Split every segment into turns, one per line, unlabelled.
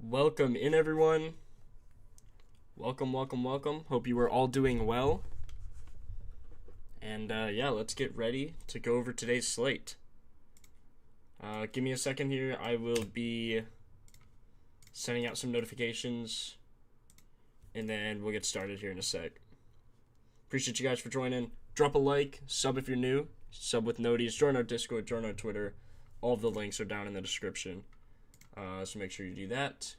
Welcome in, everyone. Welcome, welcome, welcome. Hope you are all doing well. And yeah, let's get ready to go over today's slate. Give me a second here. I will be sending out some notifications, and then we'll get started here in a sec. Appreciate you guys for joining. Drop a like, sub if you're new, sub with noties, join our Discord, join our Twitter. All of the links are down in the description. So make sure you do that.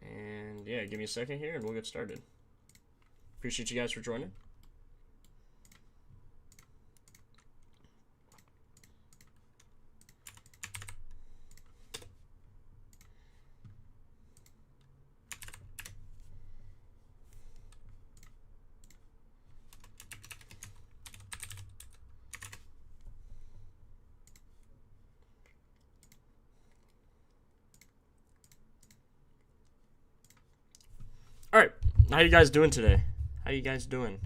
And yeah, give me a second here and we'll get started. Appreciate you guys for joining. All right, how you guys doing today? How you guys doing?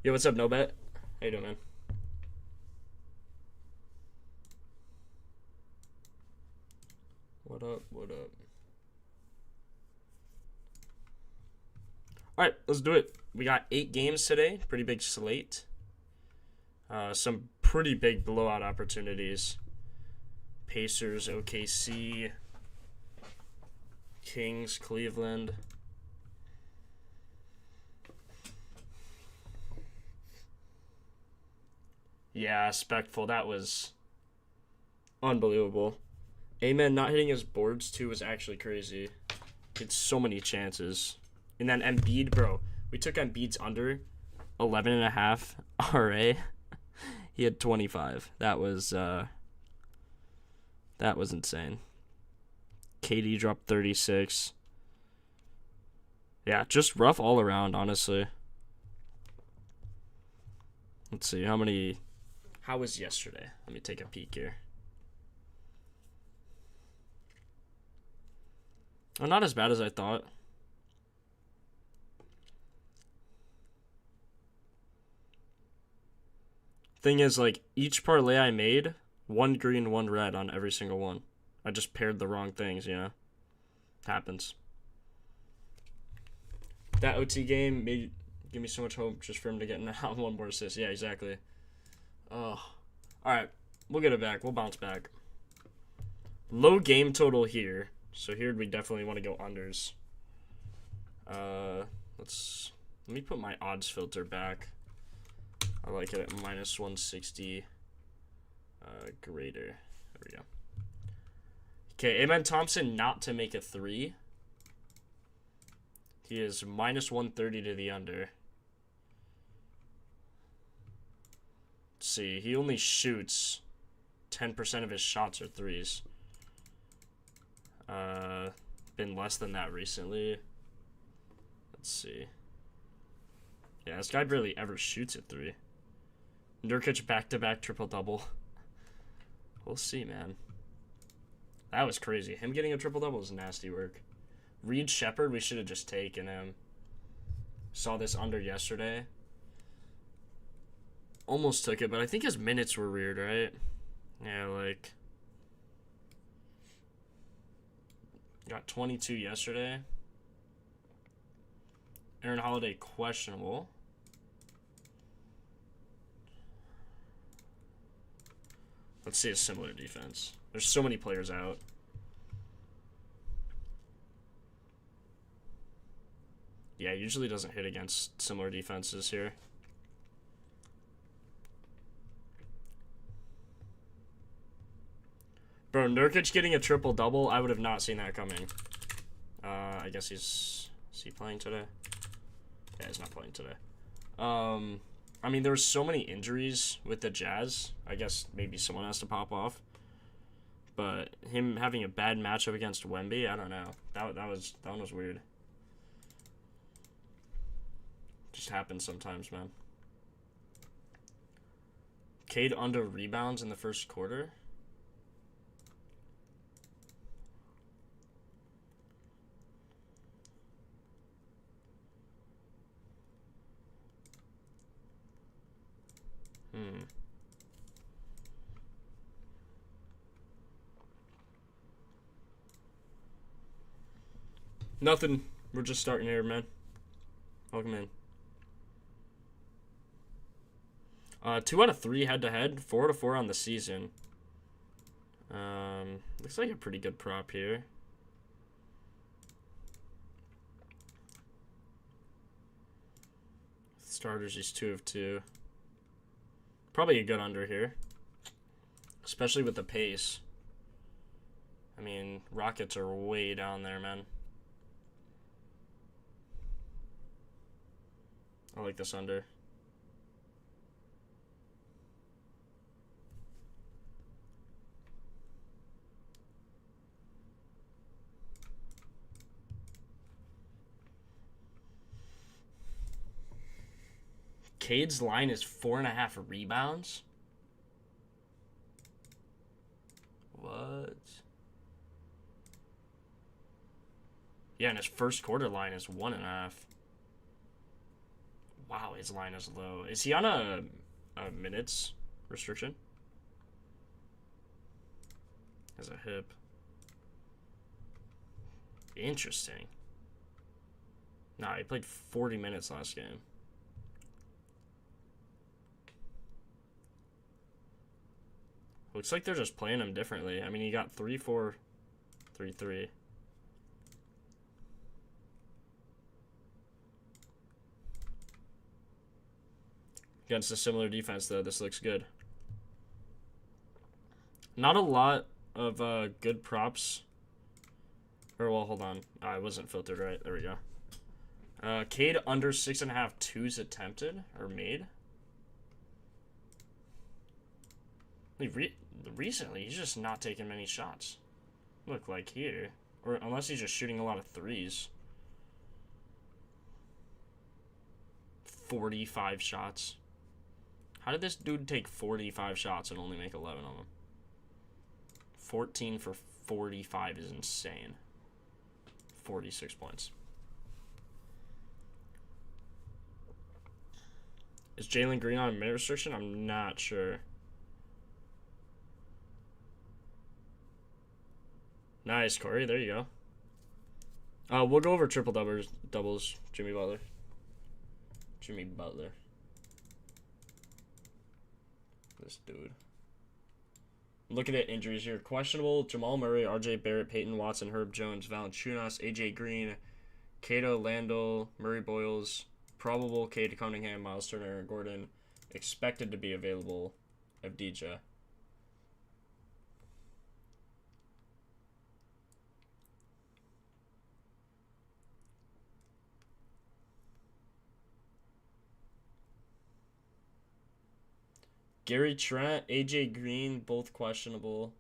Yo, what's up, No Bet? How you doing, man? What up? What up? All right, let's do it. We got 8 games today. Pretty big slate. Some pretty big blowout opportunities. Pacers, OKC, Kings, Cleveland. Yeah, Spectful. That was unbelievable. Amen not hitting his boards, too, was actually crazy. He had so many chances. And then Embiid, bro. We took Embiid's under 11.5 RA. He had 25. That was insane. KD dropped 36. Yeah, just rough all around, honestly. Let's see, how was yesterday? Let me take a peek here. Oh, not as bad as I thought. Thing is, like, each parlay I made, 1 green, 1 red on every single one. I just paired the wrong things, you know? Happens. That OT game made give me so much hope just for him to get one more assist. Yeah, exactly. Oh. Alright, we'll get it back. We'll bounce back. Low game total here. So here we definitely want to go unders. Let me put my odds filter back. I like it at minus 160 greater. There we go. Okay, Amen Thompson not to make a 3. He is minus 130 to the under. Let's see, he only shoots 10% of his shots are threes. Been less than that recently. Let's see. Yeah, this guy barely ever shoots at 3. Nurkic back-to-back triple-double. We'll see, man. That was crazy. Him getting a triple-double was nasty work. Reed Shepherd, we should have just taken him. Saw this under yesterday. Almost took it, but I think his minutes were weird, right? Yeah, like... Got 22 yesterday. Aaron Holiday, questionable. Let's see a similar defense. There's so many players out. Yeah, usually doesn't hit against similar defenses here. Bro, Nurkic getting a triple-double, I would have not seen that coming. I guess is he playing today? Yeah, he's not playing today. I mean, there were so many injuries with the Jazz. I guess maybe someone has to pop off. But him having a bad matchup against Wemby, I don't know. That one was weird. Just happens sometimes, man. Cade under rebounds in the first quarter. Nothing. We're just starting here, man. Welcome in. 2 out of 3 head-to-head. 4 out of 4 on the season. Looks like a pretty good prop here. Starters, he's 2 of 2. Probably a good under here. Especially with the pace. I mean, Rockets are way down there, man. I like this under. Cade's line is 4.5 rebounds. What? Yeah, and his first quarter line is 1.5. Wow, his line is low. Is he on a minutes restriction? As a hip. Interesting. Nah, he played 40 minutes last game. Looks like they're just playing him differently. I mean, he got 3-4, 3-3. Against a similar defense, though, this looks good. Not a lot of good props. Or, well, hold on. It wasn't filtered right. There we go. Cade under 6.5 twos attempted or made. Recently, he's just not taking many shots. Look like here. Or unless he's just shooting a lot of threes. 45 shots. How did this dude take 45 shots and only make 11 of them? 14 for 45 is insane. 46 points. Is Jalen Green on a minute restriction? I'm not sure. Nice, Corey. There you go. We'll go over triple doubles. Jimmy Butler. Jimmy Butler. This dude. Looking at injuries here. Questionable: Jamal Murray, RJ Barrett, Peyton Watson, Herb Jones, Valanciunas, AJ Green, Cato, Landell, Murray Boyles. Probable: Cade Cunningham, Miles Turner, and Gordon. Expected to be available: Avdija. Gary Trent, AJ Green, both questionable.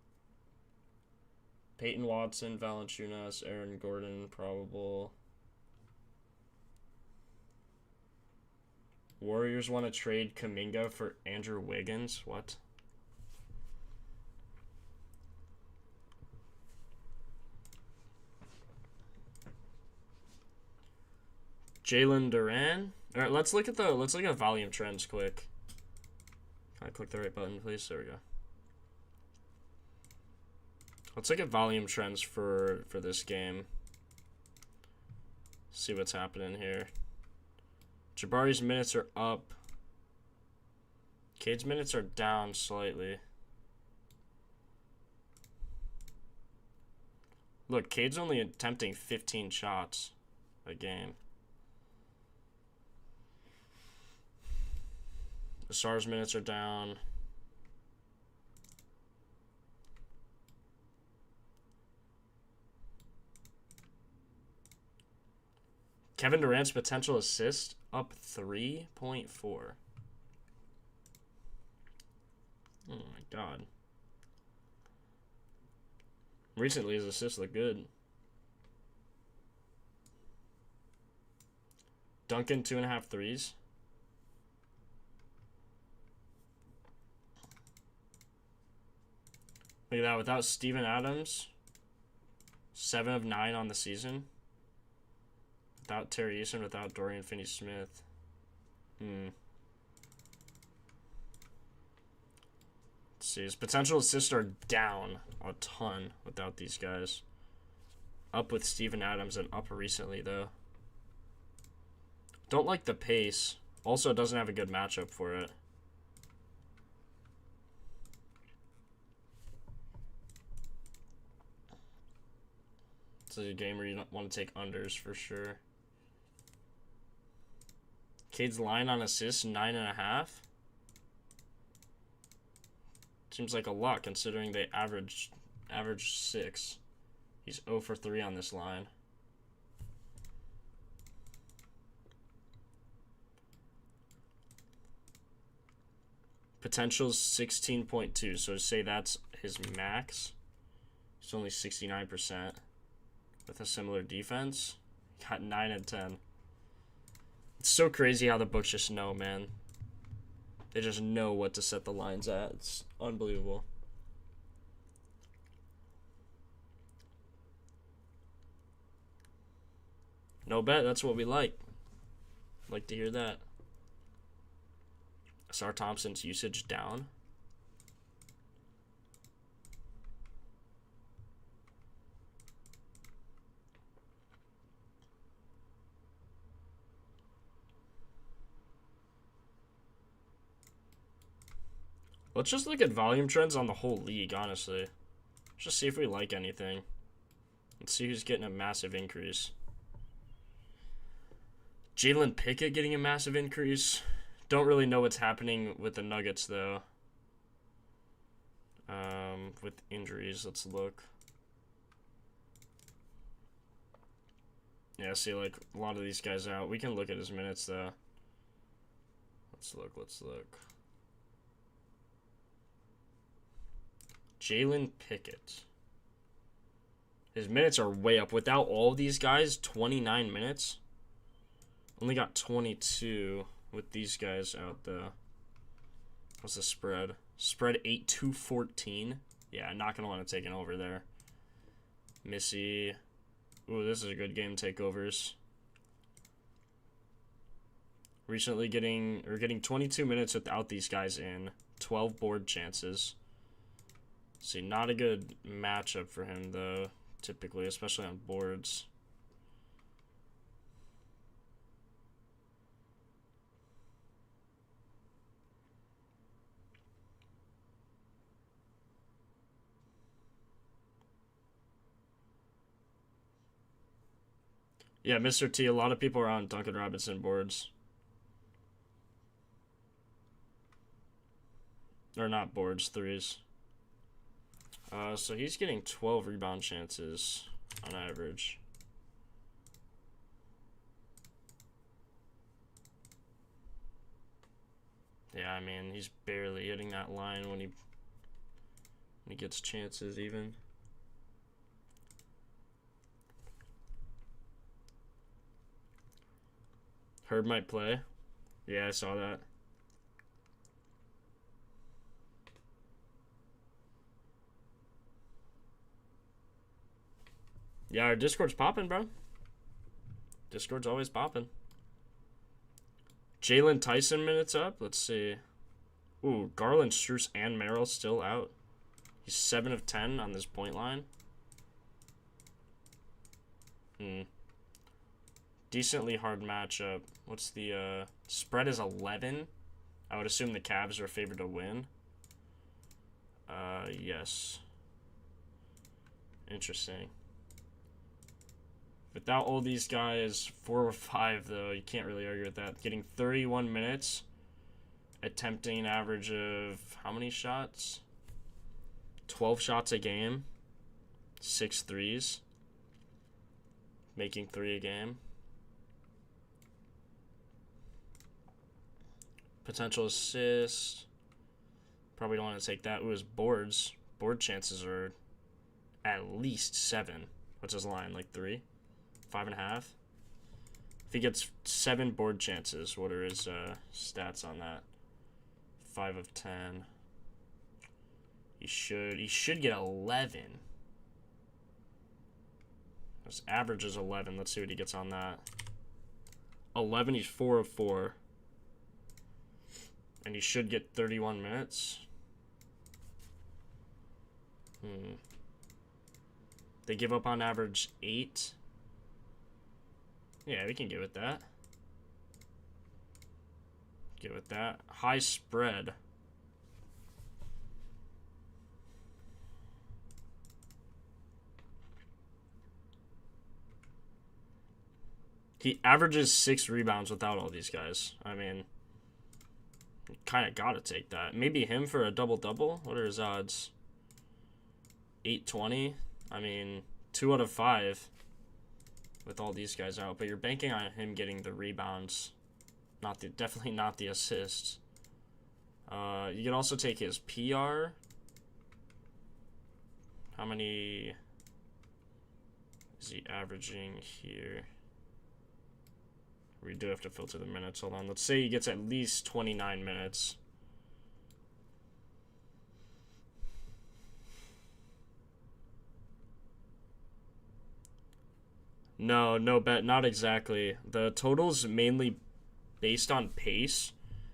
Peyton Watson, Valanciunas, Aaron Gordon, probable. Warriors want to trade Kuminga for Andrew Wiggins. What? Jalen Duran. All right, let's look at volume trends quick. Can I click the right button, please? There we go. Let's look at volume trends for this game. See what's happening here. Jabari's minutes are up. Cade's minutes are down slightly. Look, Cade's only attempting 15 shots a game. The Stars' minutes are down. Kevin Durant's potential assist up 3.4. Oh my god. Recently his assists look good. Duncan 2.5 threes. Look at that, without Steven Adams, 7 of 9 on the season. Without Terry Eason, without Dorian Finney-Smith. Let's see, his potential assists are down a ton without these guys. up with Steven Adams and up recently, though. Don't like the pace. Also, doesn't have a good matchup for it. This is a game where you don't want to take unders for sure. Cade's line on assists, 9.5. Seems like a lot considering they average 6. He's 0 for 3 on this line. Potential's 16.2, so say that's his max. It's only 69% with a similar defense. Got 9 and 10. It's so crazy how the books just know, man. They just know what to set the lines at. It's unbelievable. No bet, that's what we like. Like to hear that. Sar Thompson's usage down. Let's just look at volume trends on the whole league, honestly. Let's just see if we like anything. Let's see who's getting a massive increase. Jalen Pickett getting a massive increase. Don't really know what's happening with the Nuggets, though. With injuries, let's look. Yeah, see, like, a lot of these guys out. We can look at his minutes, though. Let's look. Jalen Pickett. His minutes are way up. Without all of these guys, 29 minutes. Only got 22 with these guys out, though. What's the spread? Spread 8-2-14. Yeah, I'm not going to want to take an over there. Missy. Ooh, this is a good game, takeovers. Recently getting 22 minutes without these guys in. 12 board chances. See, not a good matchup for him, though, typically, especially on boards. Yeah, Mr. T, a lot of people are on Duncan Robinson boards. Or not boards, threes. So he's getting 12 rebound chances on average. Yeah, I mean, he's barely hitting that line when he gets chances even. Herb might play. Yeah, I saw that. Yeah, our Discord's popping, bro. Discord's always popping. Jalen Tyson minutes up. Let's see. Ooh, Garland, Strus, and Merrill still out. He's 7 of 10 on this point line. Decently hard matchup. What's the spread is 11. I would assume the Cavs are favored to win. Yes. Interesting. Without all these guys, 4 or 5 though, you can't really argue with that. Getting 31 minutes, attempting an average of how many shots? 12 shots a game, 6 threes, making 3 a game. Potential assist. Probably don't want to take that. Ooh, his boards. Board chances are at least 7. What's his line? Like 3? 5.5? If he gets 7 board chances, what are his stats on that? 5 of 10. He should get 11. His average is 11. Let's see what he gets on that. 11, he's 4 of 4. And he should get 31 minutes. They give up on average 8. Yeah, we can get with that. Get with that. High spread. He averages 6 rebounds without all these guys. I mean, kind of got to take that. Maybe him for a double-double? What are his odds? 820? I mean, 2 out of 5 with all these guys out. But you're banking on him getting the rebounds. Definitely not the assists. You can also take his PR. How many is he averaging here? We do have to filter the minutes. Hold on. Let's say he gets at least 29 minutes. No bet. Not exactly. The total's mainly based on pace.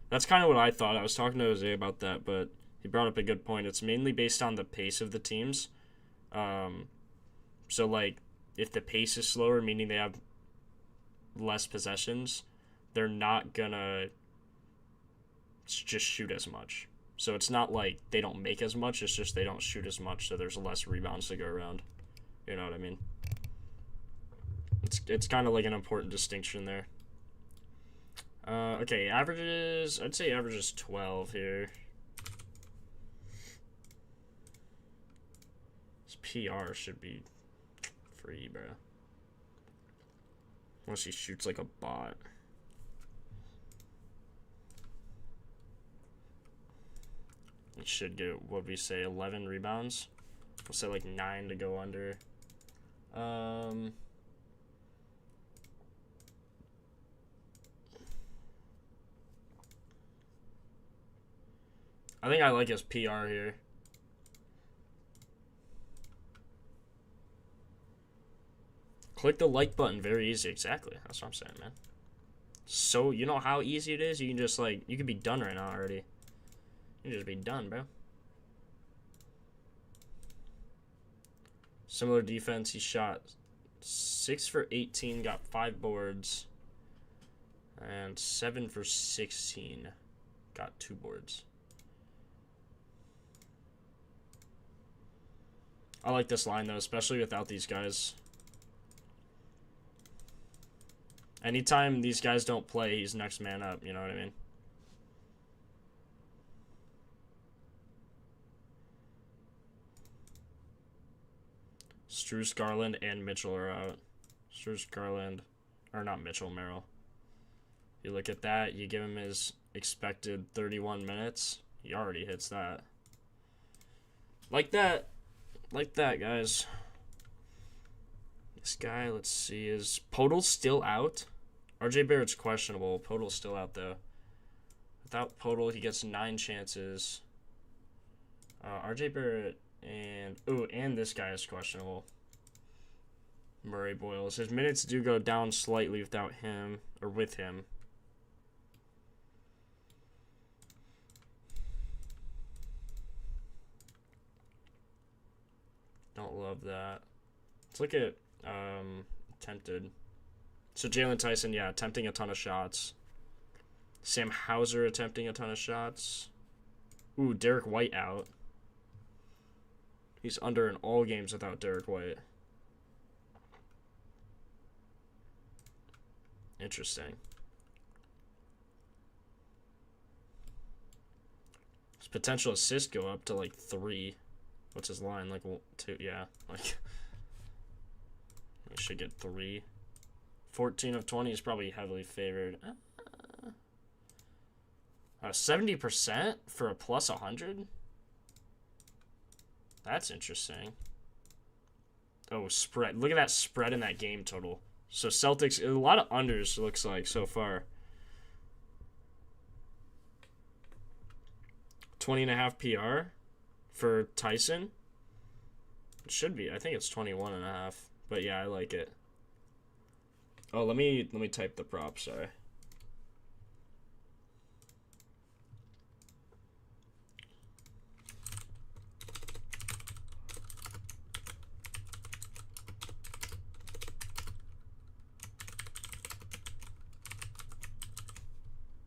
That's kind of what I thought. I was talking to Jose about that, but he brought up a good point. It's mainly based on the pace of the teams. So, like, if the pace is slower, meaning they have less possessions, they're not gonna just shoot as much. So it's not like they don't make as much, it's just they don't shoot as much, so there's less rebounds to go around. You know what I mean? It's kind of like an important distinction there. Okay, averages, I'd say averages 12 here. His PR should be free, bro. Unless he shoots like a bot. He should get, what we say, 11 rebounds? We'll say like 9 to go under. I think I like his PR here. Click the like button. Very easy. Exactly. That's what I'm saying, man. So, you know how easy it is? You can just, like, you could be done right now already. You can just be done, bro. Similar defense. He shot 6 for 18. Got 5 boards. And 7 for 16. Got 2 boards. I like this line, though, especially without these guys. Anytime these guys don't play, he's next man up, you know what I mean? Struce, Garland, and Mitchell are out. Struce, Garland, or not Mitchell, Merrill. You look at that, you give him his expected 31 minutes, he already hits that. Like that. Like that, guys. This guy, let's see, is Podol still out? RJ Barrett's questionable. Podol's still out, though. Without Podol, he gets 9 chances. RJ Barrett and... Ooh, and this guy is questionable. Murray Boyles. His minutes do go down slightly without him, or with him. Don't love that. Let's look at attempted. So Jalen Tyson, yeah, attempting a ton of shots. Sam Hauser attempting a ton of shots. Ooh, Derek White out. He's under in all games without Derek White. Interesting. His potential assists go up to like 3. What's his line? Like 2, yeah. Like, he should get 3. 14 of 20 is probably heavily favored. 70% for a plus 100? That's interesting. Oh, spread. Look at that spread in that game total. So Celtics, a lot of unders looks like so far. 20.5 PR for Tyson. It should be. I think it's 21.5. But yeah, I like it. Oh, let me type the prop, sorry.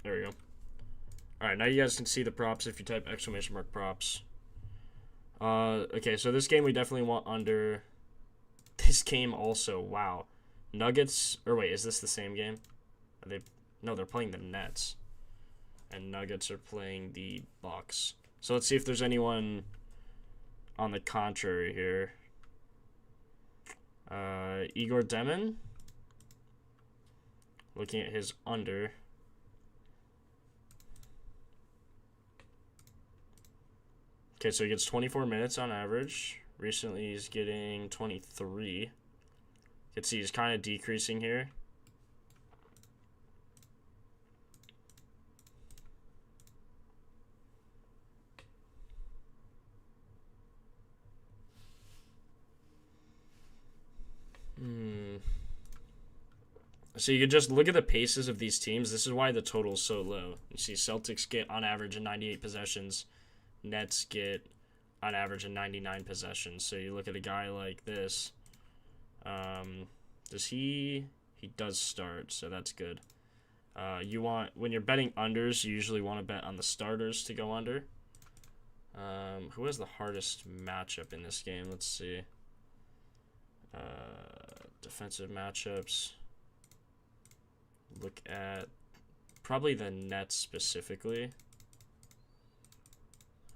There we go. Alright, now you guys can see the props if you type exclamation mark props. Okay, so this game we definitely want under. This game also, wow. Nuggets, or wait, is this the same game? Are they? No, they're playing the Nets. And Nuggets are playing the Bucks. So let's see if there's anyone on the contrary here. Igor Demon. Looking at his under. Okay, so he gets 24 minutes on average. Recently, he's getting 23. You can see he's kind of decreasing here. So you could just look at the paces of these teams. This is why the total is so low. You see Celtics get on average in 98 possessions. Nets get on average in 99 possessions. So you look at a guy like this. Does he does start, so that's good. You want, when you're betting unders, you usually want to bet on the starters to go under. Who has the hardest matchup in this game? Let's see. Defensive matchups. Look at probably the Nets specifically.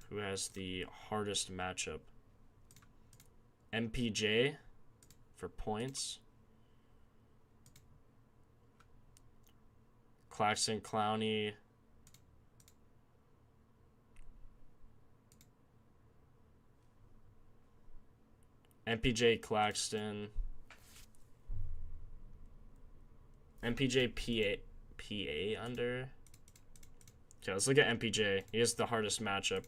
Who has the hardest matchup? MPJ for points. Claxton, Clowney. MPJ, Claxton. MPJ, PA under. Okay, let's look at MPJ. He has the hardest matchup.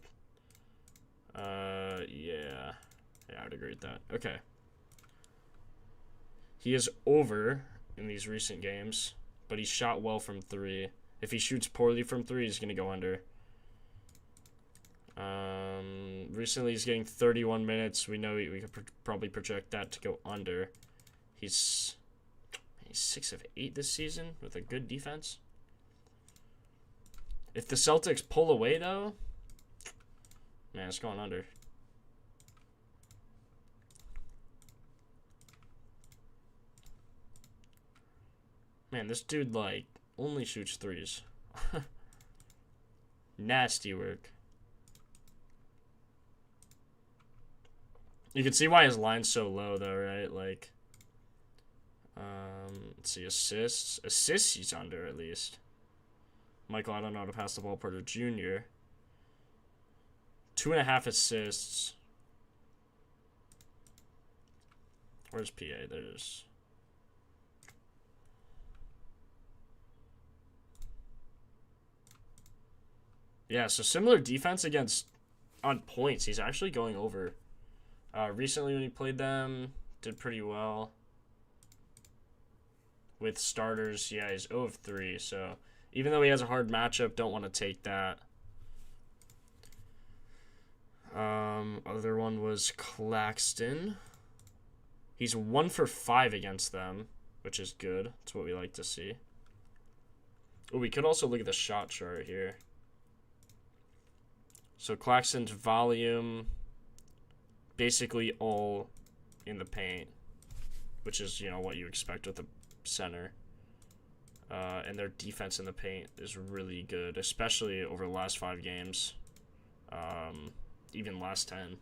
Yeah, I would agree with that. Okay. He is over in these recent games, but he shot well from 3. If he shoots poorly from 3, he's going to go under. Recently, he's getting 31 minutes. We know we could probably project that to go under. He's 6 of 8 this season with a good defense. If the Celtics pull away, though, man, it's going under. Man, this dude, like, only shoots 3s. Nasty work. You can see why his line's so low, though, right? Like, let's see, assists. Assists he's under, at least. Michael, I don't know how to pass the ball. Porter Jr. 2.5 assists. Where's PA? There's... Yeah, so similar defense against... On points, he's actually going over. Recently when he played them, did pretty well. With starters, yeah, he's 0 of 3. So even though he has a hard matchup, don't want to take that. Other one was Claxton. He's 1 for 5 against them, which is good. That's what we like to see. Oh, we could also look at the shot chart here. So Claxton's volume, basically all in the paint, which is, you know, what you expect with a center. And their defense in the paint is really good, especially over the last 5 games. Even last 10.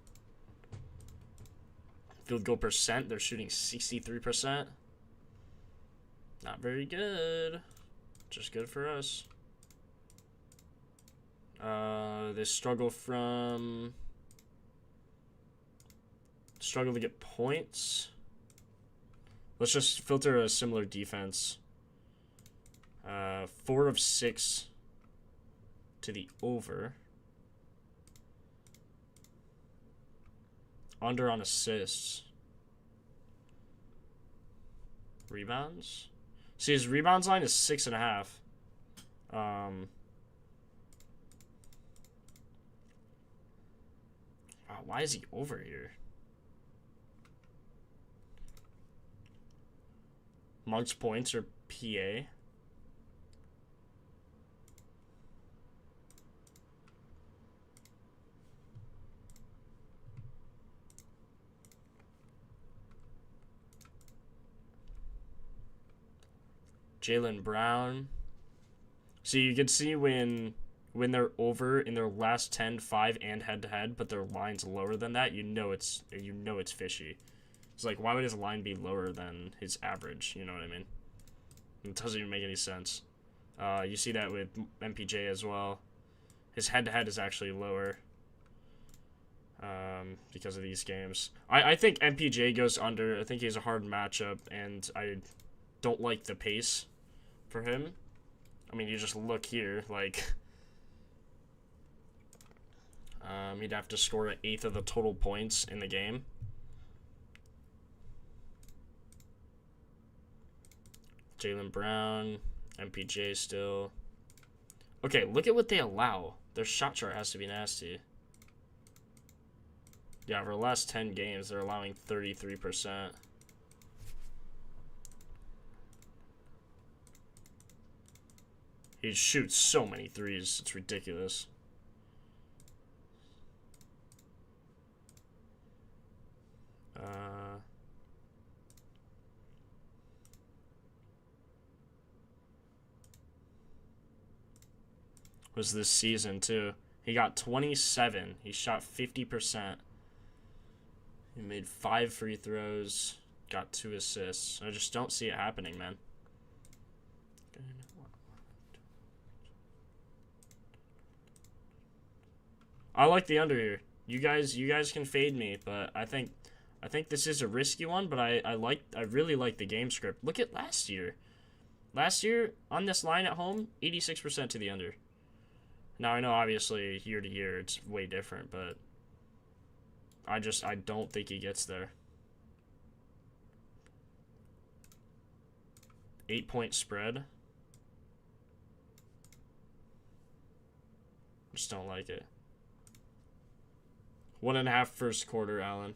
Field goal percent, they're shooting 63%. Not very good. Just good for us. They struggle to get points. Let's just filter a similar defense. 4 of 6 to the over. Under on assists. Rebounds. See, his rebounds line is 6.5. Wow, why is he over here? Monk's points are PA. Jaylen Brown. So you can see when they're over in their last 10, 5, and head-to-head, but their line's lower than that, you know it's fishy. It's like, why would his line be lower than his average? You know what I mean? It doesn't even make any sense. You see that with MPJ as well. His head-to-head is actually lower because of these games. I think MPJ goes under. I think he has a hard matchup, and I don't like the pace for him. I mean, you just look here, like, he'd have to score an eighth of the total points in the game. Jaylen Brown, MPJ still. Okay, look at what they allow. Their shot chart has to be nasty. Yeah, for the last 10 games, they're allowing 33%. He shoots so many threes. It's ridiculous. Was this season, too. He got 27. He shot 50%. He made 5 free throws. Got 2 assists. I just don't see it happening, man. I like the under here. You guys can fade me, but I think this is a risky one, but I really like the game script. Look at last year. Last year on this line at home, 86% to the under. Now I know obviously year to year it's way different, but I don't think he gets there. 8-point spread. Just don't like it. 1.5 first quarter, Allen.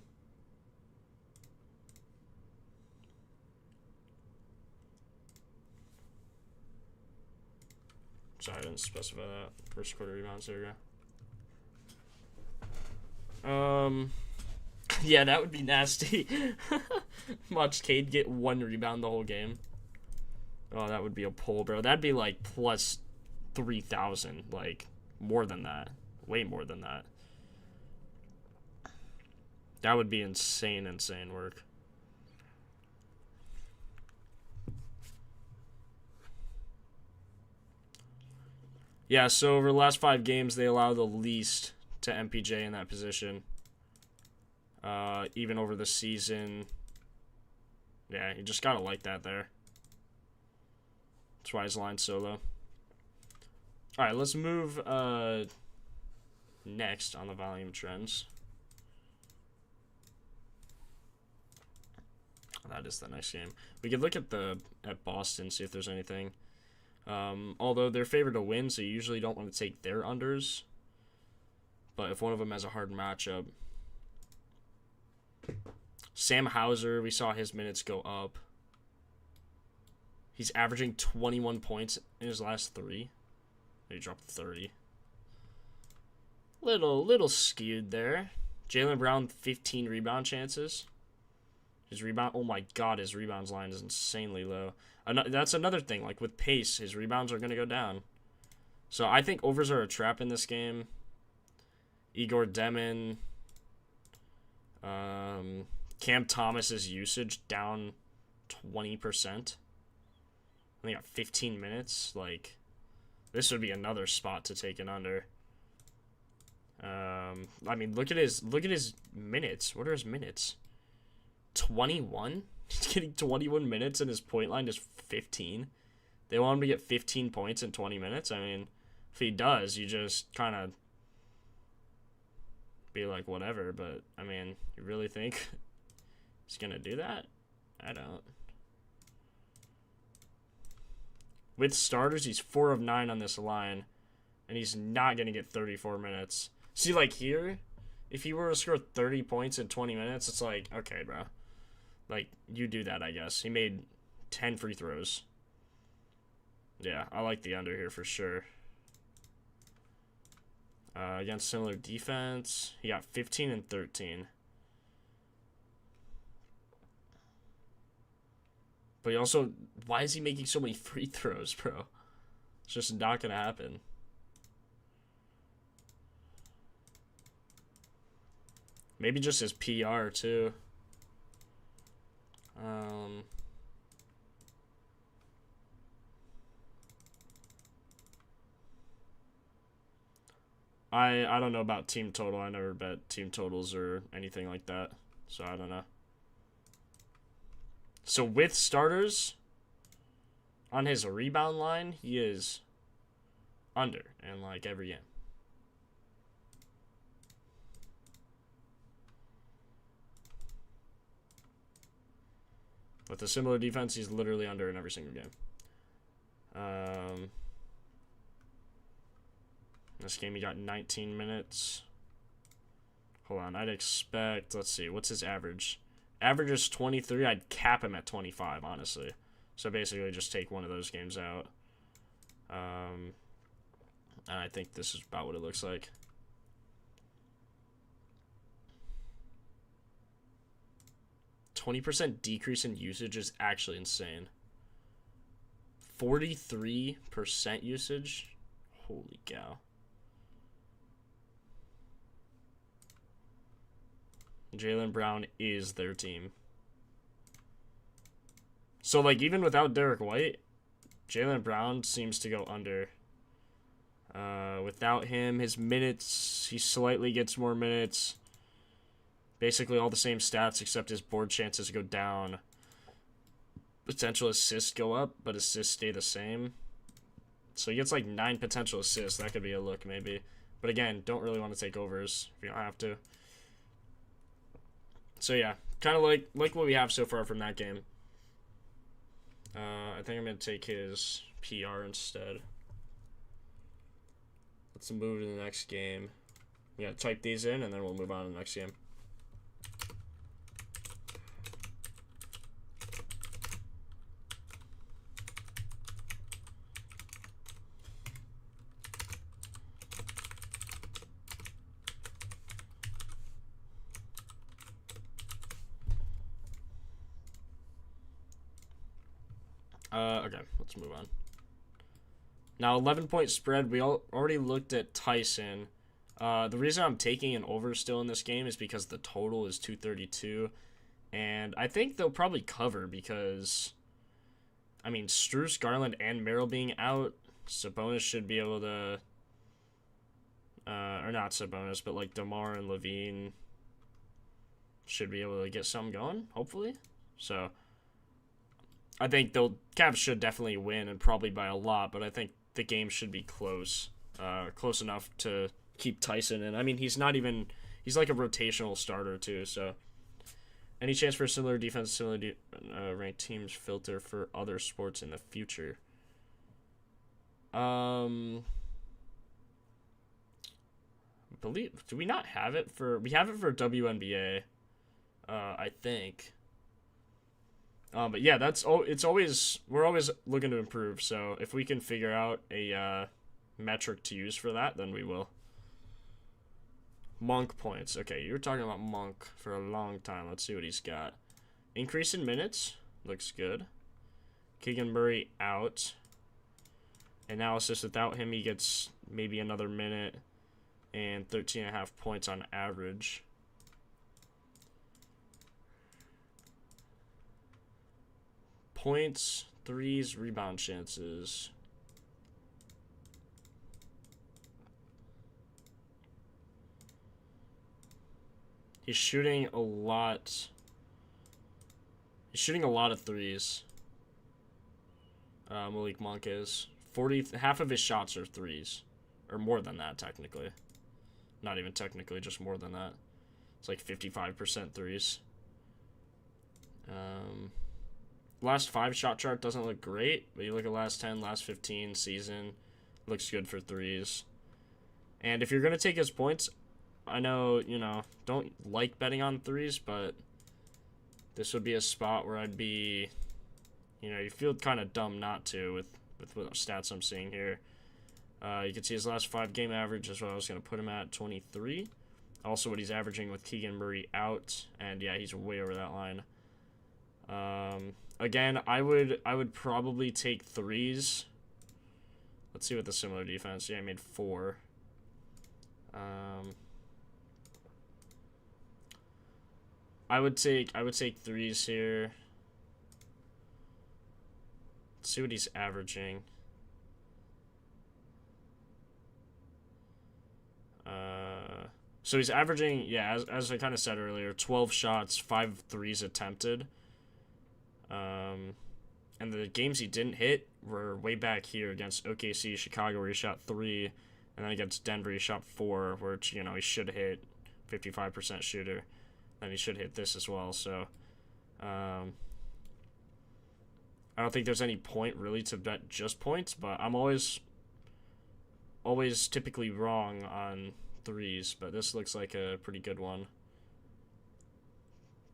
Sorry, I didn't specify that. First quarter rebounds, there we go. Yeah, that would be nasty. Watch Cade get 1 rebound the whole game. Oh, that would be a pull, bro. That'd be like plus 3,000. Like, more than that. Way more than that. That would be insane work. Yeah, so over the last 5 games, they allow the least to MPJ in that position. Even over the season. Yeah, you just gotta like that there. That's why his line's so low. Alright, let's move next on the volume trends. That is the next game. We could look at Boston, see if there's anything. Although they're favored to win, so you usually don't want to take their unders. But if one of them has a hard matchup. Sam Hauser, we saw his minutes go up. He's averaging 21 points in his last 3. He dropped 30. Little skewed there. Jaylen Brown, 15 rebound chances. His rebound, oh my god, his rebounds line is insanely low. That's another thing, like with pace, his rebounds are going to go down. So I think overs are a trap in this game. Igor Demin. Cam Thomas's usage down 20%. I think got 15 minutes. Like, this would be another spot to take it under. I mean, look at his minutes. What are his minutes? 21? He's getting 21 minutes and his point line is 15. They want him to get 15 points in 20 minutes. I mean, if he does, you just kind of be like, whatever. But, I mean, you really think he's going to do that? I don't. With starters, he's 4 of 9 on this line, and he's not going to get 34 minutes. See, like here, if he were to score 30 points in 20 minutes, it's like, okay, bro. Like, you do that, I guess. He made 10 free throws. Yeah, I like the under here for sure. Against similar defense, he got 15 and 13. But he also, why is he making so many free throws, bro? It's just not going to happen. Maybe just his PR, too. I don't know about team total. I never bet team totals or anything like that. So I don't know. So with starters, on his rebound line, he is under in like every game. With a similar defense, he's literally under in every single game. This game he got 19 minutes. Hold on, I'd expect, let's see, what's his average? Average is 23. I'd cap him at 25, honestly. So basically just take one of those games out. And I think this is about what it looks like. %20 decrease in usage is actually insane. 43% usage? Holy cow. Jaylen Brown is their team. So, like, even without Derek White, Jaylen Brown seems to go under. Without him, his minutes, he slightly gets more minutes. Basically all the same stats, except his board chances go down. Potential assists go up, but assists stay the same. So he gets like 9 potential assists. That could be a look, maybe. But again, don't really want to take overs if you don't have to. So yeah, kind of like what we have so far from that game. I think I'm going to take his PR instead. Let's move to the next game. We got to type these in, and then we'll move on to the next game. Okay, let's move on. Now, 11-point spread. We already looked at Tyson. The reason I'm taking an over still in this game is because the total is 232. And I think they'll probably cover because, I mean, Strus, Garland, and Merrill being out, Sabonis should be able to, or not Sabonis, but like DeMar and Levine should be able to get something going, hopefully. So I think Cavs should definitely win, and probably by a lot, but I think the game should be close. Close enough to keep Tyson in. I mean, he's like a rotational starter too, so any chance for a similar defense, similar ranked teams filter for other sports in the future? Do we not have it for, we have it for WNBA, I think. But yeah, we're always looking to improve. So if we can figure out a metric to use for that, then we will. Monk points. Okay, you were talking about Monk for a long time. Let's see what he's got. Increase in minutes. Looks good. Keegan Murray out. Analysis without him, he gets maybe another minute and 13.5 points on average. Points, threes, rebound chances. He's shooting a lot. He's shooting a lot of threes. Malik Monk is. Half of his shots are threes. Or more than that, technically. Not even technically, just more than that. It's like 55% threes. Last 5 shot chart doesn't look great, but you look at last 10, last 15 season, looks good for threes. And if you're going to take his points, I know, don't like betting on threes, but this would be a spot where I'd be, you feel kind of dumb not to with what stats I'm seeing here. You can see his last 5 game average is what I was going to put him at, 23. Also what he's averaging with Keegan Murray out, and yeah, he's way over that line. Again, I would probably take threes. Let's see what the similar defense. Yeah, I made 4. I would take threes here. Let's see what he's averaging. So he's averaging, yeah, as I kind of said earlier, 12 shots, 5 threes attempted. And the games he didn't hit were way back here against OKC, Chicago, where he shot 3, and then against Denver he shot 4, which, you know, he should hit 55% shooter. And he should hit this as well, so I don't think there's any point really to bet just points, but I'm always typically wrong on threes, but this looks like a pretty good one. You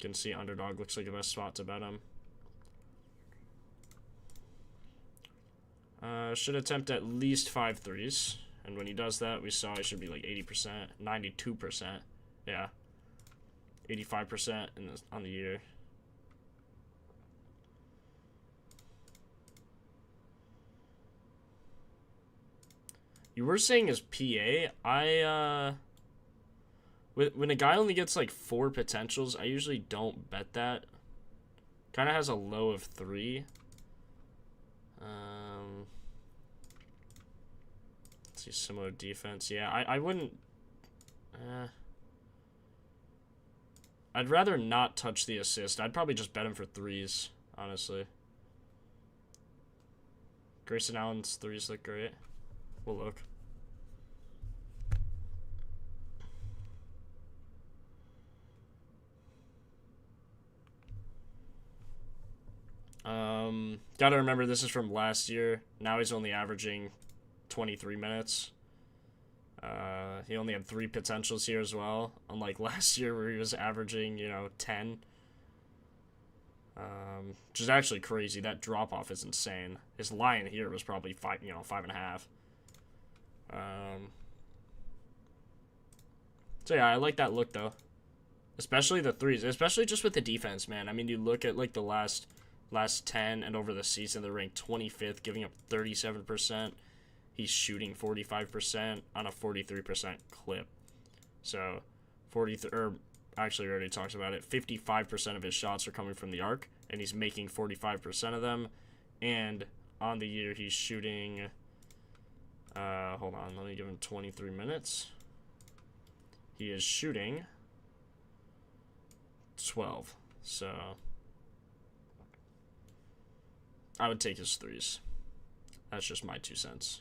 can see underdog looks like the best spot to bet him. Should attempt at least 5 threes, and when he does that, we saw he should be like 80%, 92%, yeah, 85% on the year. You were saying his PA. When a guy only gets like 4 potentials, I usually don't bet that. Kind of has a low of 3. Let's see, similar defense. Yeah, I wouldn't. I'd rather not touch the assist. I'd probably just bet him for threes, honestly. Grayson Allen's threes look great. We'll look. Gotta remember this is from last year. Now he's only averaging 23 minutes. He only had 3 potentials here as well, unlike last year where he was averaging, you know, 10. Which is actually crazy. That drop off is insane. His line here was probably 5.5. So yeah, I like that look though. Especially the threes, especially just with the defense, man. I mean, you look at like the last 10 and over the season, they're ranked 25th, giving up 37%. He's shooting 45% on a 43% clip. So, actually, we already talked about it. 55% of his shots are coming from the arc, and he's making 45% of them. And on the year, he's shooting. Hold on, let me give him 23 minutes. He is shooting 12. So, I would take his threes. That's just my 2 cents.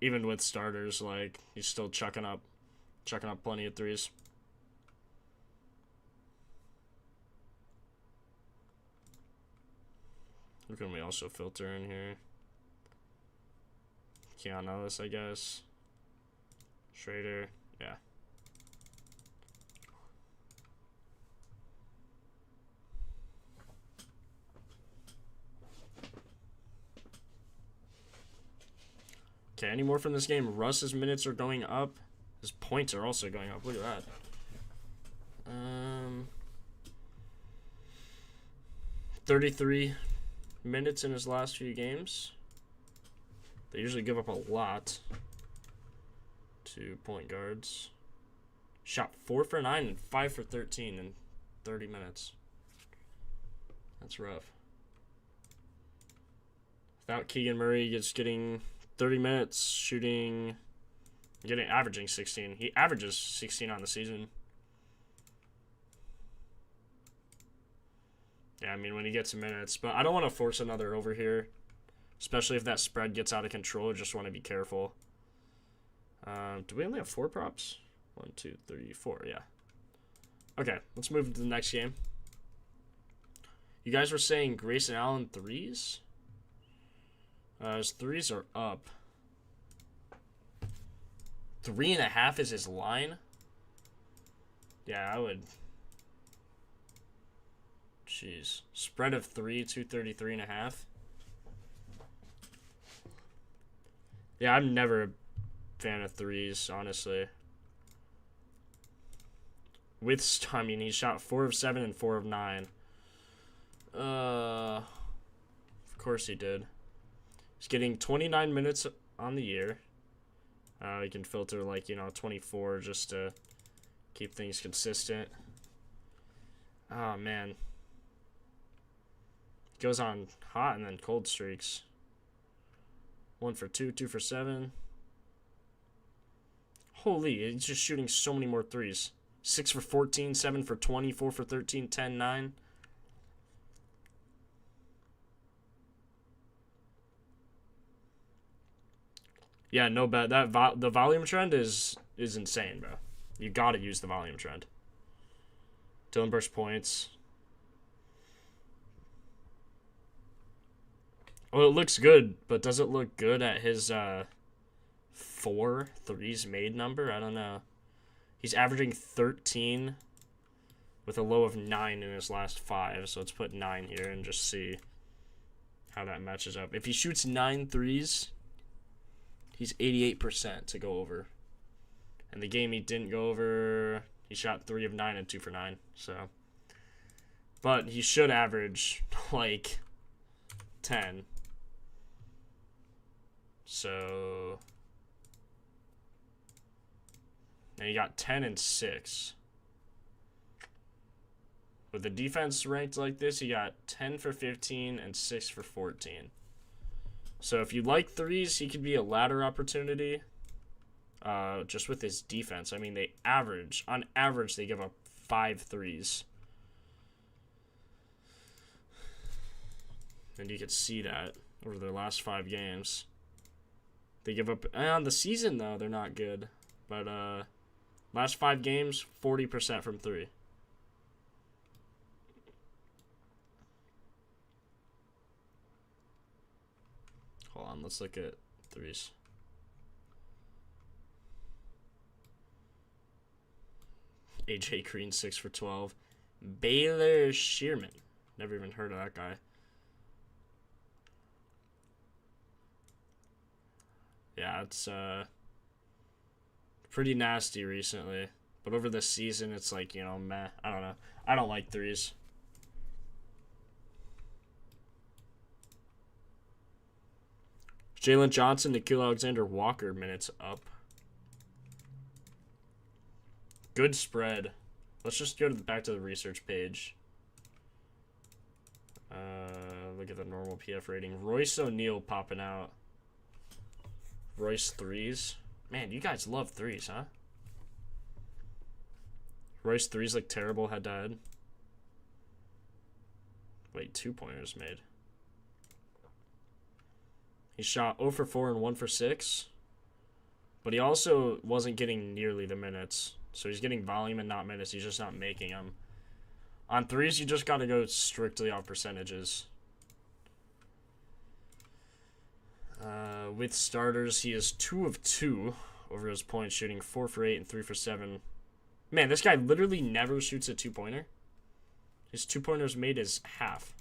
Even with starters, like, he's still chucking up plenty of threes. Who can we also filter in here? Keanu Ellis, I guess. Schrader, yeah. Okay, any more from this game? Russ's minutes are going up. His points are also going up. Look at that. 33 minutes in his last few games. They usually give up a lot to point guards. Shot 4 for 9 and 5 for 13 in 30 minutes. That's rough. Without Keegan Murray, just getting 30 minutes, averaging 16. He averages 16 on the season. Yeah, I mean, when he gets minutes. But I don't want to force another over here. Especially if that spread gets out of control. I just want to be careful. Do we only have 4 props? 1, 2, 3, 4. Yeah. Okay, let's move to the next game. You guys were saying Grayson Allen threes? His threes are up. 3.5 is his line. Yeah, I would. Jeez. Spread of 3, 233.5. Yeah, I'm never a fan of threes, honestly. I mean, he shot 4 of 7 and 4 of 9. Of course he did. He's getting 29 minutes on the year. You can filter, like, 24 just to keep things consistent. Oh, man. Goes on hot and then cold streaks. 1 for 2, 2 for 7. Holy, he's just shooting so many more threes. 6 for 14, 7 for 20, 4 for 13, 10, 9. Yeah, no bad. The volume trend is insane, bro. You gotta use the volume trend. Dylan Brooks points. Well, it looks good, but does it look good at his 4 threes made number? I don't know. He's averaging 13 with a low of 9 in his last 5, so let's put 9 here and just see how that matches up. If he shoots 9 threes, he's 88% to go over. And the game he didn't go over, he shot 3 of 9 and 2 for 9. So, but he should average like 10. So now you got 10 and 6. With the defense ranked like this, you got 10 for 15 and 6 for 14. So if you like threes, he could be a ladder opportunity. Just with his defense. I mean, on average, they give up 5 threes. And you could see that over their last 5 games. They give up, on the season though, they're not good. But last 5 games, 40% from 3. Hold on, let's look at threes. AJ Green, 6 for 12. Baylor Shearman. Never even heard of that guy. Yeah, it's pretty nasty recently. But over the season, it's like, meh. I don't know. I don't like threes. Jalen Johnson, Nickeil Alexander-Walker minutes up. Good spread. Let's just go back to the research page. Look at the normal PF rating. Royce O'Neal popping out. Royce threes. Man, you guys love threes, huh? Royce threes look terrible head-to-head. Wait, 2-pointers made. He shot 0 for 4 and 1 for 6. But he also wasn't getting nearly the minutes. So he's getting volume and not minutes. He's just not making them. On threes, you just got to go strictly off percentages. With starters, he is 2 of 2 over his points, shooting 4 for 8 and 3 for 7. Man, this guy literally never shoots a 2-pointer. His 2-pointers made is half.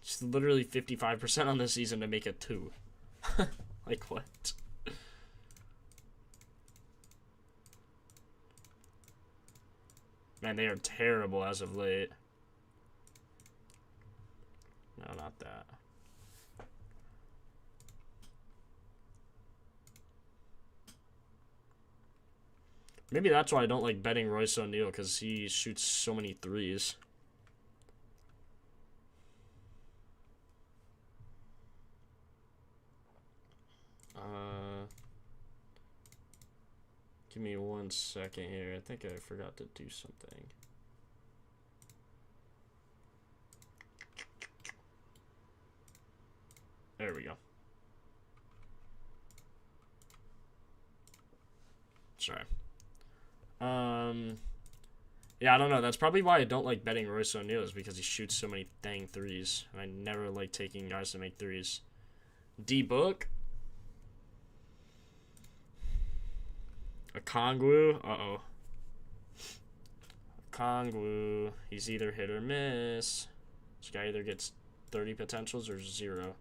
It's literally 55% on the season to make a 2. Like, what? Man, they are terrible as of late. No, not that. Maybe that's why I don't like betting Royce O'Neal, because he shoots so many threes. Give me 1 second here. I think I forgot to do something. There we go. Sorry. Yeah, I don't know. That's probably why I don't like betting Royce O'Neal, is because he shoots so many dang threes. And I never like taking guys to make threes. D-Book. Okongwu. Uh-oh. Okongwu. He's either hit or miss. This guy either gets 30 potentials or 0.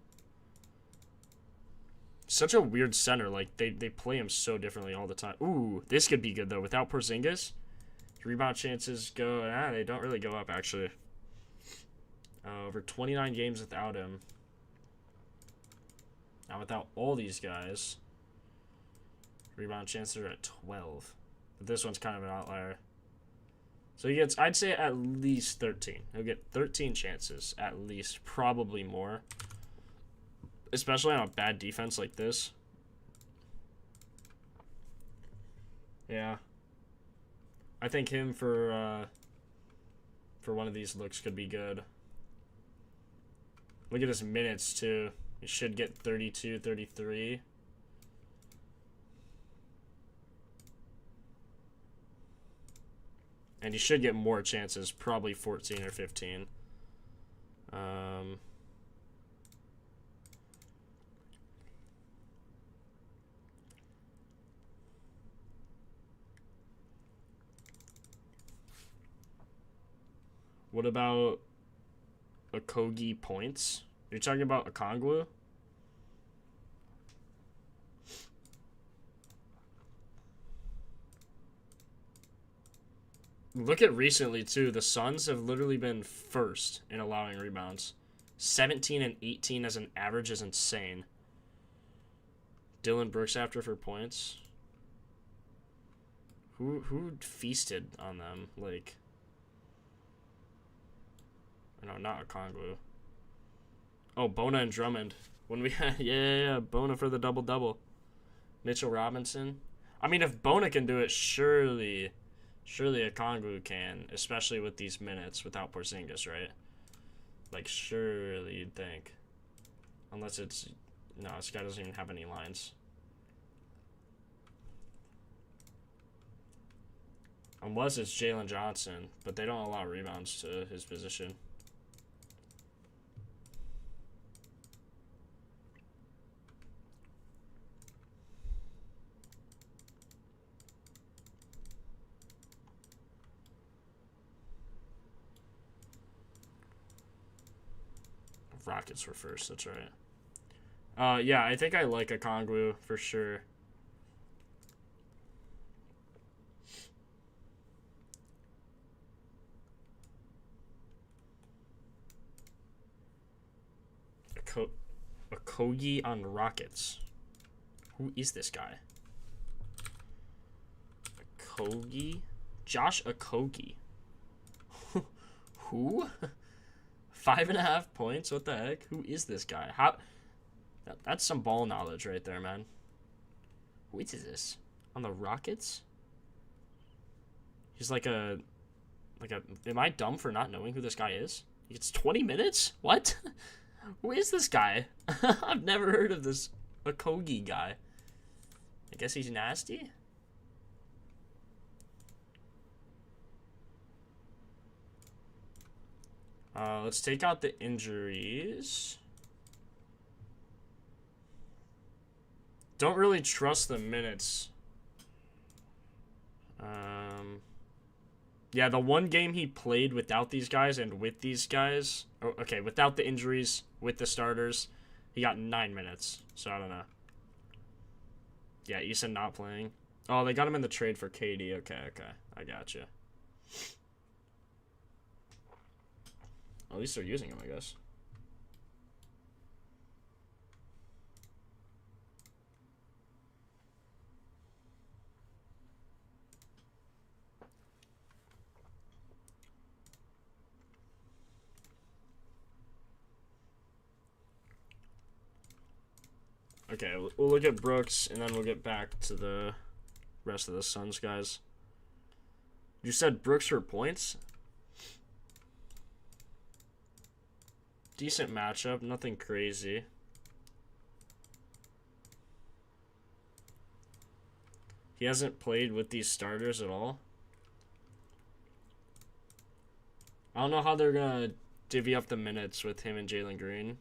such a weird center. Like, they play him so differently all the time. Ooh, this could be good, though. Without Porzingis, rebound chances go... they don't really go up, actually. Over 29 games without him. Now, without all these guys, rebound chances are at 12. But this one's kind of an outlier. So he gets, I'd say, at least 13. He'll get 13 chances, at least. Probably more. Especially on a bad defense like this. Yeah. I think him for one of these looks could be good. Look at his minutes, too. He should get 32, 33. And he should get more chances, probably 14 or 15. What about Okogie points? Are you talking about Okongwu? Look at recently, too. The Suns have literally been first in allowing rebounds. 17 and 18 as an average is insane. Dylan Brooks after for points. Who feasted on them? Like... No, not Okongwu. Oh, Bona and Drummond. When we had... Yeah. Bona for the double-double. Mitchell Robinson. I mean, if Bona can do it, surely Okongwu can, especially with these minutes without Porzingis, right? Like, surely you'd think. Unless it's... No, this guy doesn't even have any lines. Unless it's Jalen Johnson, but they don't allow rebounds to his position. Rockets were first, that's right. Yeah, I think I like Okongwu for sure. Okogie on Rockets. Who is this guy? Okogie? Josh Okogie. Who? 5.5 points? What the heck? Who is this guy? How? That's some ball knowledge right there, man. Who is this? On the Rockets? He's like a... Am I dumb for not knowing who this guy is? He gets 20 minutes? What? Who is this guy? I've never heard of this Okogie guy. I guess he's nasty? Let's take out the injuries. Don't really trust the minutes. Yeah, the one game he played without these guys and with these guys... Oh, okay, without the injuries, with the starters, he got 9 minutes. So, I don't know. Yeah, Eason not playing. Oh, they got him in the trade for KD. Okay. I gotcha. At least they're using him, I guess. Okay, we'll look at Brooks, and then we'll get back to the rest of the Suns guys. You said Brooks for points? Decent matchup, nothing crazy. He hasn't played with these starters at all. I don't know how they're going to divvy up the minutes with him and Jalen Green.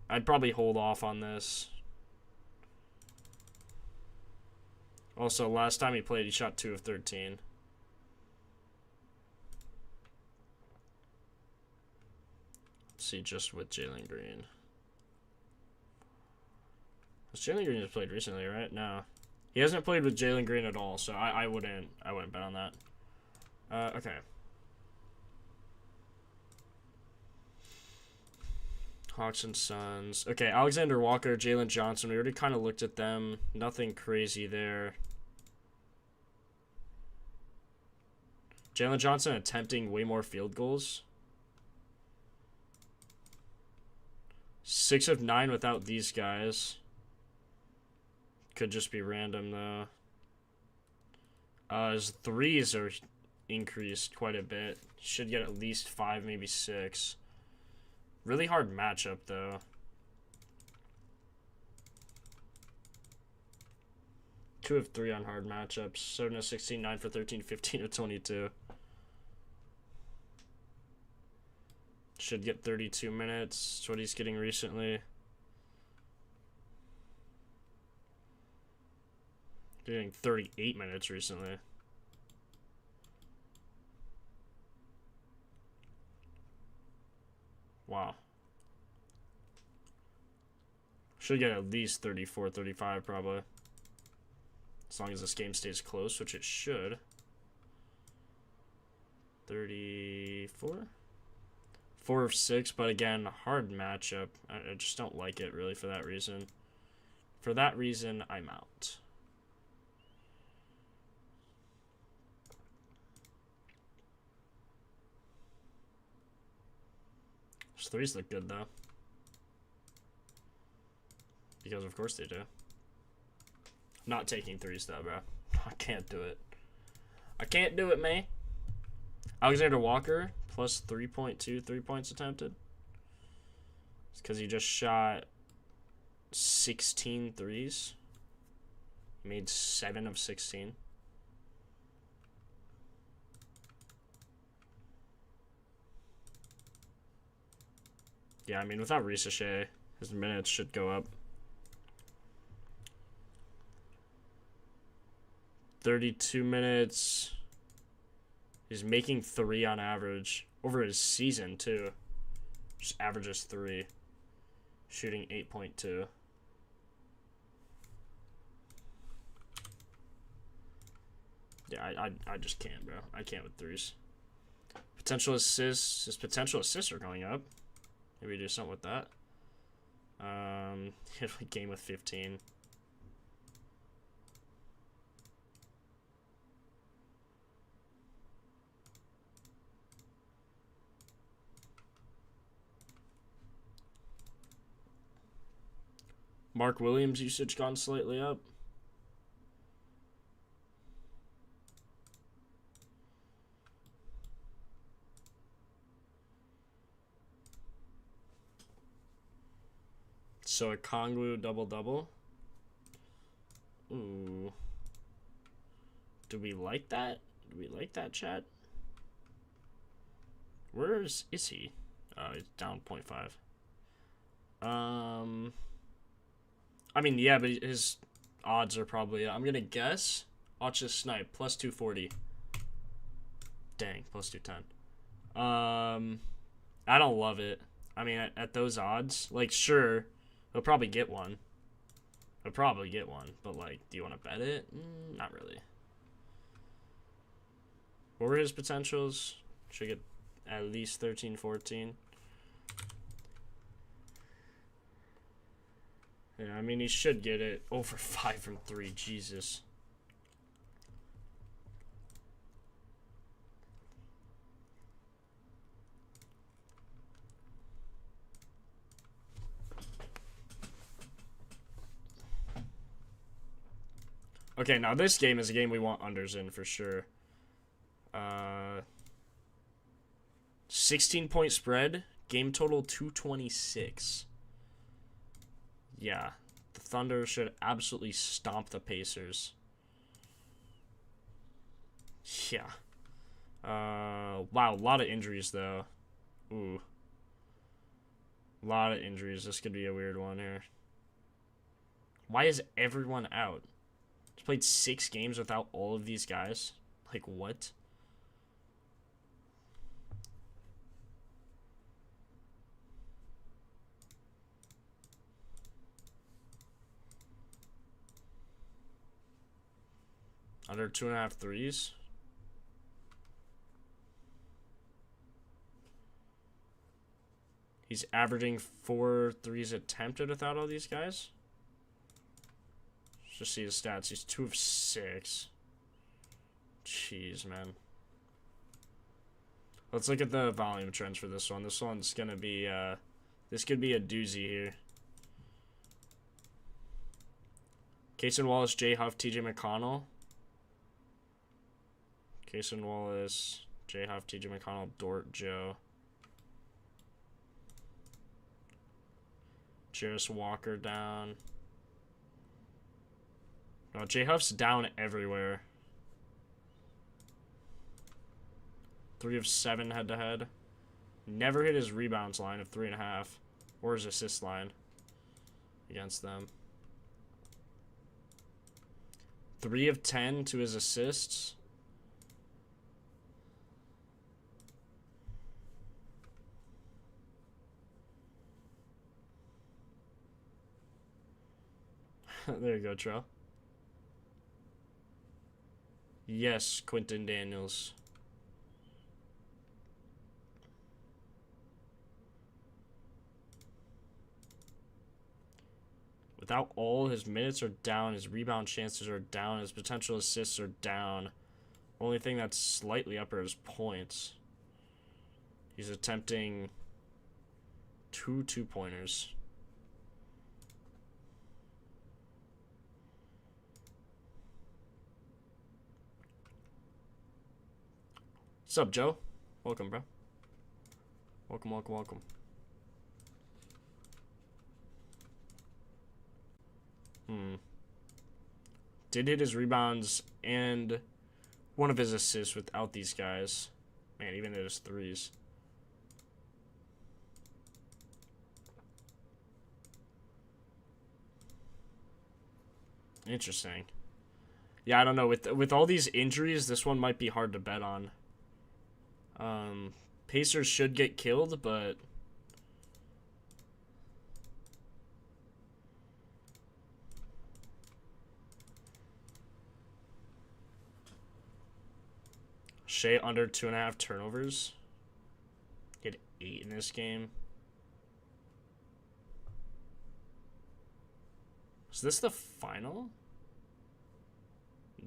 I'd probably hold off on this. Also, last time he played, he shot 2 of 13. see just with Jalen Green. Jalen Green has played recently, right? No. He hasn't played with Jalen Green at all, so I wouldn't bet on that. Okay. Hawks and Suns. Okay, Alexander Walker, Jalen Johnson. We already kind of looked at them. Nothing crazy there. Jalen Johnson attempting way more field goals. 6 of 9 without these guys. Could just be random, though. His threes are increased quite a bit. Should get at least 5, maybe 6. Really hard matchup, though. Two of 3 on hard matchups. 7 of 16, 9 for 13, 15 of 22. Should get 32 minutes. That's what he's getting recently. Getting 38 minutes recently. Wow. Should get at least 34, 35 probably. As long as this game stays close, which it should. 34? 4 of 6, but again, hard matchup. I just don't like it really for that reason. For that reason, I'm out. Those threes look good, though. Because of course they do. Not taking threes, though, bro. I can't do it. I can't do it, man. Alexander Walker, plus 3.2 3-points attempted. It's because he just shot 16 threes. He made 7 of 16. Yeah, I mean, without Ricochet, his minutes should go up. 32 minutes. He's making 3 on average. Over his season, too. Just averages 3. Shooting 8.2. Yeah, I just can't, bro. I can't with threes. Potential assists. His potential assists are going up. Maybe do something with that. Hit a game with 15. Mark Williams usage gone slightly up. So a Kongwu double-double. Ooh. Do we like that? Do we like that, chat? Where is he? Oh, he's down 0.5. I mean, yeah, but his odds are probably... I'm going to guess. Watch this snipe. Plus 240. Dang, plus 210. I don't love it. I mean, at those odds, like, sure... He'll probably get one. He'll probably get one. But, like, do you want to bet it? Not really. What were his potentials? Should get at least 13, 14. Yeah, I mean, he should get it. Over 5 from 3. Jesus. Okay, now this game is a game we want unders in for sure. 16-point spread. Game total 226. Yeah. The Thunder should absolutely stomp the Pacers. Yeah. Wow, a lot of injuries, though. Ooh. A lot of injuries. This could be a weird one here. Why is everyone out? He's played 6 games without all of these guys. Like, what? Under 2.5 threes. He's averaging 4 threes attempted without all these guys. Let's just see his stats. He's 2 of 6. Jeez, man. Let's look at the volume trends for this one. This one's gonna be, this could be a doozy here. Cason Wallace, Jay Huff, TJ McConnell. Cason Wallace, Jay Huff, TJ McConnell, Dort, Joe. Jarris Walker down. No, Jay Huff's down everywhere. 3 of 7 head-to-head. Never hit his rebounds line of 3.5. Or his assist line against them. 3 of 10 to his assists. There you go, Trell. Yes, Quentin Daniels. Without all, his minutes are down, his rebound chances are down, his potential assists are down. Only thing that's slightly up are his points. He's attempting 2 two-pointers. What's up, Joe? Welcome, bro. Welcome, welcome, welcome. Did hit his rebounds and one of his assists without these guys. Man, even hit his threes. Interesting. Yeah, I don't know. With all these injuries, this one might be hard to bet on. Pacers should get killed, but Shea under 2.5 turnovers. He had 8 in this game. Is this the final?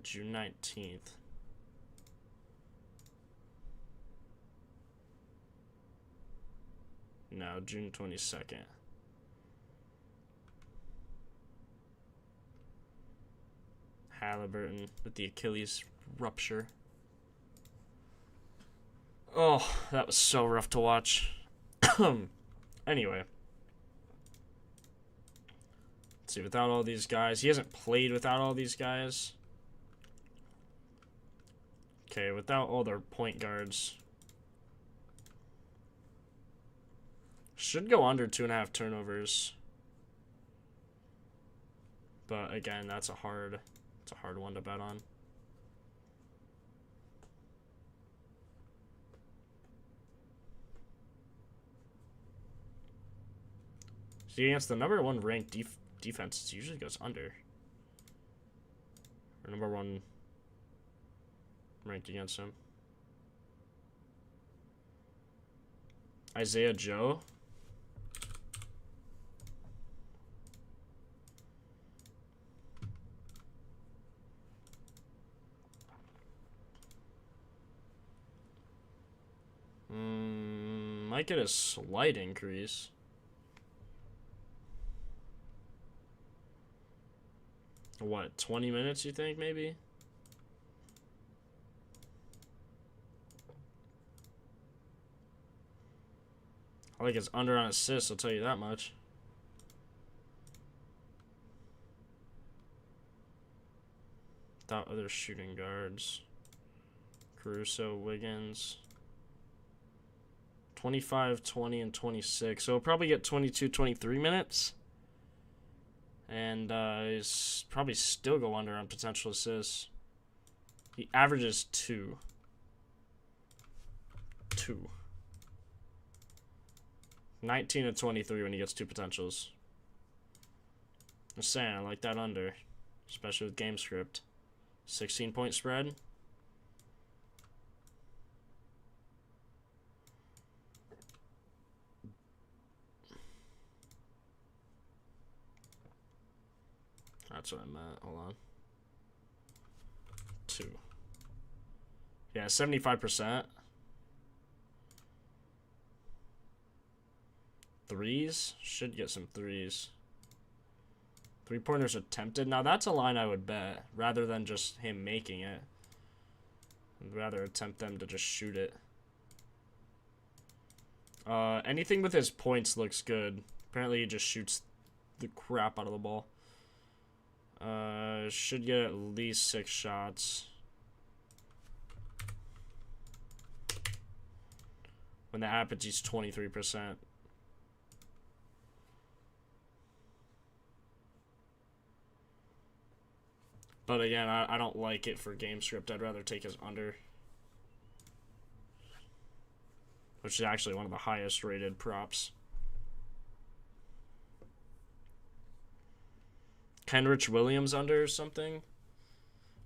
June 19th. No, June 22nd. Halliburton with the Achilles rupture. Oh, that was so rough to watch. Anyway. Let's see, without all these guys. He hasn't played without all these guys. Okay, without all their point guards. Should go under 2.5 turnovers. But again, it's a hard one to bet on. See, against the number 1 ranked defense, it usually goes under. Or number 1 ranked against him. Isaiah Joe. Might get a slight increase. What, 20 minutes you think, maybe? I think it's under on assists, I'll tell you that much. Without other shooting guards. Caruso, Wiggins. 25, 20, and 26. So he'll probably get 22, 23 minutes. And he's probably still go under on potential assists. He averages 2. 19 to 23 when he gets 2 potentials. Just saying, I like that under. Especially with game script. 16-point spread. That's what I meant. Hold on. 2. Yeah, 75%. Threes? Should get some threes. 3-pointers attempted. Now, that's a line I would bet, rather than just him making it. I'd rather attempt them to just shoot it. Anything with his points looks good. Apparently, he just shoots the crap out of the ball. Should get at least 6 shots. When that happens, he's 23%. But again, I don't like it for game script. I'd rather take his under. Which is actually one of the highest rated props. Kenrich Williams under or something.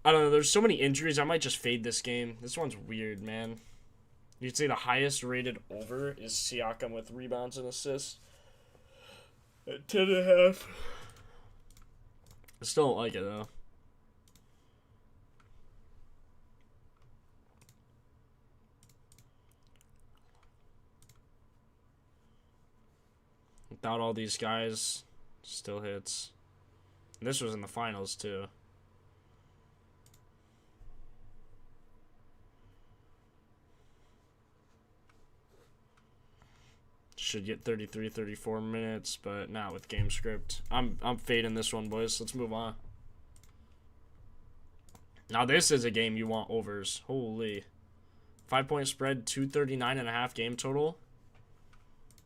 I don't know. There's so many injuries. I might just fade this game. This one's weird, man. You'd say the highest rated over is Siakam with rebounds and assists. At 10.5. I still don't like it, though. Without all these guys, still hits. And this was in the finals, too. Should get 33, 34 minutes, but not with game script. I'm fading this one, boys. Let's move on. Now, this is a game you want overs. Holy. 5-point spread, 239.5 game total.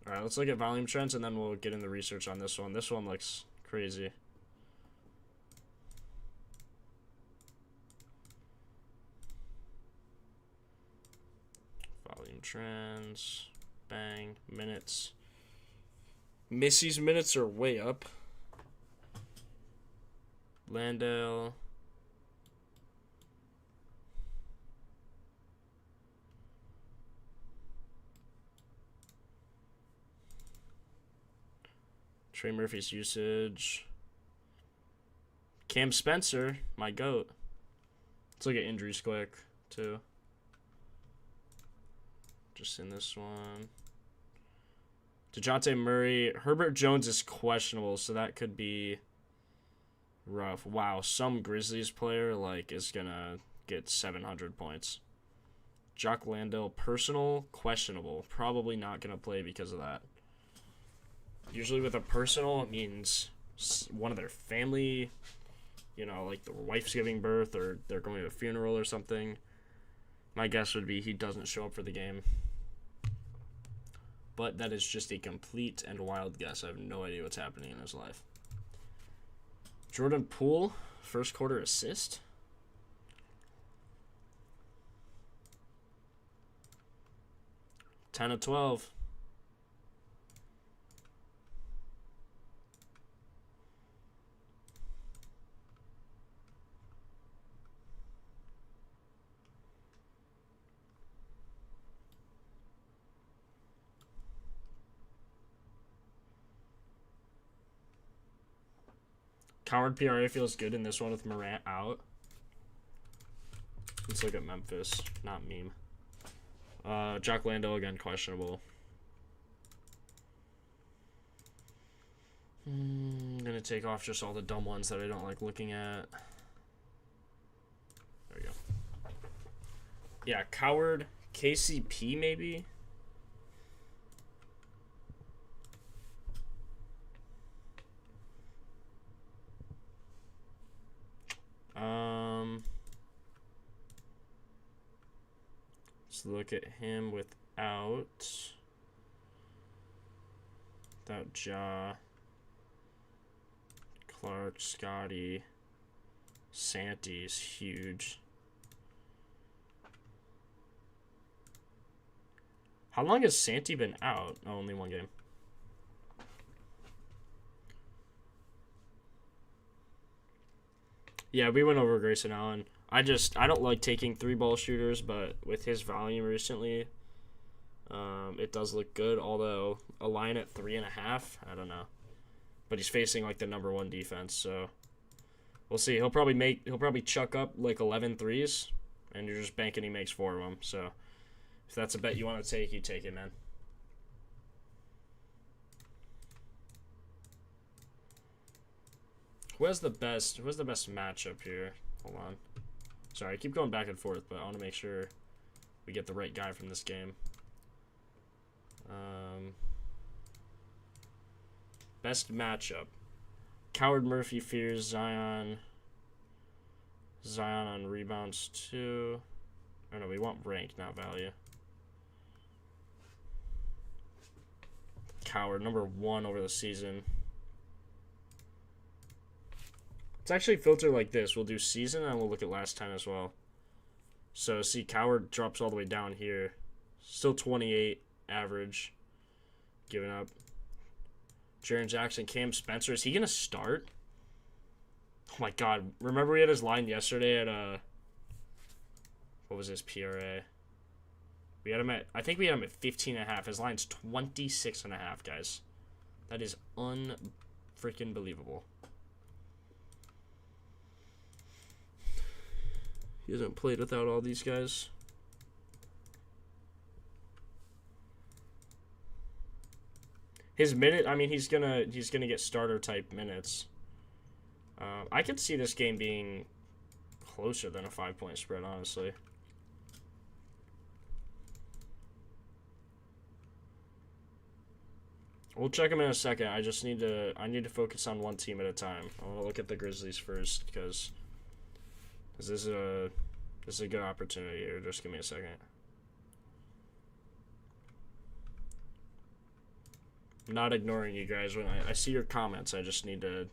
All right, let's look at volume trends, and then we'll get into research on this one. This one looks crazy. Volume trends. Bang. Minutes. Missy's minutes are way up. Landale. Trey Murphy's usage. Cam Spencer, my GOAT. Let's look at injuries quick, too. Just in this one. DeJounte Murray. Herbert Jones is questionable, so that could be rough. Wow, some Grizzlies player is going to get 700 points. Jock Landale, personal, questionable. Probably not going to play because of that. Usually with a personal, it means one of their family, like the wife's giving birth or they're going to a funeral or something. My guess would be he doesn't show up for the game. But that is just a complete and wild guess. I have no idea what's happening in his life. Jordan Poole, first quarter assist. Ten of 12. Coward PRA feels good in this one with Morant out. Let's look at Memphis, not meme. Jock Landale again, questionable. I'm gonna take off just all the dumb ones that I don't like looking at. There we go. Yeah, Coward, KCP maybe? Let's look at him without Ja, Clark, Scotty, Santi's huge. How long has Santi been out? Oh, only one game. Yeah, we went over Grayson Allen. I don't like taking 3-ball shooters, but with his volume recently, it does look good. Although a line at 3.5, I don't know. But he's facing like the number 1 defense, so we'll see. He'll probably chuck up like 11 threes, and you're just banking he makes 4 of them. So if that's a bet you want to take, you take it, man. Who has the best matchup here? Hold on. Sorry, I keep going back and forth, but I want to make sure we get the right guy from this game. Best matchup. Coward Murphy fears Zion. Zion on rebounds too. Oh no, we want rank, not value. Coward, number 1 over the season. Let's actually filter like this. We'll do season and we'll look at last time as well. So see, Coward drops all the way down here. Still 28 average. Giving up. Jaren Jackson, Cam Spencer. Is he going to start? Oh my god. Remember we had his line yesterday at, what was his PRA? We had him at, I think we had him at 15.5. His line's 26.5, guys. That is unfreaking believable. He hasn't played without all these guys. His minute, I mean, he's gonna get starter type minutes. I could see this game being closer than a 5-point spread, honestly. We'll check him in a second. I need to focus on one team at a time. I want to look at the Grizzlies first because this is a good opportunity here. Just give me a second. I'm not ignoring you guys. When I see your comments, I just need to.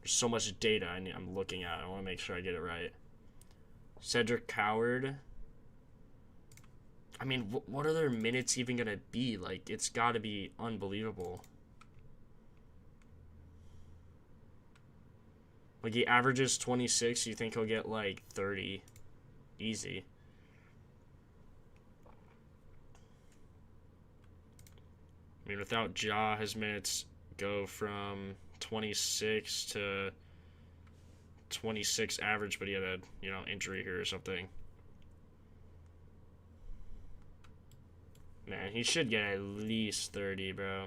There's so much data I'm looking at. I want to make sure I get it right. Cedric Coward. I mean, what are their minutes even going to be? Like, it's got to be unbelievable. Like, he averages 26. You think he'll get, like, 30. Easy. I mean, without Ja, his minutes go from 26 to 26 average, but he had a, injury here or something. Man, he should get at least 30, bro.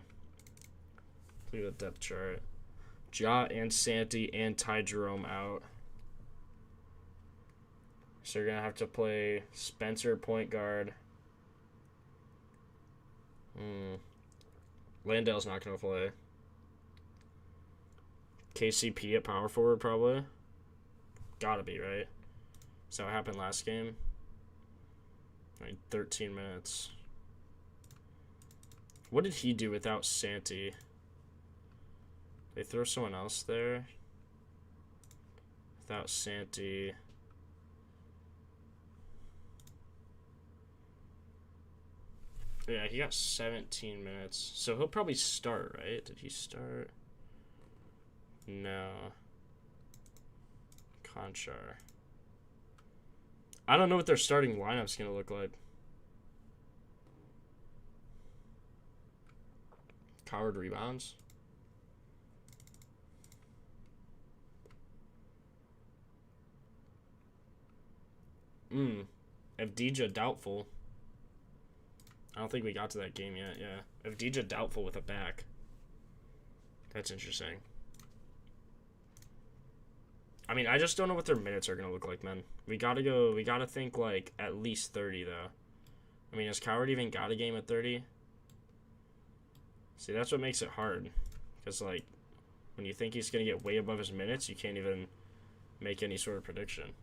Look at the depth chart. Ja and Santi and Ty Jerome out. So you're going to have to play Spencer point guard. Landale's not going to play. KCP at power forward, probably. Gotta be, right? So what happened last game? 13 minutes. What did he do without Santi? They throw someone else there? Without Santi. Yeah, he got 17 minutes. So he'll probably start, right? Did he start? No. Conchar. I don't know what their starting lineup's going to look like. Coward rebounds. Avdija doubtful. I don't think we got to that game yet, yeah. Avdija doubtful with a back. That's interesting. I mean, I just don't know what their minutes are going to look like, man. We got to think, like, at least 30, though. I mean, has Coward even got a game at 30? See, that's what makes it hard. Because, like, when you think he's going to get way above his minutes, you can't even make any sort of prediction.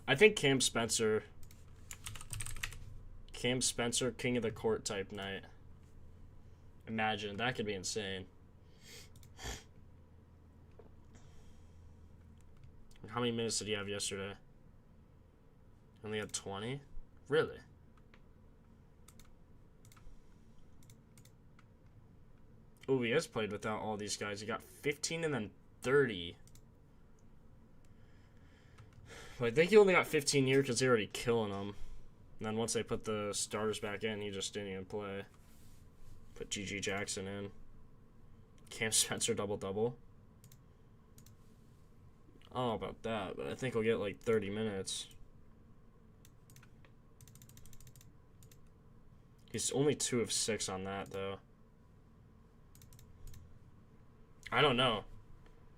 I think Cam Spencer, king of the court type night. Imagine, that could be insane. How many minutes did he have yesterday? Only had 20? Really? Oh, he has played without all these guys. He got 15 and then 30. But I think he only got 15 here because they're already killing him. And then once they put the starters back in, he just didn't even play. Put GG Jackson in. Cam Spencer double-double. I don't know about that, but I think he'll get like 30 minutes. He's only 2 of 6 on that, though. I don't know.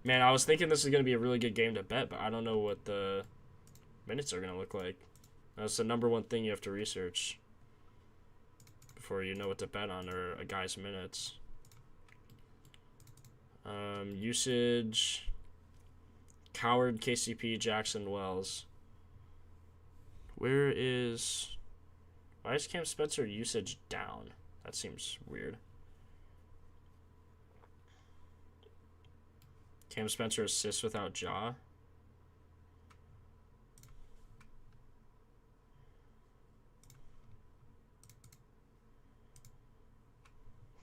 Man, I was thinking this is going to be a really good game to bet, but I don't know what the minutes are going to look like. That's the #1 thing you have to research before you know what to bet on, or a guy's minutes. Usage, Coward, KCP, Jackson, Wells. Why is Cam Spencer usage down? That seems weird. Cam Spencer assists without Ja.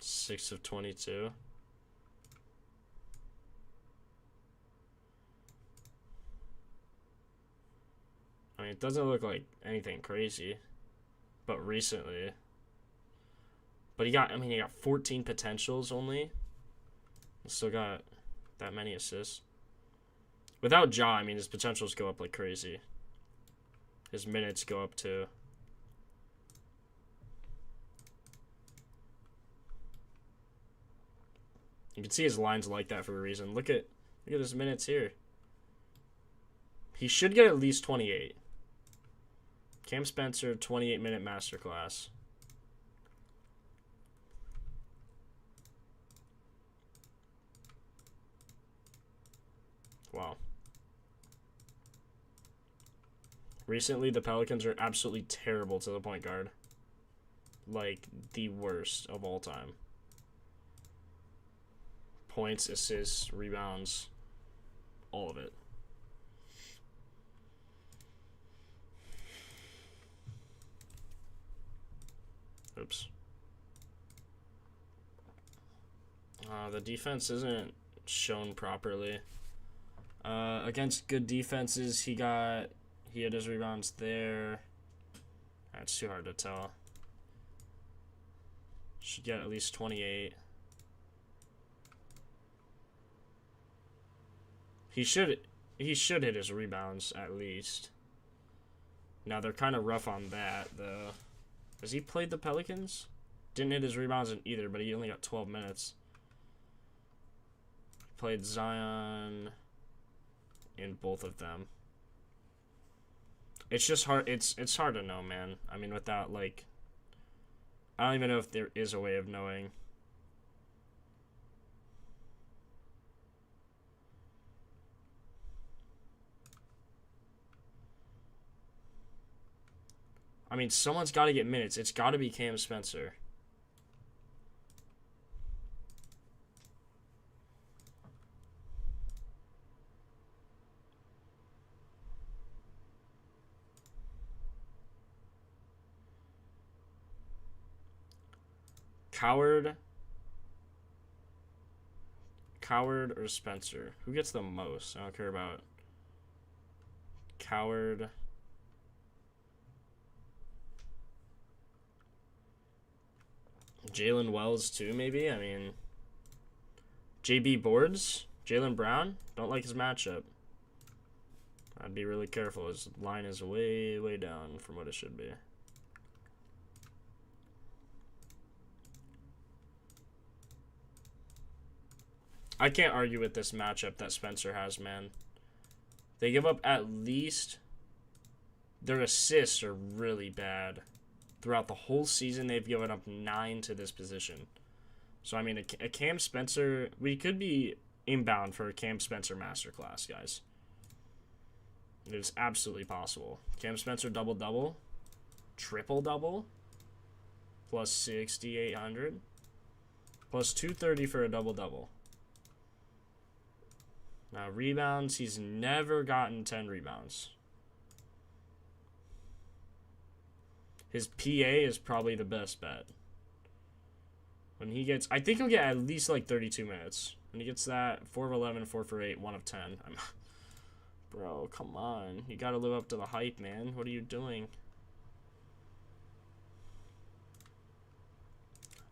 Six of 22. I mean, it doesn't look like anything crazy, but recently. But he got 14 potentials only. He still got that many assists. Without Ja, I mean, his potentials go up like crazy. His minutes go up too. You can see his lines like that for a reason. Look at his minutes here. He should get at least 28. Cam Spencer, 28-minute masterclass. Wow. Recently, the Pelicans are absolutely terrible to the point guard. Like, the worst of all time. Points, assists, rebounds, all of it. Oops. The defense isn't shown properly. Against good defenses, he had his rebounds there. That's too hard to tell. Should get at least 28. He should hit his rebounds at least. Now they're kind of rough on that though. Has he played the Pelicans? Didn't hit his rebounds in either, but he only got 12 minutes. Played Zion in both of them. It's just hard. It's hard to know, man. I mean, without like, I don't even know if there is a way of knowing. I mean, someone's got to get minutes. It's got to be Cam Spencer. Coward or Spencer? Who gets the most? I don't care about Coward. Jalen Wells too, maybe? I mean, JB Boards? Jalen Brown? Don't like his matchup. I'd be really careful. His line is way, way down from what it should be. I can't argue with this matchup that Spencer has, man. They give up at least... Their assists are really bad. Throughout the whole season, they've given up 9 to this position. So, I mean, a Cam Spencer... We could be inbound for a Cam Spencer masterclass, guys. It's absolutely possible. Cam Spencer double-double. Triple-double. Plus 6,800. Plus 230 for a double-double. Now, rebounds, he's never gotten 10 rebounds. His PA is probably the best bet. When he gets, I think he'll get at least like 32 minutes. When he gets that, 4 of 11, 4 for 8, 1 of 10. Bro, come on. You gotta live up to the hype, man. What are you doing?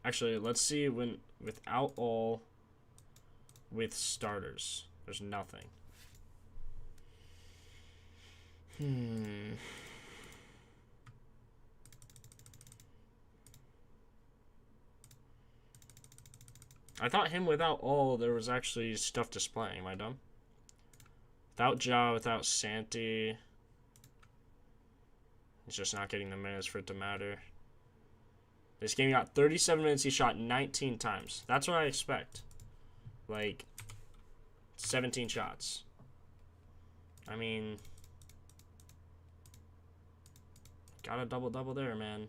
Actually, let's see when, without all, with starters. There's nothing. I thought him without all, there was actually stuff displaying. Am I dumb? Without Ja, without Santi. He's just not getting the minutes for it to matter. This game got 37 minutes. He shot 19 times. That's what I expect. Like, 17 shots. I mean, got a double-double there, man.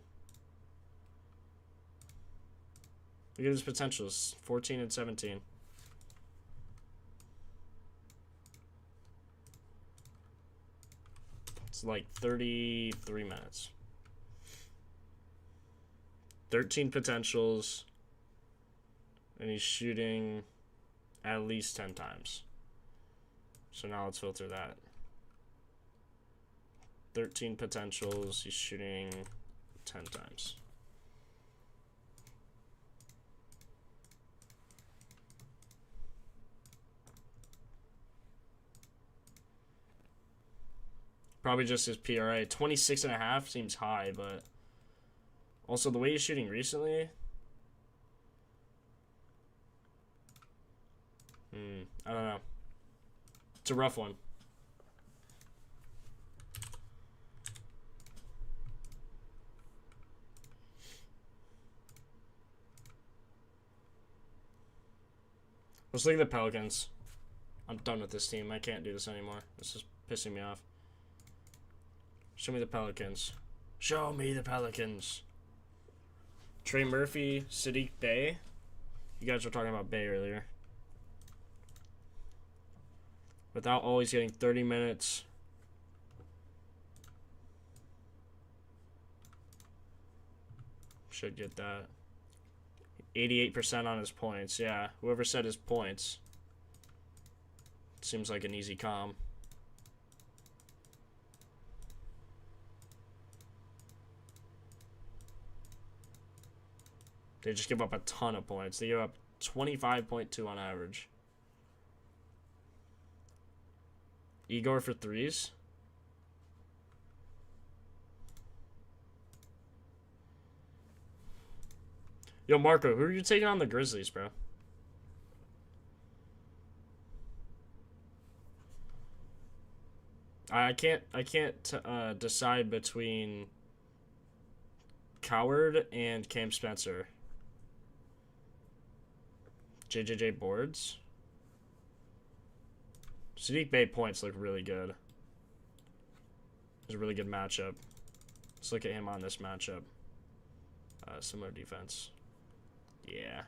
Look at his potentials. 14 and 17. It's like 33 minutes. 13 potentials. And he's shooting at least 10 times. So now let's filter that. 13 potentials. He's shooting 10 times. Probably just his PRA. 26.5 seems high, but also the way he's shooting recently. I don't know. It's a rough one. Let's look at the Pelicans. I'm done with this team. I can't do this anymore. This is pissing me off. Show me the Pelicans. Show me the Pelicans. Trey Murphy, Sadiq Bey. You guys were talking about Bey earlier. Without always getting 30 minutes. Should get that. 88% on his points. Yeah, whoever said his points. Seems like an easy calm. They just give up a ton of points. They give up 25.2 on average. Igor for threes. Yo, Marco, who are you taking on the Grizzlies, bro? I can't decide between Coward and Cam Spencer. JJJ boards. Sadiq Bey points look really good. It's a really good matchup. Let's look at him on this matchup. Similar defense. Yeah.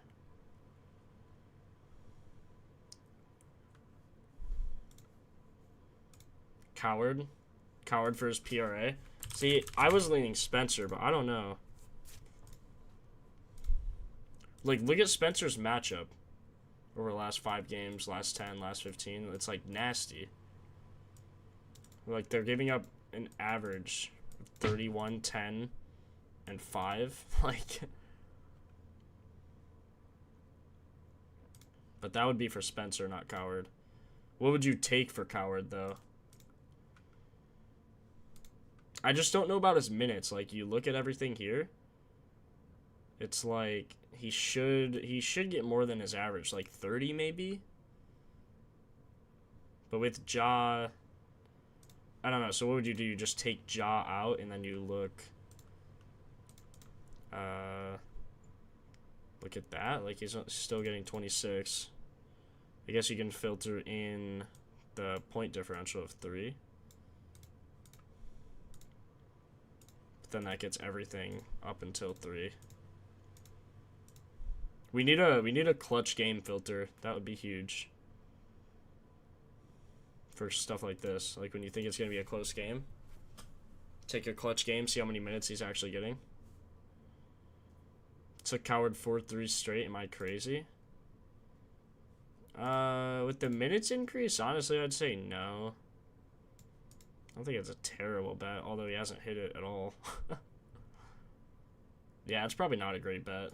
Coward. Coward for his PRA. See, I was leaning Spencer, but I don't know. Like, look at Spencer's matchup. Over the last 5 games, last 10, last 15. It's, like, nasty. Like, they're giving up an average of 31, 10, and 5. Like... But that would be for Spencer, not Coward. What would you take for Coward, though? I just don't know about his minutes. Like, you look at everything here. It's like... He should get more than his average, like 30 maybe. But with Ja, I don't know. So what would you do? You just take Ja out and then you look at that. Like he's still getting 26. I guess you can filter in the point differential of 3. But then that gets everything up until 3. We need a clutch game filter. That would be huge. For stuff like this. Like when you think it's going to be a close game. Take a clutch game, see how many minutes he's actually getting. Took Coward 4-3 straight. Am I crazy? With the minutes increase, honestly, I'd say no. I don't think it's a terrible bet, although he hasn't hit it at all. Yeah, it's probably not a great bet.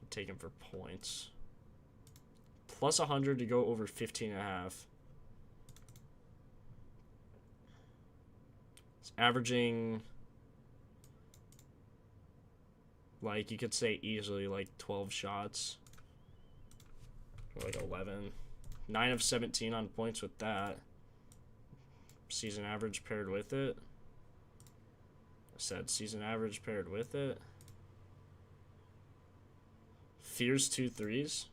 Take him for points. Plus 100 to go over 15.5. It's averaging, like, you could say easily like 12 shots. Or like 11. 9 of 17 on points with that. Season average paired with it. I said season average paired with it. Fears 2 threes.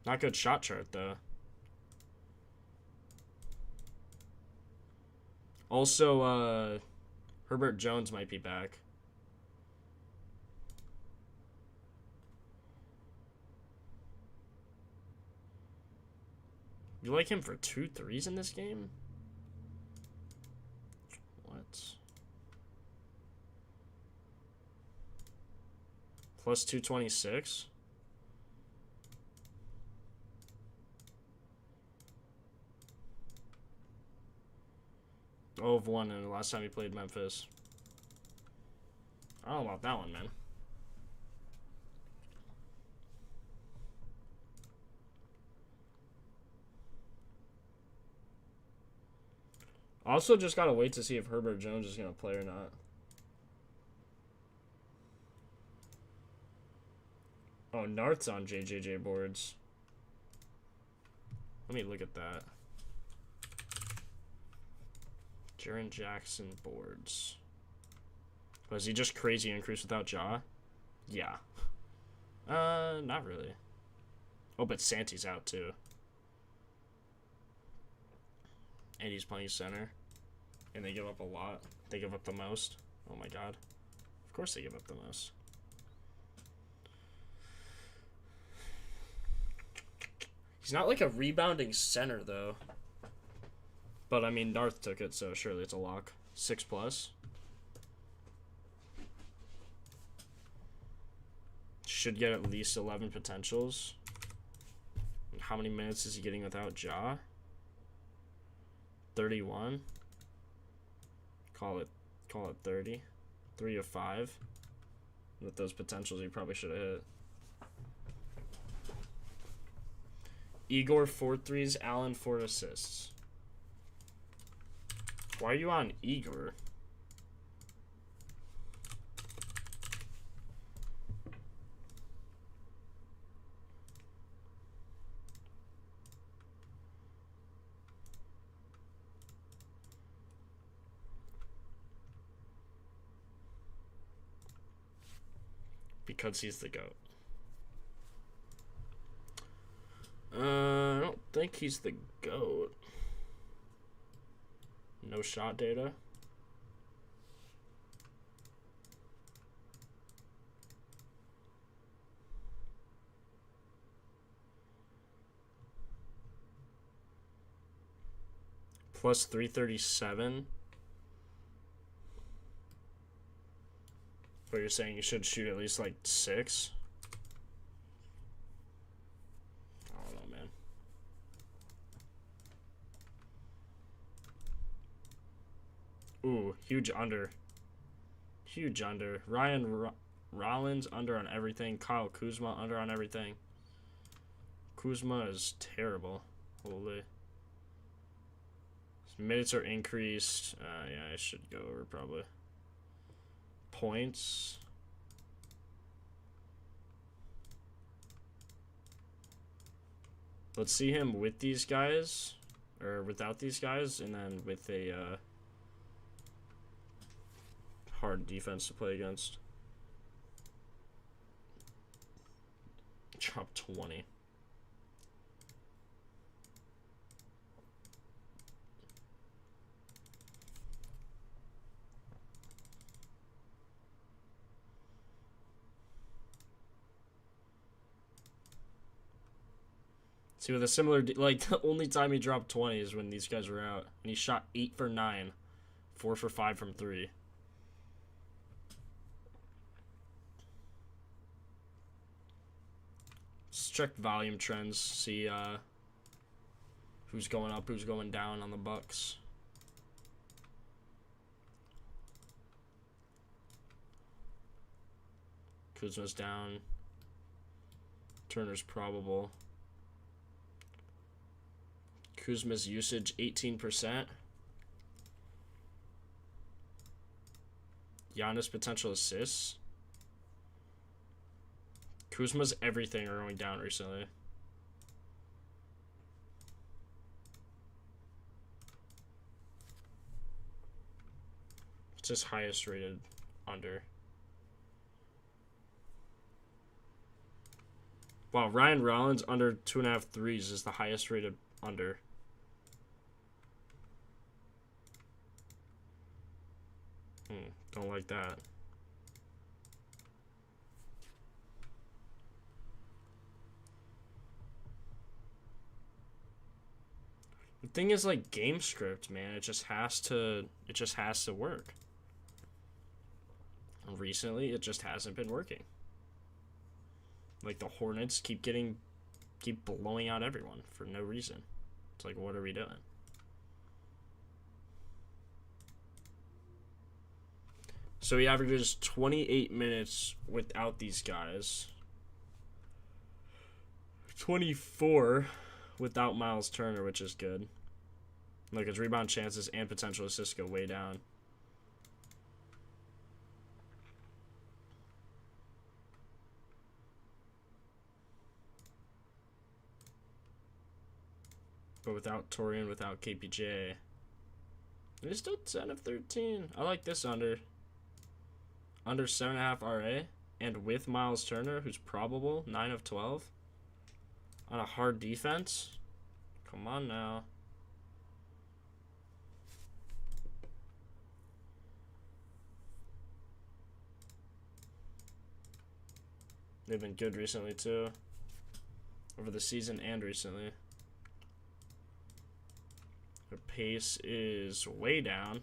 Not good shot chart though. Also, Herbert Jones might be back. You like him for 2 threes in this game? What? Plus 226? Oh, of 1 in the last time he played Memphis. I don't know about that one, man. Also, just gotta wait to see if Herbert Jones is gonna play or not. Oh, Narth's on JJJ boards. Let me look at that. Jaren Jackson boards. Was he just crazy increase without Jaw? Yeah. Not really. Oh, but Santi's out too. And he's playing center. And they give up a lot. They give up the most. Oh my god. Of course they give up the most. He's not like a rebounding center, though. But, I mean, Narth took it, so surely it's a lock. 6+. Should get at least 11 potentials. How many minutes is he getting without Ja? 31. Call it 30. 3 of 5. With those potentials, he probably should have hit. Igor 4 threes, Allen 4 assists. Why are you on Igor? Because he's the GOAT. I don't think he's the GOAT. No shot data. Plus 337. But you're saying you should shoot at least like 6? I don't know, man. Ooh, huge under. Huge under. Ryan Rollins under on everything. Kyle Kuzma under on everything. Kuzma is terrible. Holy. His minutes are increased. Yeah, I should go over probably. Points. Let's see him with these guys. Or without these guys. And then with a hard defense to play against. Drop 20. See, with a similar, like, the only time he dropped 20 is when these guys were out. And he shot 8 for 9, 4 for 5 from 3. Let's check volume trends, see who's going up, who's going down on the Bucks. Kuzma's down. Turner's probable. Kuzma's usage 18%. Giannis potential assists. Kuzma's everything are going down recently. It's his highest rated under. Wow, Ryan Rollins under 2.5 threes is the highest rated under. Don't like that. The thing is, like, game script, man, it just has to work. And recently, it just hasn't been working. Like, the Hornets keep blowing out everyone for no reason. It's like, what are we doing? So he averages 28 minutes without these guys. 24 without Miles Turner, which is good. Like, his rebound chances and potential assists go way down. But without Torian, without KPJ, he's still 10 of 13. I like this under. Under 7.5 RA. And with Miles Turner, who's probable, 9 of 12. On a hard defense. Come on now. They've been good recently, too. Over the season and recently. Their pace is way down.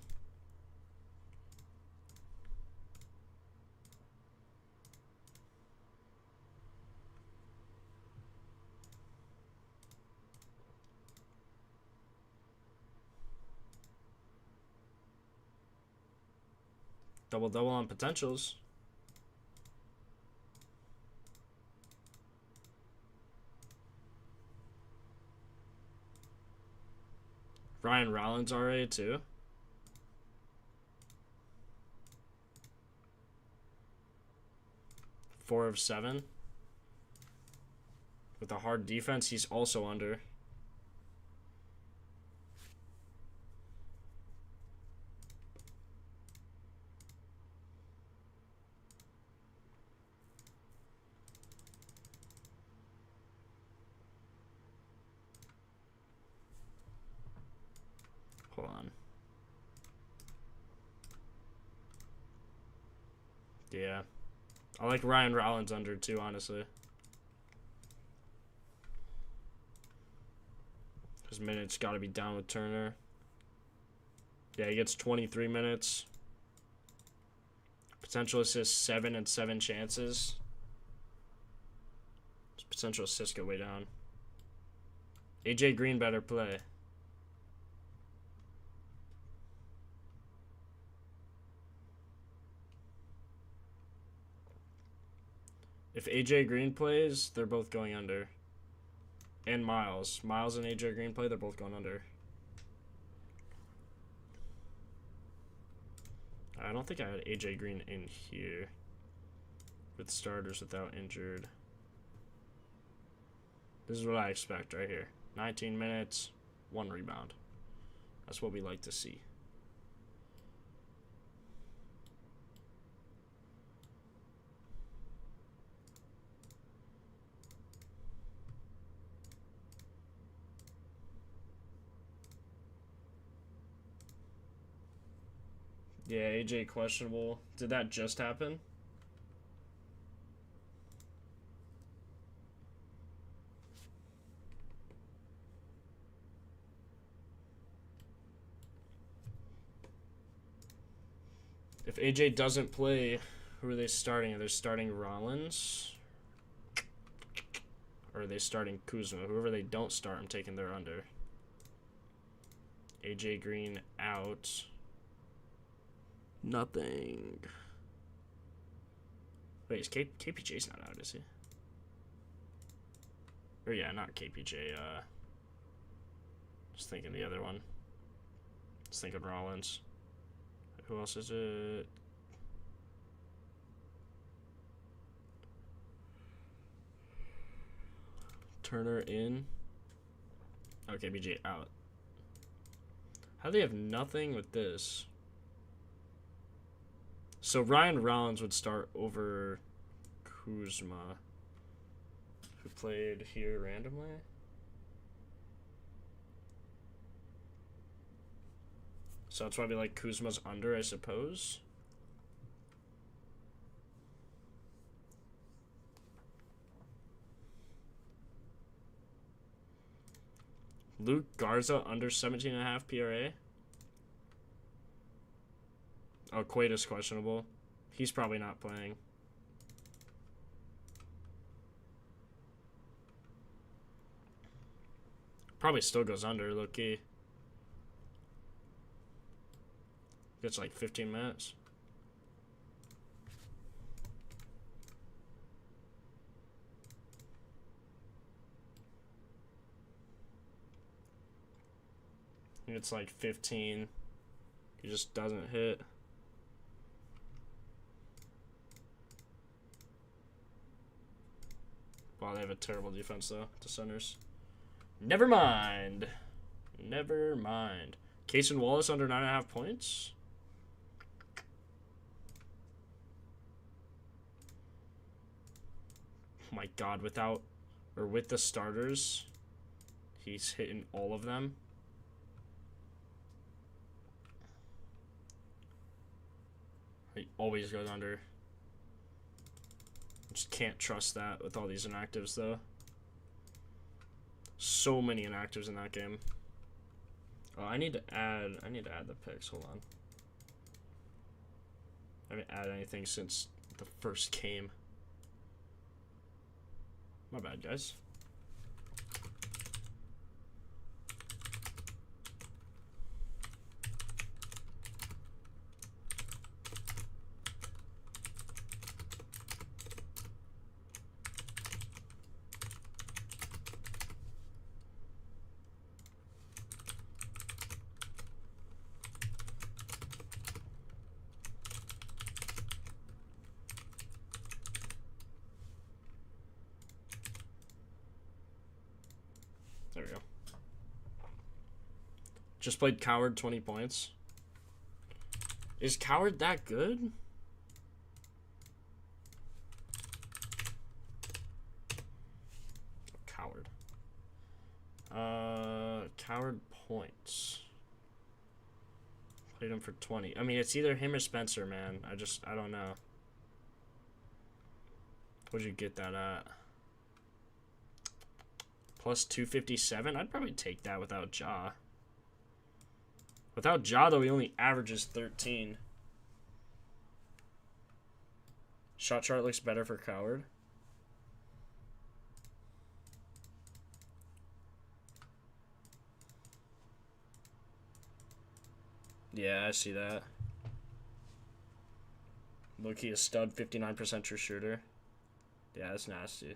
Double-double on potentials. Ryan Rollins RA too. Four of 7. With a hard defense, he's also under. Hold on. Yeah. I like Ryan Rollins under too, honestly. His minutes got to be down with Turner. Yeah, he gets 23 minutes. Potential assists 7 and 7 chances. His potential assists go way down. AJ Green better play. If AJ Green plays, they're both going under. And Miles. Miles and AJ Green play, they're both going under. I don't think I had AJ Green in here. With starters without injured. This is what I expect right here. 19 minutes, 1 rebound. That's what we like to see. Yeah, AJ questionable. Did that just happen? If AJ doesn't play, who are they starting? Are they starting Rollins? Or are they starting Kuzma? Whoever they don't start, I'm taking their under. AJ Green out. Nothing. Wait, is KPJ's not out, is he? Or yeah, not KPJ. Just thinking the other one. Just thinking Rollins. Who else is it? Turner in. Oh, KPJ out. How do they have nothing with this? So Ryan Rollins would start over Kuzma, who played here randomly. So that's why we like Kuzma's under, I suppose. Luke Garza under 17.5 PRA. Oh, Cueto's questionable. He's probably not playing. Probably still goes under, low-key. Gets like 15 minutes. It's like 15. He just doesn't hit. Wow, they have a terrible defense, though, to centers. Never mind. Never mind. Case and Wallace under 9.5 points. Oh my god, with the starters, he's hitting all of them. He always goes under. Just can't trust that with all these inactives, though. So many inactives in that game. Oh, I need to add the picks. Hold on. I haven't added anything since the first game. My bad, guys. There we go. Just played Coward 20 points. Is Coward that good? Coward. Coward points. Played him for 20. I mean, it's either him or Spencer, man. I don't know. What'd you get that at? Plus 257? I'd probably take that without Ja. Without Ja, though, he only averages 13. Shot chart looks better for Coward. Yeah, I see that. Low-key a stud, 59% true shooter. Yeah, that's nasty.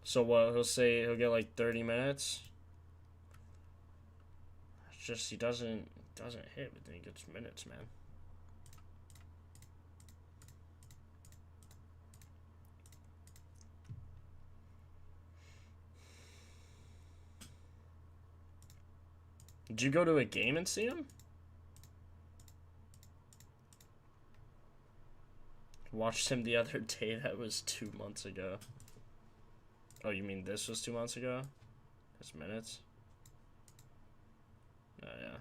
So what, he'll say he'll get like 30 minutes? It's just he doesn't hit, but then he gets minutes, man. Did you go to a game and see him? Watched him the other day. That was 2 months ago. Oh, you mean this was 2 months ago? That's minutes? Oh, yeah.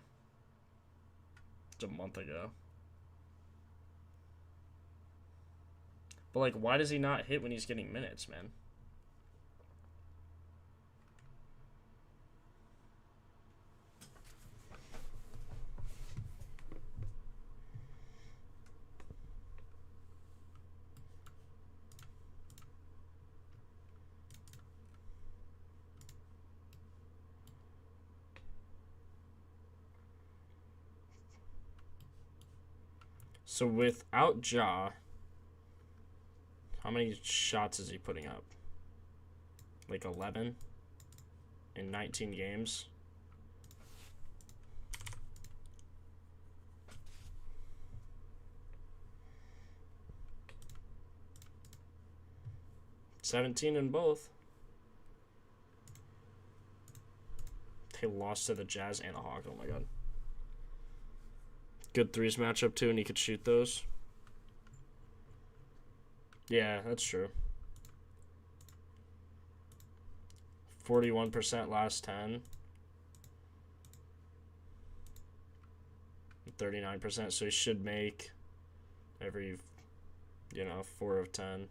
It's a month ago. But, like, why does he not hit when he's getting minutes, man? So without Ja, how many shots is he putting up? Like 11 in 19 games? $17 in both. They lost to the Jazz and the Hawks. Oh my god. Good threes matchup too, and he could shoot those. Yeah, that's true. 41% last 10. 39%, so he should make every, 4 of 10.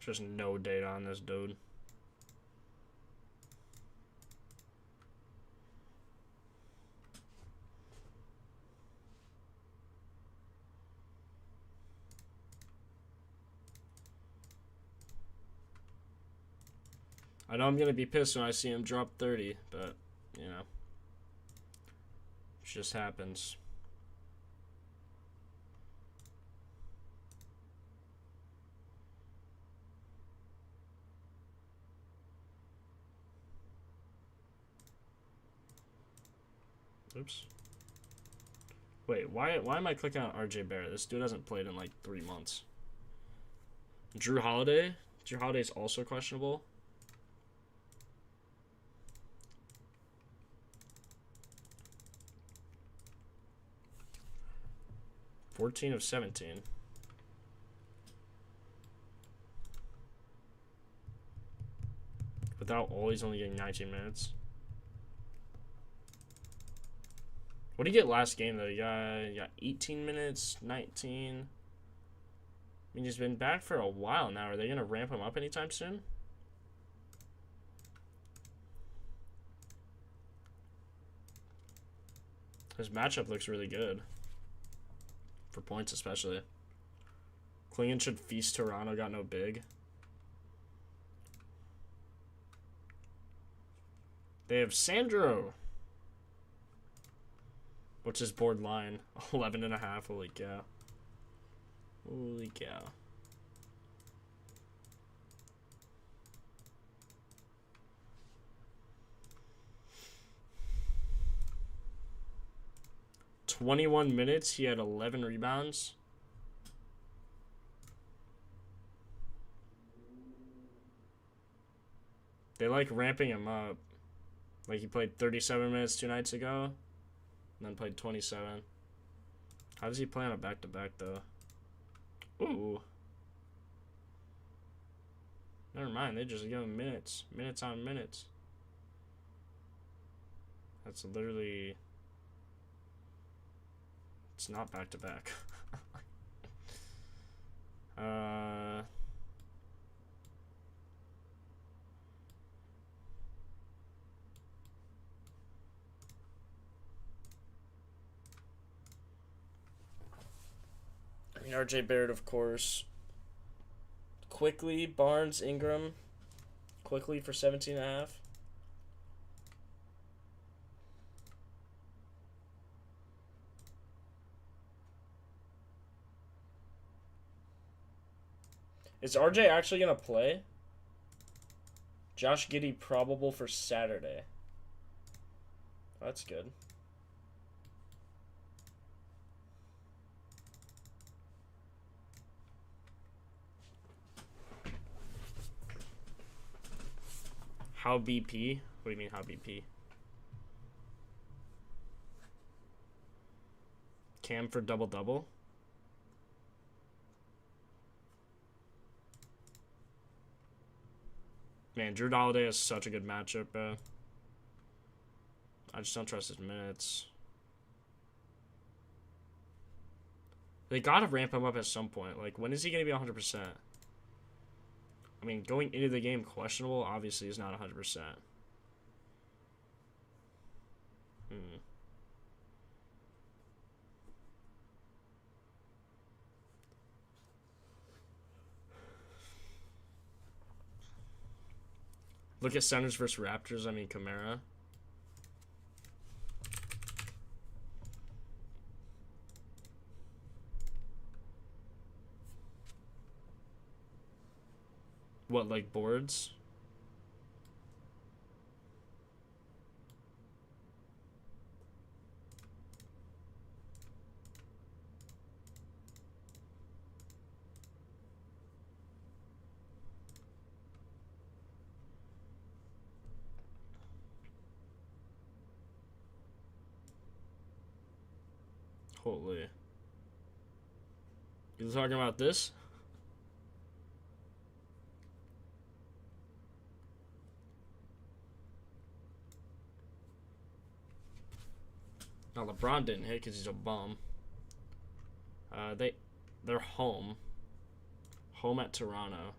Just no data on this dude. I know I'm going to be pissed when I see him drop 30, but, it just happens. Oops. Wait, why am I clicking on RJ Barrett? This dude hasn't played in like 3 months. Drew Holiday? Drew Holiday's also questionable. $14 of 17. Without always only getting 19 minutes. What did he get last game, though? You got 18 minutes, 19. I mean, he's been back for a while now. Are they going to ramp him up anytime soon? His matchup looks really good. For points, especially. Klingon should feast Toronto. Got no big. They have Sandro. Which is board line. 11.5. Holy cow. Holy cow. "21 minutes, he had 11 rebounds. They like ramping him up. Like he played 37 minutes 2 nights ago, and then played 27. How does he play on a back-to-back, though? Ooh. Never mind, they just give him minutes. Minutes on minutes. That's literally... It's not back-to-back. I mean, RJ Barrett, of course. Quickly, Barnes, Ingram. Quickly for 17.5. Is RJ actually going to play? Josh Giddey probable for Saturday. That's good. How BP? What do you mean, how BP? Cam for double-double? Man, Drew Holiday has such a good matchup, bro. I just don't trust his minutes. They gotta ramp him up at some point. Like, when is he gonna be 100%? I mean, going into the game questionable, obviously, is not 100%. Look at centers versus Raptors. I mean, Kamara. What, like boards? Holy. You talking about this? No, LeBron didn't hit because he's a bum. They're home. Home at Toronto.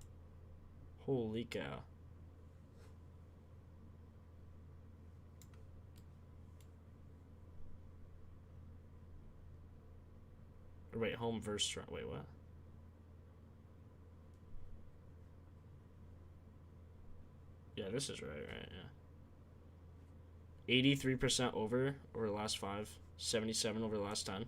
Holy cow. Wait, home versus Toronto. Wait, what? Yeah, this is right, yeah. 83% over the last 5. 77 over the last 10.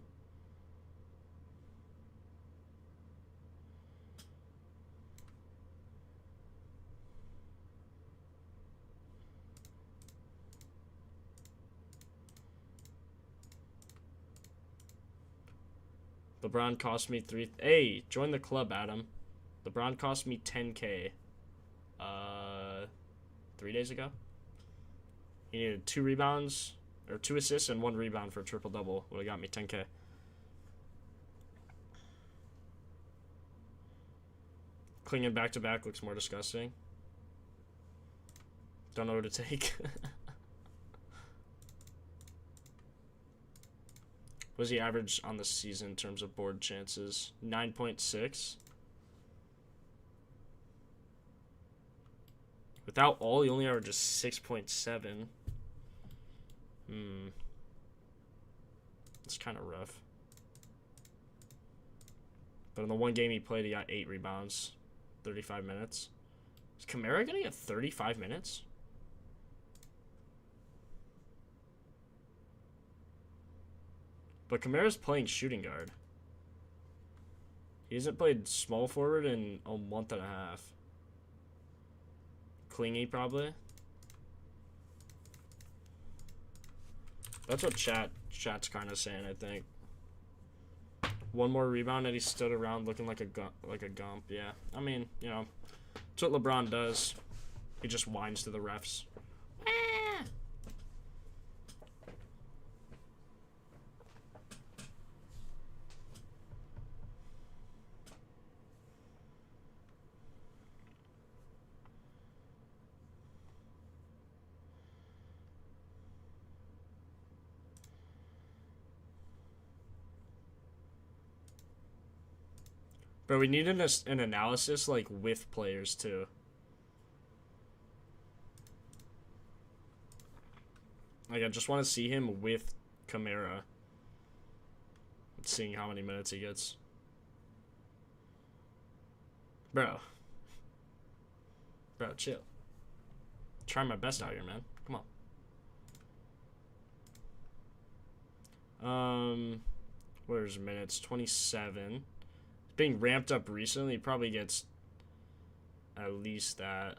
LeBron cost me 3. Hey, join the club, Adam. LeBron cost me 10K. 3 days ago. He needed 2 rebounds, or 2 assists and 1 rebound for a triple-double. Would have got me 10K. Clinging back-to-back looks more disgusting. Don't know what to take. What does he average on the season in terms of board chances? 9.6. Without all, he only averages 6.7. It's kind of rough. But in the one game he played, he got 8 rebounds. 35 minutes. Is Kamara going to get 35 minutes? But Kamara's playing shooting guard. He hasn't played small forward in a month and a half. Clingy, probably. That's what chat's kind of saying, I think. 1 more rebound and he stood around looking like a gump. Yeah, I mean, you know, that's what LeBron does. He just whines to the refs. But we need an analysis, like, with players, too. Like, I just want to see him with Kamara. Seeing how many minutes he gets. Bro, chill. Trying my best out here, man. Come on. Where's minutes? 27. Being ramped up recently, he probably gets at least that.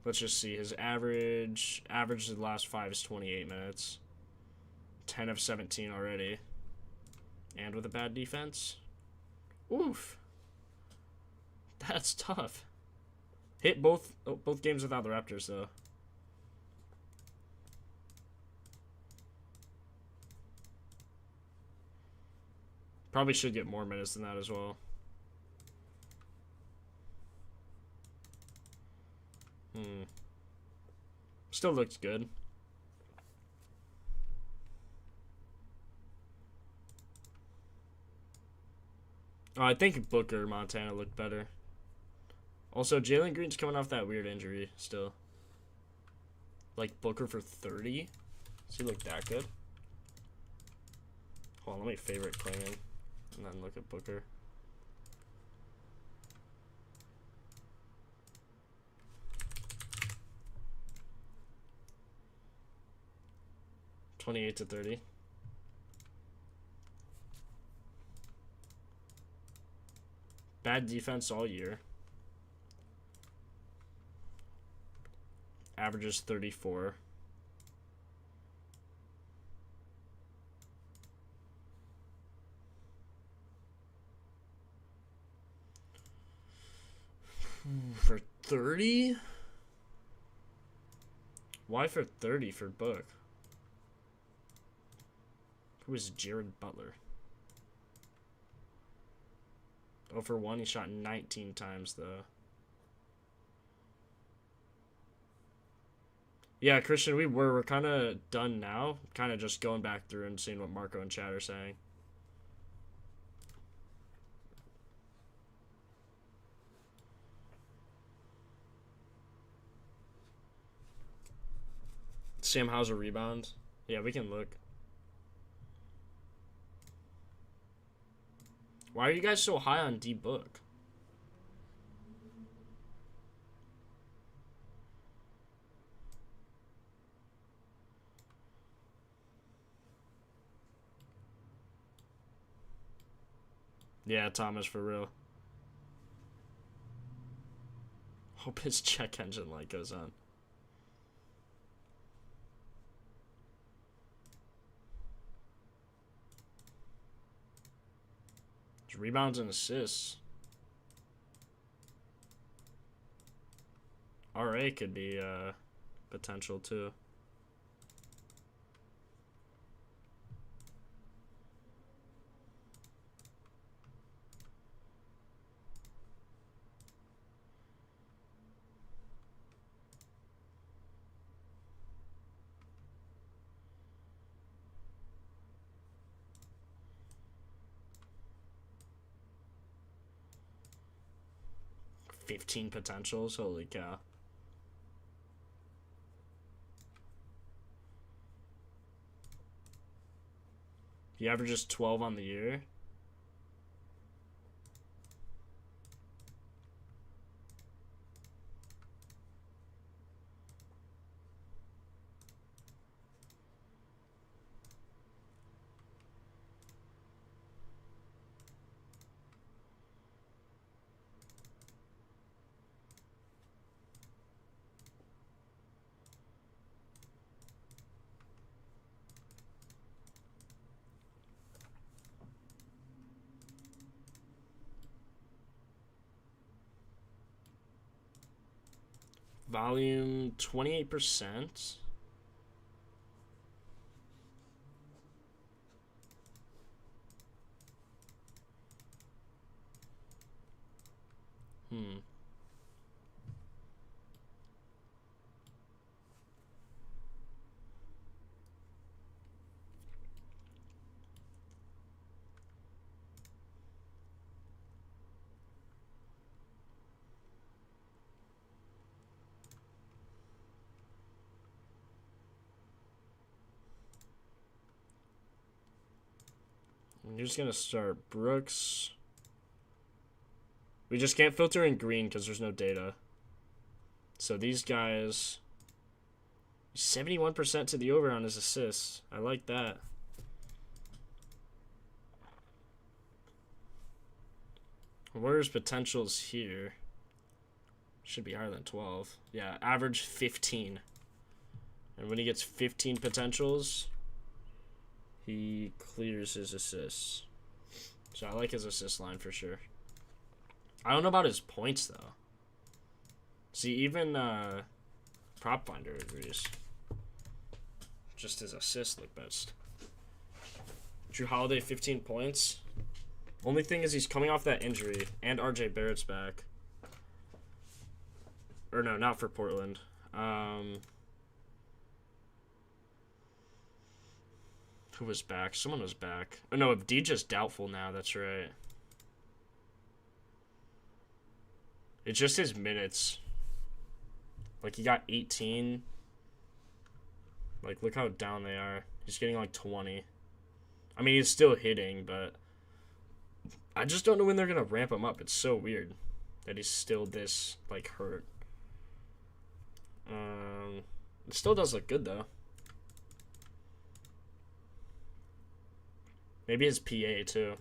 Let's just see. His average of the last 5 is 28 minutes. 10 of 17 already. And with a bad defense. Oof. That's tough. Hit both games without the Raptors, though. Probably should get more minutes than that as well. Still looks good. Oh, I think Booker Montana looked better. Also, Jalen Green's coming off that weird injury still. Like Booker for 30? Does he look that good? Hold on, let me favorite Klingon and then look at Booker. $28 to $30. Bad defense all year. Averages 34. For 30? Why for 30 for Book? Who is Jared Butler? Oh, for 1, he shot 19 times, though. Yeah, Christian, we're kind of done now. Kind of just going back through and seeing what Marco and Chad are saying. Sam Hauser rebounds. Yeah, we can look. Why are you guys so high on D-Book? Yeah, Thomas, for real. Hope his check engine light goes on. His rebounds and assists. RA could be potential too. $15 potentials, holy cow. He averages 12 on the year. Volume 28%. You're just gonna start Brooks. We just can't filter in green because there's no data. So these guys, 71% to the over on his assists. I like that. Where's potentials here? Should be higher than 12. Yeah, average 15. And when he gets 15 potentials, he clears his assists. So I like his assist line for sure. I don't know about his points, though. See, even Propfinder agrees. Just his assists look best. Drew Holiday, 15 points. Only thing is he's coming off that injury, and RJ Barrett's back. Or no, not for Portland. Who was back? Someone was back. Oh no, Avdija's doubtful now. That's right. It's just his minutes. Like, he got 18. Like, look how down they are. He's getting, like, 20. I mean, he's still hitting, but I just don't know when they're going to ramp him up. It's so weird that he's still this, like, hurt. It still does look good, though. Maybe his PA, too.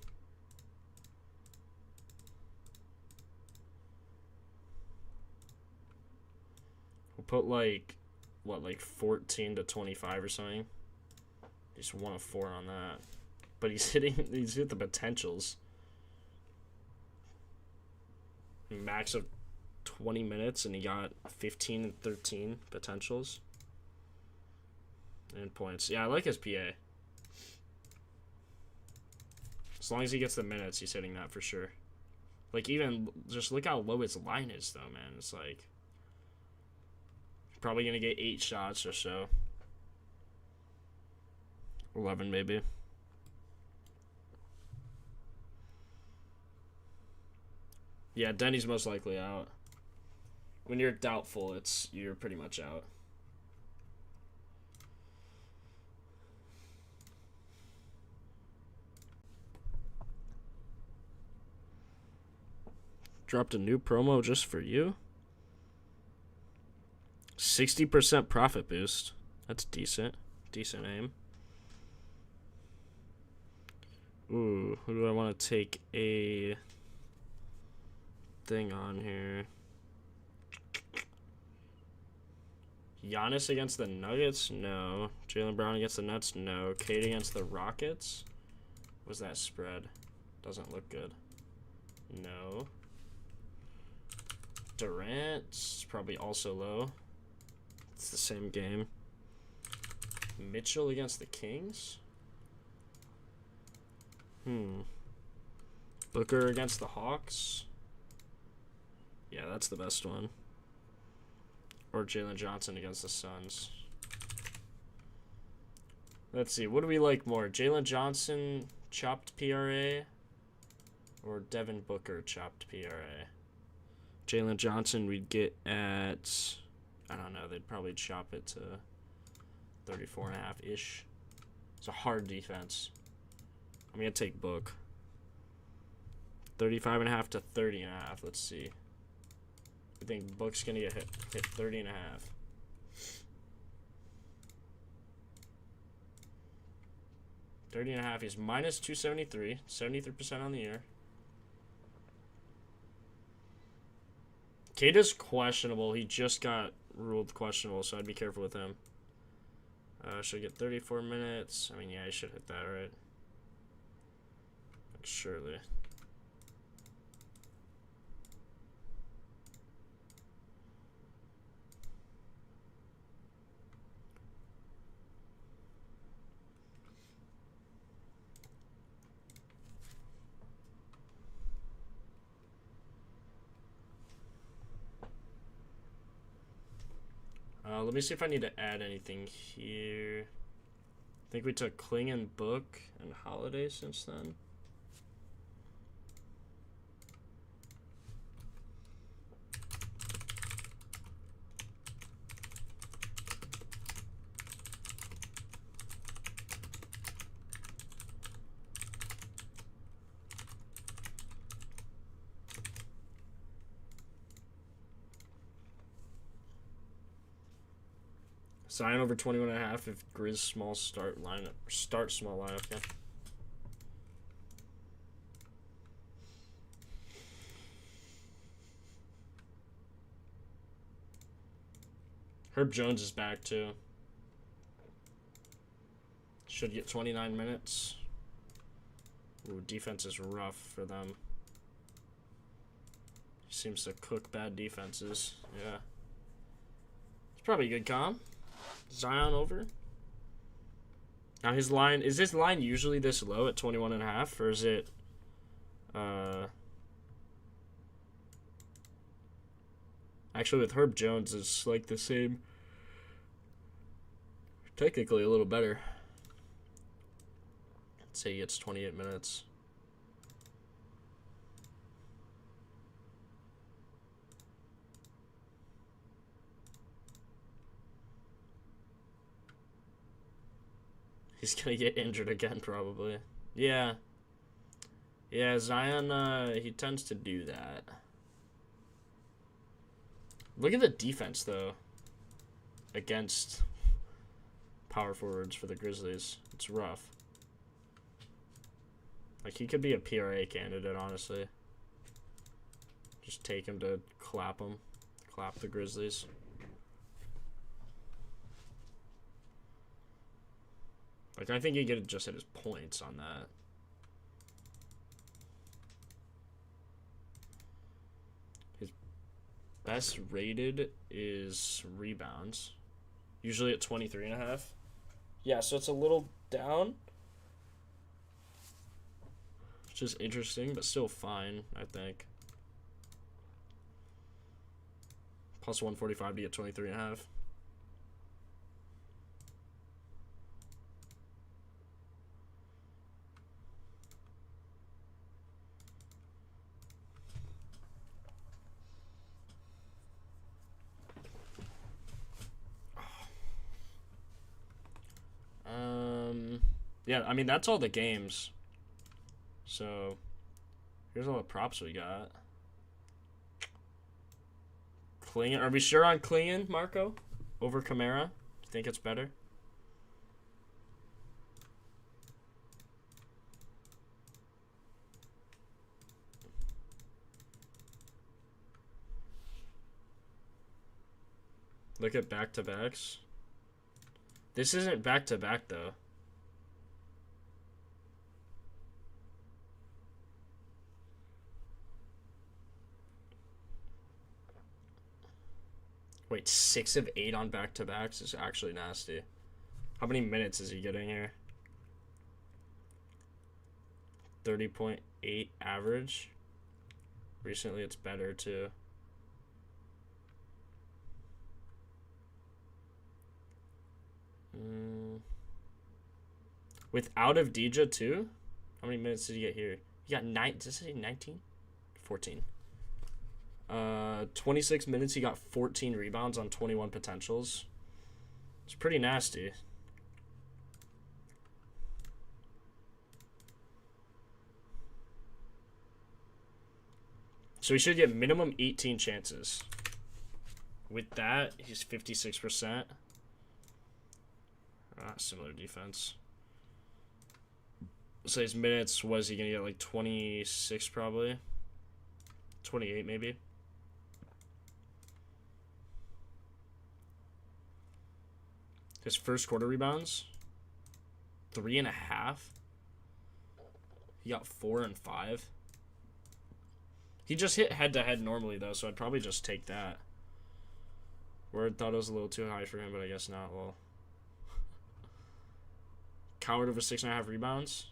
We'll put, like, what, like 14 to 25 or something? Just 1 of 4 on that. But he's hit the potentials. Max of 20 minutes, and he got 15 and 13 potentials. And points. Yeah, I like his PA. As long as he gets the minutes, he's hitting that for sure. Like, even, just look how low his line is, though, man. It's like, probably going to get 8 shots or so. 11, maybe. Yeah, Denny's most likely out. When you're doubtful, you're pretty much out. Dropped a new promo just for you. 60% profit boost. That's decent. Decent aim. Ooh, who do I want to take a thing on here? Giannis against the Nuggets? No. Jaylen Brown against the Nets? No. Cade against the Rockets? What's that spread? Doesn't look good. No. Durant's probably also low. It's the same game. Mitchell against the Kings? Booker against the Hawks? Yeah, that's the best one. Or Jalen Johnson against the Suns. Let's see. What do we like more? Jalen Johnson chopped PRA? Or Devin Booker chopped PRA? Jalen Johnson we'd get at, I don't know, they'd probably chop it to 34.5-ish. It's a hard defense. I'm going to take Book. 35.5 to 30.5. Let's see. I think Book's going to get hit 30.5. 30.5. He's minus 273. 73% on the year. Cade is questionable. He just got ruled questionable, so I'd be careful with him. Should get 34 minutes. I mean, yeah, he should hit that, right? Like, surely. Let me see if I need to add anything here. I think we took Klingon, Book, and Holiday since then. Sign over 21.5 if Grizz small start small lineup, yeah. Herb Jones is back too. Should get 29 minutes. Ooh, defense is rough for them. He seems to cook bad defenses. Yeah. It's probably a good comp. Zion over. Now his line, is his line usually this low at 21.5, or is it Actually, with Herb Jones, it's like the same. Technically, a little better. Let's say he gets 28 minutes. He's gonna get injured again, probably. Yeah. Yeah, Zion, he tends to do that. Look at the defense, though, against power forwards for the Grizzlies. It's rough. Like, he could be a PRA candidate, honestly. Just take him to clap him. Clap the Grizzlies. Like, I think he could just hit his points on that. His best rated is rebounds. Usually at 23.5. Yeah, so it's a little down. Which is interesting, but still fine, I think. Plus 145 to get 23.5. Yeah, I mean, that's all the games. So, here's all the props we got. Klingon. Are we sure on Klingon, Marco? Over Kamara? You think it's better? Look at back-to-backs. This isn't back-to-back, though. Wait, 6 of 8 on back-to-backs is actually nasty. How many minutes is he getting here? 30.8 average. Recently, it's better, too. Without of Dija, too? How many minutes did he get here? He got 9. Does it say 19? 14. 26 minutes, he got 14 rebounds on 21 potentials. It's pretty nasty. So he should get minimum 18 chances. With that, he's 56%. Similar defense. So his minutes, was he going to get like 26 probably? 28 maybe? His first quarter rebounds, 3.5. He got 4 and 5. He just hit head-to-head normally, though, so I'd probably just take that. Word thought it was a little too high for him, but I guess not. Well, Coward over 6.5 rebounds.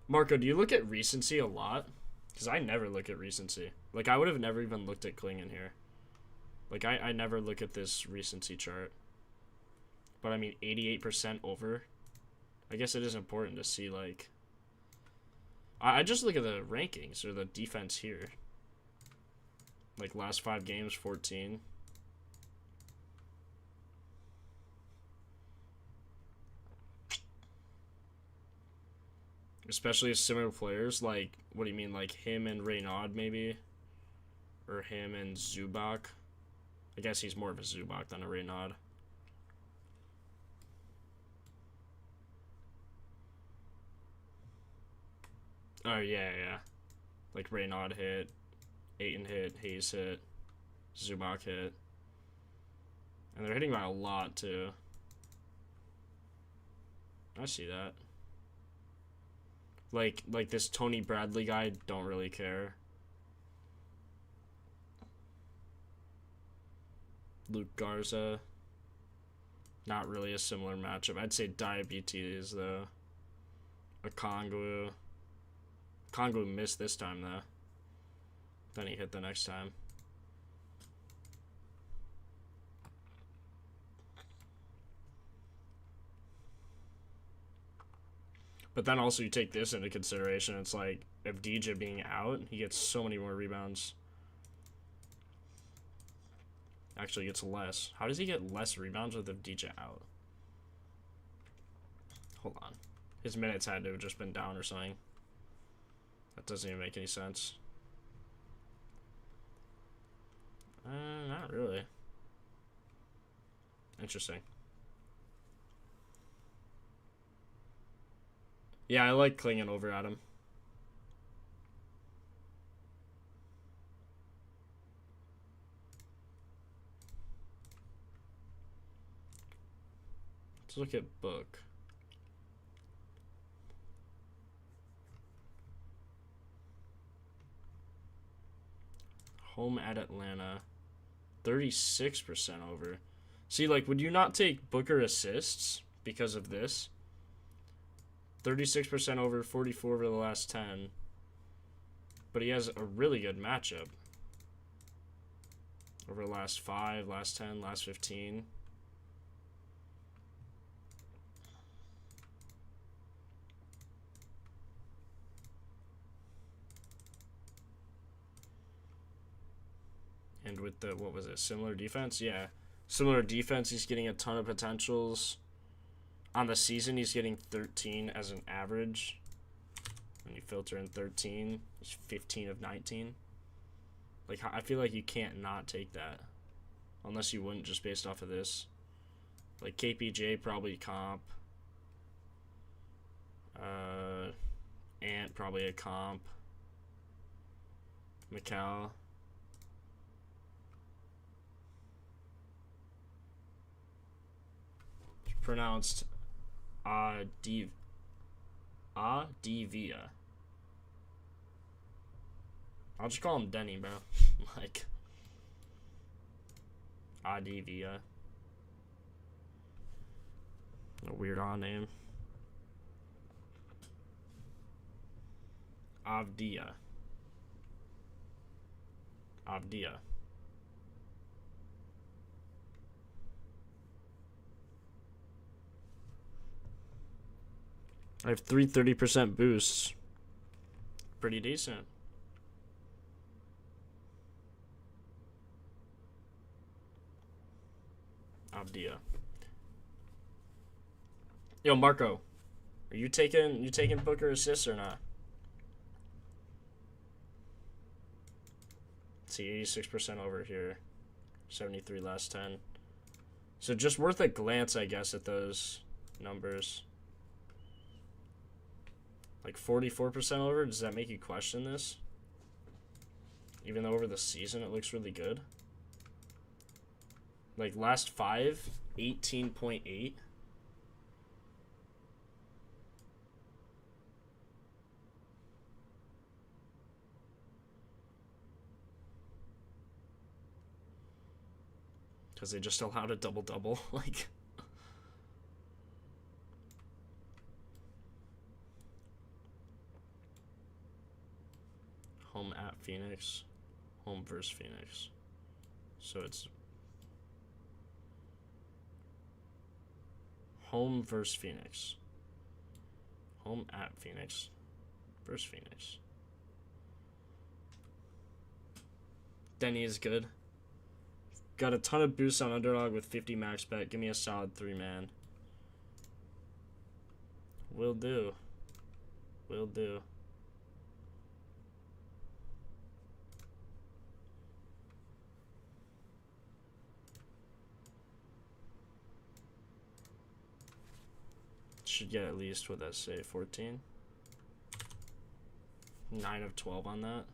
Marco, do you look at recency a lot? Because I never look at recency. Like, I would have never even looked at Klingon here. Like, I never look at this recency chart. But, I mean, 88% over. I guess it is important to see, like... I just look at the rankings, or the defense here. Like, last 5 games, 14. Especially similar players, like, what do you mean, like him and Reynaud, maybe? Or him and Zubac? I guess he's more of a Zubac than a Reynaud. Oh, yeah. Like, Reynaud hit, Ayton hit, Hayes hit, Zubac hit. And they're hitting by a lot, too. I see that. Like this Tony Bradley guy, don't really care. Luke Garza. Not really a similar matchup. I'd say Diabetes, though. a Kongwu. Kongwu missed this time, though. Then he hit the next time. But then also you take this into consideration. It's like, if DJ being out, he gets so many more rebounds. Actually gets less. How does he get less rebounds with DJ out? Hold on. His minutes had to have just been down or something. That doesn't even make any sense. Not really. Interesting. Yeah, I like clinging over at him. Let's look at book. Home at Atlanta. 36% over. See, like, would you not take Booker assists because of this? 36% over, 44 over the last 10. But he has a really good matchup. Over the last 5, last 10, last 15. And with the, what was it, similar defense? Yeah. Similar defense, he's getting a ton of potentials. On the season, he's getting 13 as an average. When you filter in 13, it's 15 of 19. Like, I feel like you can't not take that. Unless you wouldn't, just based off of this. Like, KPJ probably comp. Ant probably a comp. Macau. It's pronounced Adivia. I'll just call him Denny, bro. Like, Adivia. A weird odd name. Avdia. I have 30% boosts. Pretty decent. Avdia. Yo, Marco, are you taking Booker assists or not? Let's see, 86% over here. 73 last 10. So just worth a glance, I guess, at those numbers. Like 44% over, does that make you question this? Even though over the season it looks really good. Like last 5, 18.8. Because they just allowed a double-double. Like, home at Phoenix, home versus Phoenix. So it's home versus Phoenix, home at Phoenix versus Phoenix. Denny is good. Got a ton of boosts on underdog with 50 max bet. Give me a solid 3-man. Will do. Will do. Should get at least, what that say, 14? 9 of 12 on that.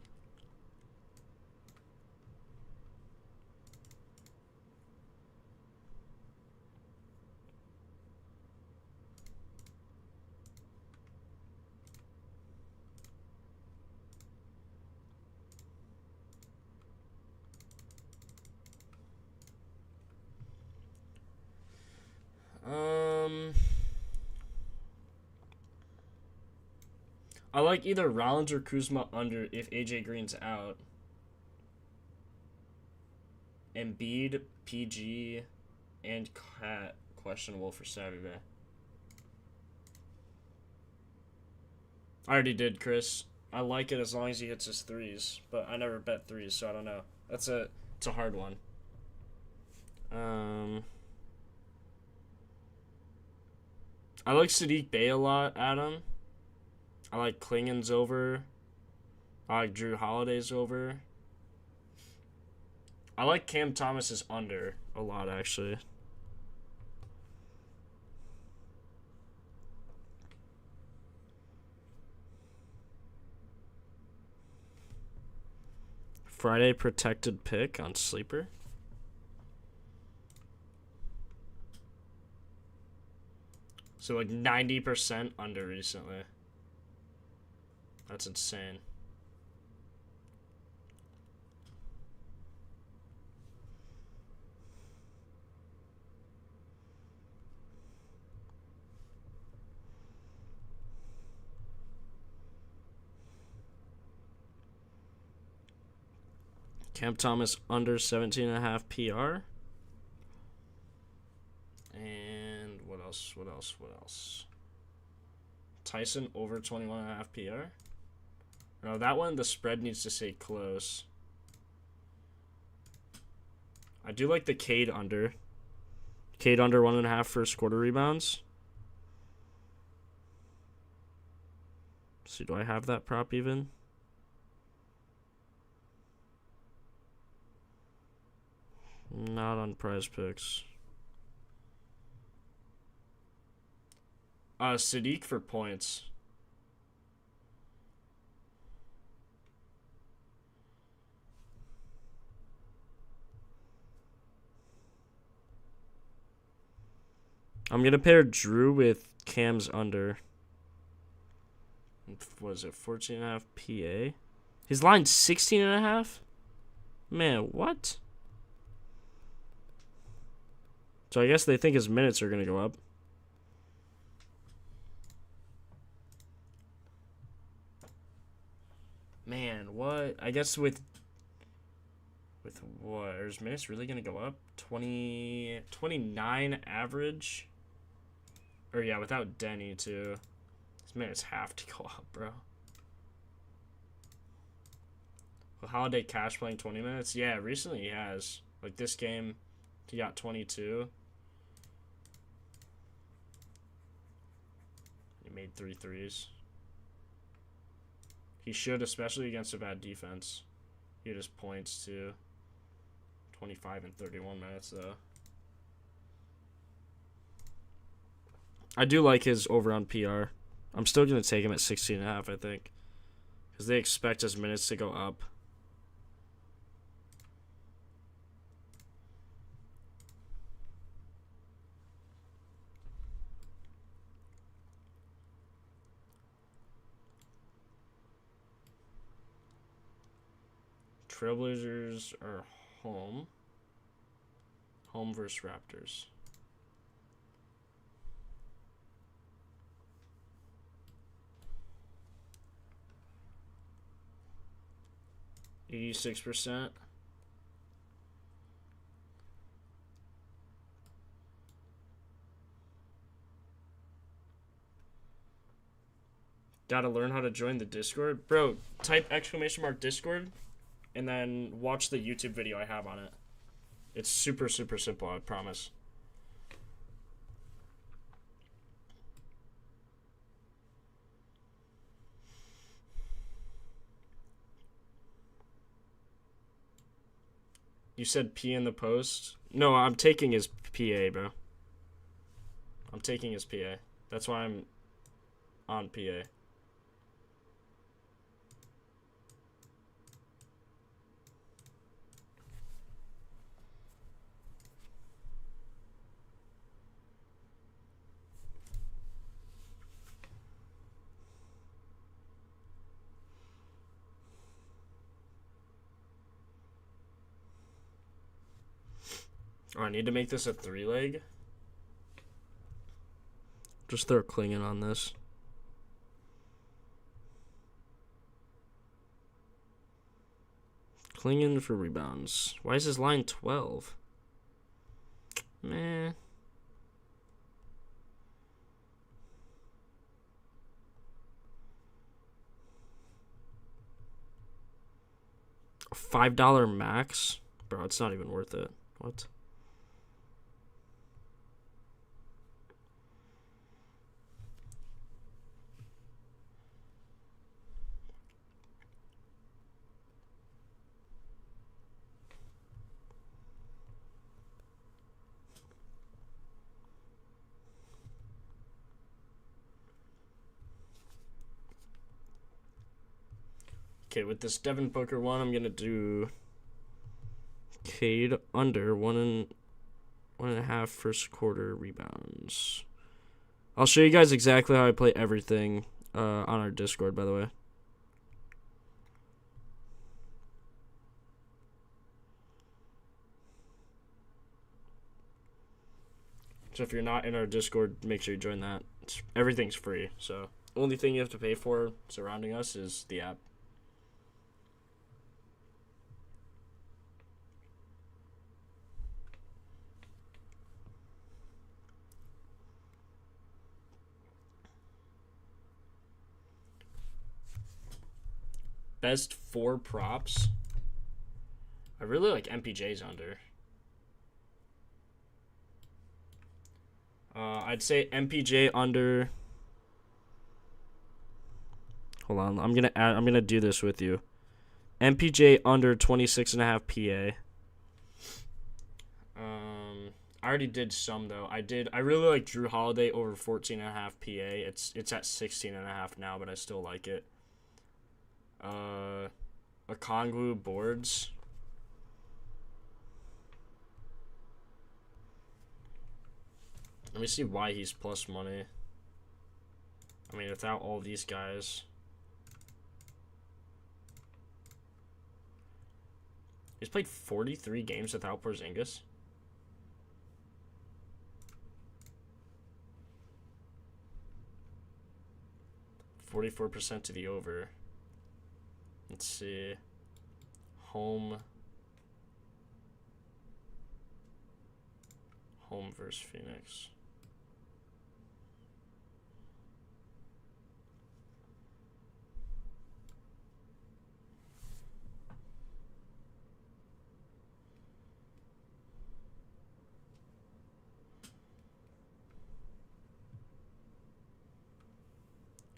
I like either Rollins or Kuzma under if AJ Green's out. Embiid, PG, and Cat questionable for Saturday. I already did, Chris. I like it as long as he hits his threes, but I never bet threes, so I don't know. It's a hard one. I like Sadiq Bey a lot, Adam. I like Klingen's over. I like Drew Holiday's over. I like Cam Thomas's under a lot, actually. Friday protected pick on Sleeper. So like 90% under recently. That's insane. Cam Thomas under 17.5 PR. And what else? Tyson over 21.5 PR. No, that one, the spread needs to stay close. I do like the Cade under. Cade under 1.5 first quarter rebounds. See, do I have that prop even? Not on Prize Picks. Sadiq for points. I'm going to pair Drew with Cam's under. What is it, 14.5 PA? His line's 16.5? Man, what? So I guess they think his minutes are going to go up. Man, what? I guess with what? Are his minutes really going to go up? 29 average? Or yeah, without Denny too. His minutes have to go up, bro. With Holiday Cash playing 20 minutes? Yeah, recently he has. Like this game, he got 22. He made 3 threes. He should, especially against a bad defense. He had his points too. 25 and 31 minutes though. I do like his over on PR. I'm still going to take him at 16.5, I think. Because they expect his minutes to go up. Trailblazers are home. Home versus Raptors. %. Gotta learn how to join the Discord. Bro, type !Discord and then watch the YouTube video I have on it. It's super, super simple, I promise. You said P in the post? No, I'm taking his PA, bro. I'm taking his PA. That's why I'm on PA. Oh, I need to make this a 3-leg. Just throw Klingen on this. Klingen for rebounds. Why is his line 12? Man. $5 max? Bro, it's not even worth it. What? Okay, with this Devin Booker one, I'm gonna do Cade under 1.5 first quarter rebounds. I'll show you guys exactly how I play everything on our Discord, by the way. So if you're not in our Discord, make sure you join that. Everything's free, so only thing you have to pay for surrounding us is the app. Best 4 props. I really like MPJ's under. I'd say MPJ under. Hold on, I'm gonna do this with you. MPJ under 26.5 PA. I already did some though. I really like Drew Holiday over 14.5 PA. It's at 16.5 now, but I still like it. Okongwu boards. Let me see why he's plus money. I mean, without all these guys. He's played 43 games without Porzingis. %44 to the over. Let's see. Home versus Phoenix.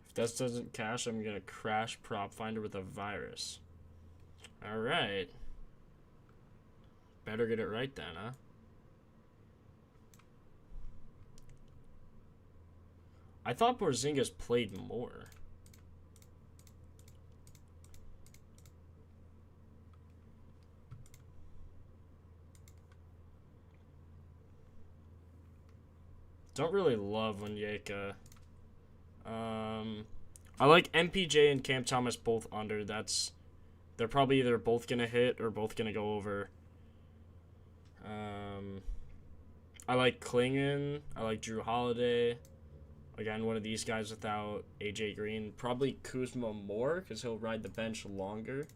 If this doesn't cash, I'm gonna crash Propfinder with a virus. Alright. Better get it right then, huh? I thought Porzingis played more. Don't really love Onyeka. I like MPJ and Cam Thomas both under. They're probably either both gonna hit or both gonna go over. I like Klingen. I like Drew Holiday. Again, one of these guys without AJ Green. Probably Kuzma more because he'll ride the bench longer.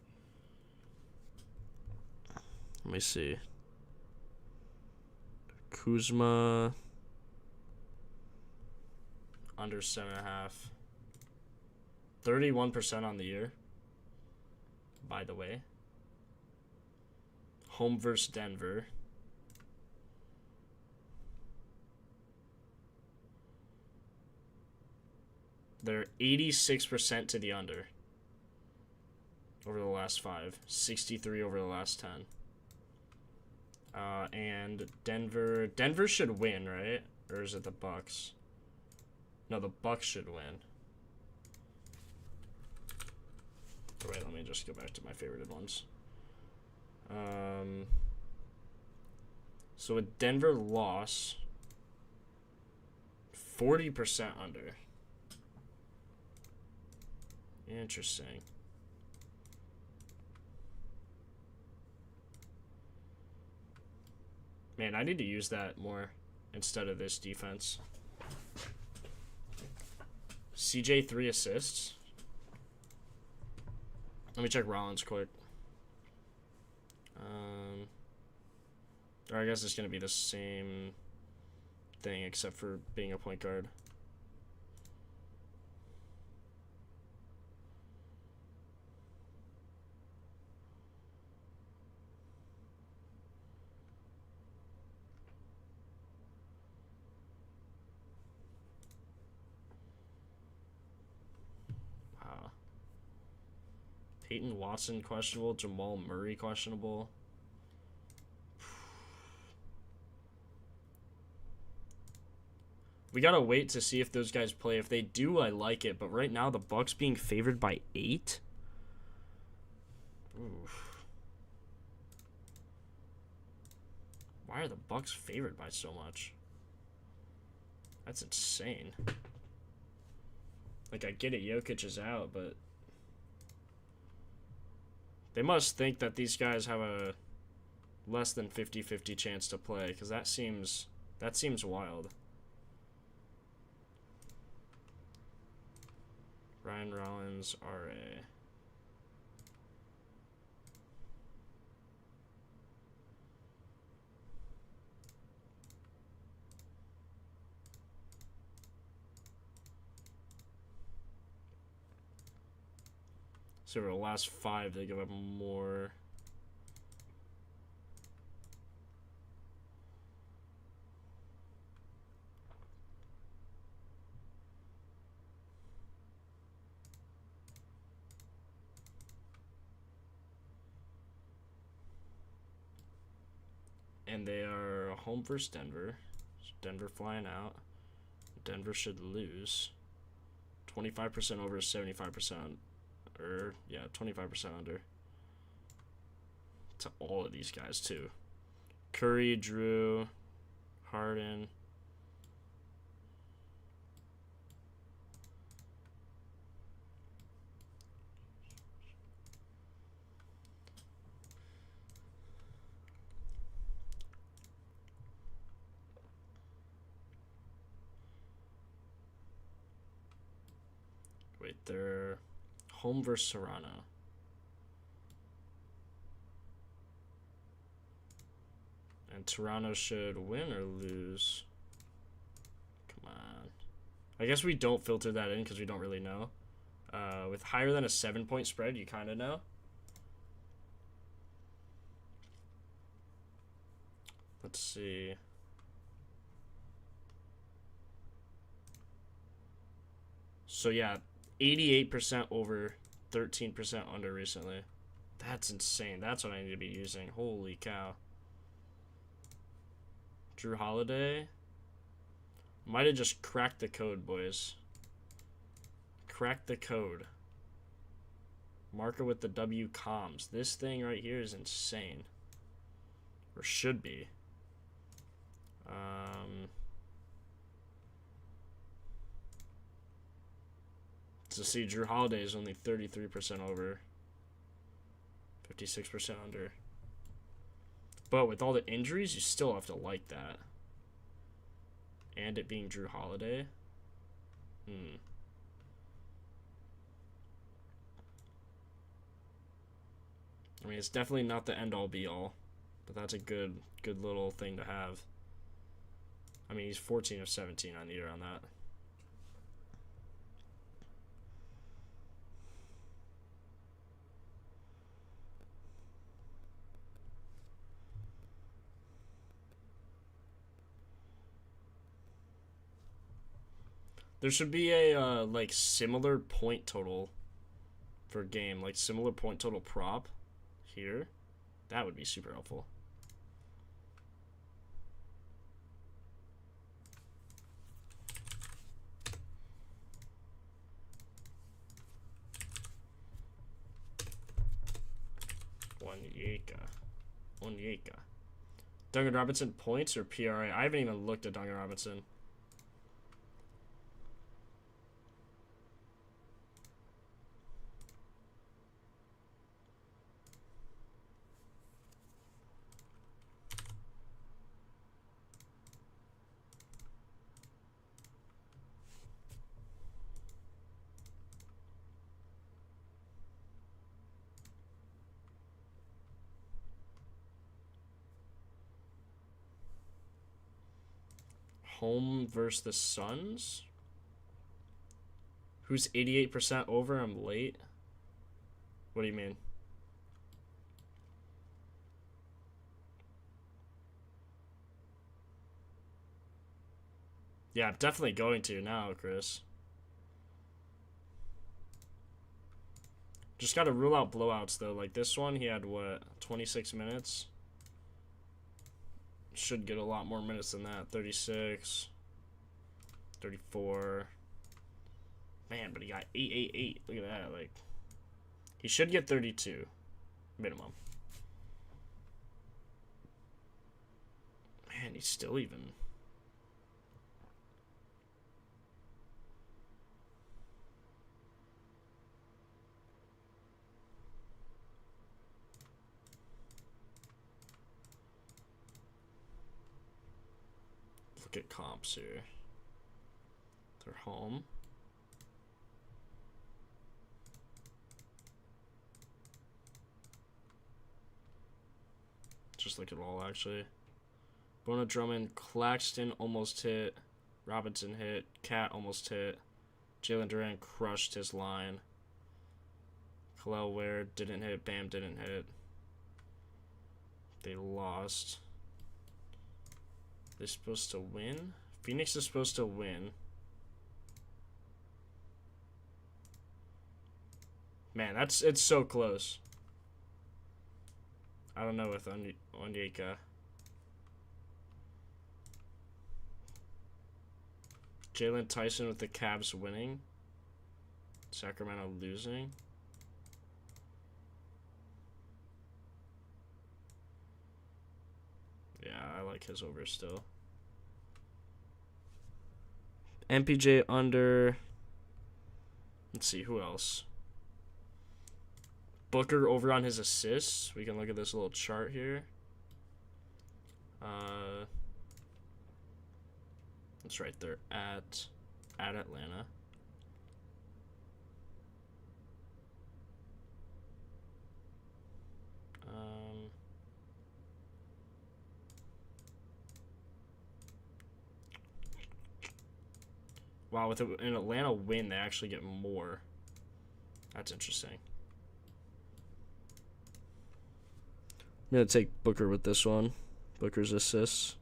Let me see. Kuzma under 7.5. 31% on the year, by the way. Home versus Denver. They're 86% to the under over the last 5. 63 over the last 10. And Denver should win, right? Or is it the Bucks? No, the Bucks should win. Wait, let me just go back to my favorited ones. So a Denver loss, 40% under. Interesting. Man, I need to use that more instead of this defense. CJ 3 assists. Let me check Rollins quick. Or I guess it's going to be the same thing except for being a point guard. Peyton Watson questionable, Jamal Murray questionable. We gotta wait to see if those guys play. If they do, I like it. But right now, the Bucks being favored by 8. Oof. Why are the Bucks favored by so much? That's insane. Like, I get it, Jokic is out, but they must think that these guys have a less than 50-50 chance to play, because that seems wild. Ryan Rollins, RA. So over the last 5, they give up more. And they are home versus Denver. So Denver flying out. Denver should lose. 25% over 75%. Or, yeah, 25% under. To all of these guys, too. Curry, Drew, Harden. Wait, they're home versus Toronto. And Toronto should win or lose. Come on. I guess we don't filter that in because we don't really know. With higher than a 7-point spread, you kind of know. Let's see. So yeah, 88% over, 13% under recently. That's insane. That's what I need to be using. Holy cow. Drew Holiday. Might have just cracked the code, boys. Cracked the code. Marker with the W comms. This thing right here is insane. Or should be. So see, Drew Holiday is only 33% over. 56% under. But with all the injuries, you still have to like that. And it being Drew Holiday. I mean, it's definitely not the end-all be-all. But that's a good little thing to have. I mean, he's 14 of 17 on the year on that. There should be a like similar point total for game, like similar point total prop here. That would be super helpful. Onyeka. Duncan Robinson points or PRA? I haven't even looked at Duncan Robinson. home versus the Suns. Who's 88% over? I'm late. What do you mean? Yeah, I'm definitely going to now, Chris. Just got to rule out blowouts, though. Like this one, he had, what, 26 minutes? Should get a lot more minutes than that. 36, 34. Man, but he got 888. Look at that. Like, he should get 32 minimum. Man, he's still even. Look at comps here. They're home. Just look at all, actually. Bona Drummond, Claxton almost hit. Robinson hit. Cat almost hit. Jalen Duran crushed his line. Khalil Ware didn't hit. Bam didn't hit. They lost. They're supposed to win? Phoenix is supposed to win. Man, it's so close. I don't know with Onyeka. Jalen Tyson with the Cavs winning. Sacramento losing. Yeah, I like his over still. MPJ under. Let's see, who else? Booker over on his assists. We can look at this little chart here. It's right there at Atlanta. Wow, with an Atlanta win, they actually get more. That's interesting. I'm going to take Booker with this one. Booker's assists.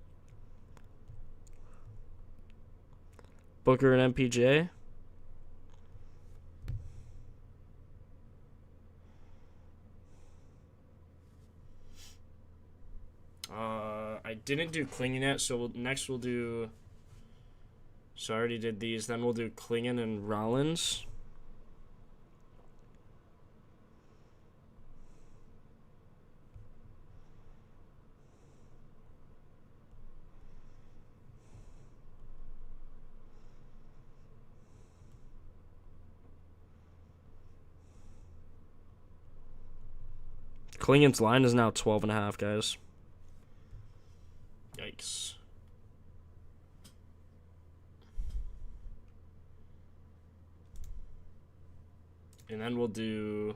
Booker and MPJ. I didn't do Klingon yet, so next we'll do... So I already did these. Then we'll do Klingon and Rollins. Klingon's line is now 12.5, guys. Yikes. And then we'll do,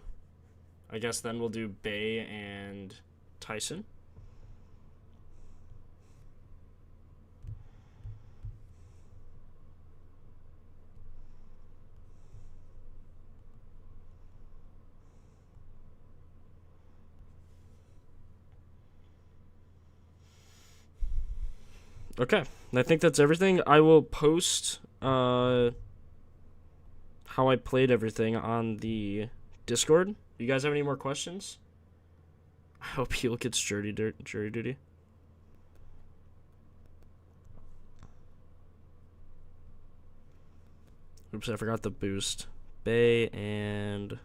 I guess then we'll do Bay and Tyson. Okay, I think that's everything. I will post how I played everything on the Discord. You guys have any more questions? I hope Heel gets jury duty. Oops, I forgot the boost. Bay and...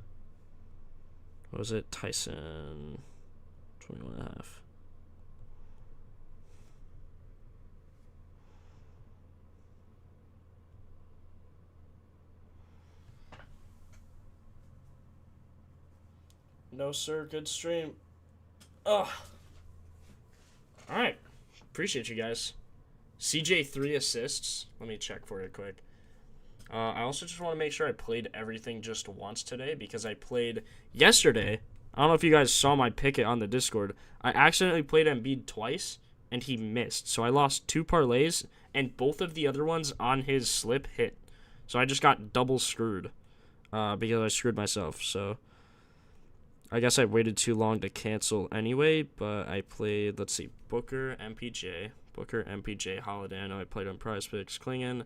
what was it? Tyson. 21.5. No, sir. Good stream. Ugh. Alright. Appreciate you guys. CJ 3 assists. Let me check for it quick. I also just want to make sure I played everything just once today because I played yesterday. I don't know if you guys saw my picket on the Discord. I accidentally played Embiid twice and he missed. So I lost 2 parlays, and both of the other ones on his slip hit. So I just got double screwed because I screwed myself. So I guess I waited too long to cancel anyway, but I played, let's see, Booker, MPJ, Holiday. I know I played on Prize Picks, Klingon,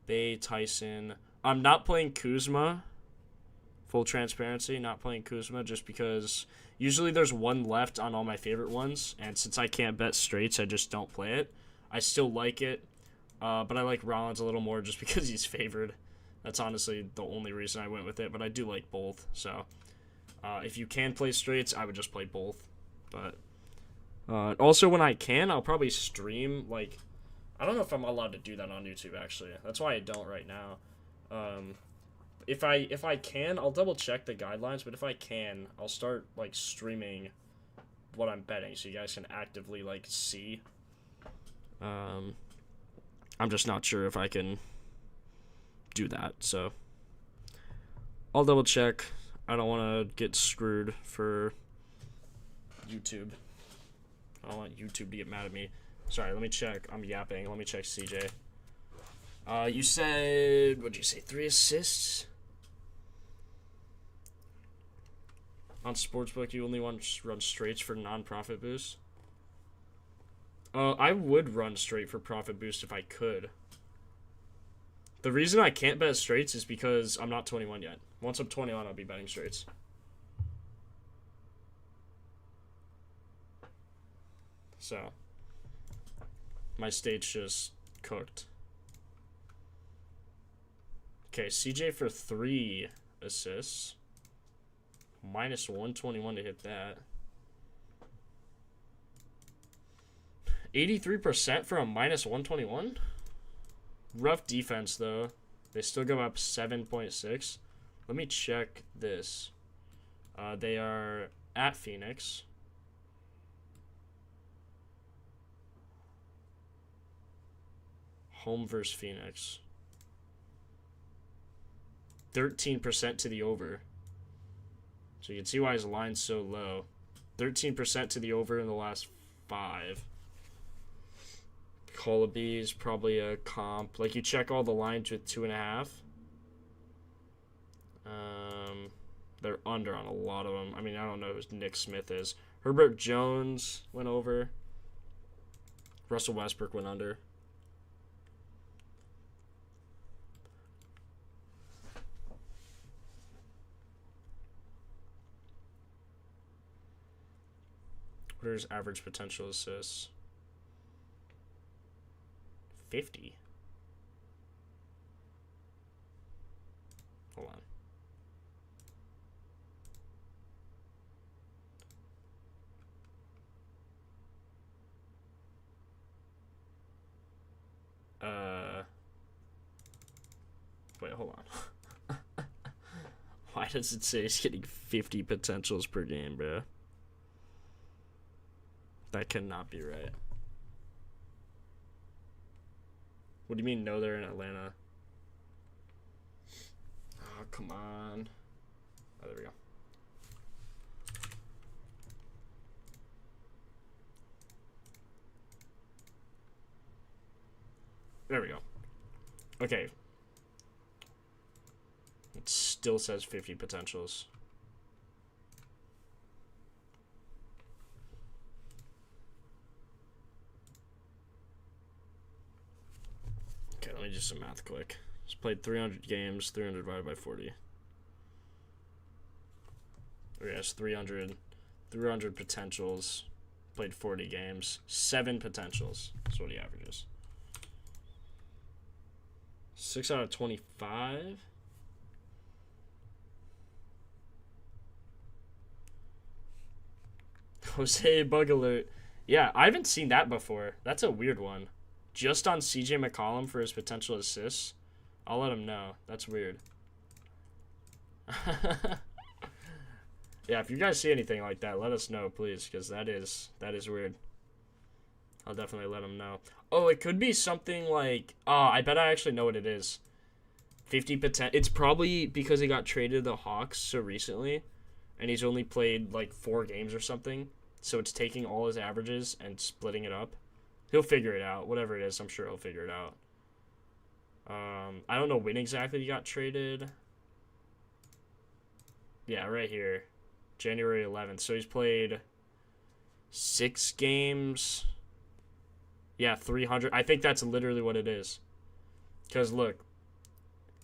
Bay, Tyson. I'm not playing Kuzma. Full transparency, not playing Kuzma just because usually there's one left on all my favorite ones, and since I can't bet straights, I just don't play it. I still like it, but I like Rollins a little more just because he's favored. That's honestly the only reason I went with it, but I do like both. So if you can play straights, I would just play both. But also when I can, I'll probably stream. Like, I don't know if I'm allowed to do that on YouTube, actually. That's why I don't right now. If I can, I'll double check the guidelines, but if I can, I'll start like streaming what I'm betting so you guys can actively like see. I'm just not sure if I can do that, so I'll double check. I don't want to get screwed for YouTube. I don't want YouTube to get mad at me. Sorry, let me check. I'm yapping. Let me check CJ. You said, what'd you say, 3 assists? On Sportsbook, you only want to run straights for non-profit boost? I would run straight for profit boost if I could. The reason I can't bet straights is because I'm not 21 yet. Once I'm 21, I'll be betting straights. So, my state's just cooked. Okay, CJ for 3 assists. Minus 121 to hit that. 83% for a minus 121? Rough defense, though. They still go up 7.6. Let me check this. They are at Phoenix. Home versus Phoenix. 13% to the over. So you can see why his line's so low. 13% to the over in the last 5. Colby is probably a comp. Like, you check all the lines with 2.5. They're under on a lot of them. I mean, I don't know who Nick Smith is. Herbert Jones went over. Russell Westbrook went under. What are his average potential assists? 50. Hold on. Wait, hold on. Why does it say he's getting 50 potentials per game, bro? That cannot be right. What do you mean, no, they're in Atlanta? Oh, come on. Oh, there we go. There we go. Okay. It still says 50 potentials. Okay, let me do some math quick. Just played 300 games, 300 divided by 40. Or yes, 300 potentials. Played 40 games. 7 potentials. That's what he averages. 6 out of 25. Jose Bug Alert. Yeah, I haven't seen that before. That's a weird one. Just on CJ McCollum for his potential assists. I'll let him know. That's weird. Yeah, if you guys see anything like that, let us know, please, because that is weird. I'll definitely let him know. Oh, it could be something like... Oh, I bet I actually know what it is. 50%. It's probably because he got traded to the Hawks so recently, and he's only played like 4 games or something. So it's taking all his averages and splitting it up. He'll figure it out. Whatever it is, I'm sure he'll figure it out. I don't know when exactly he got traded. Yeah, right here. January 11th. So he's played 6 games. Yeah, 300. I think that's literally what it is. Because, look.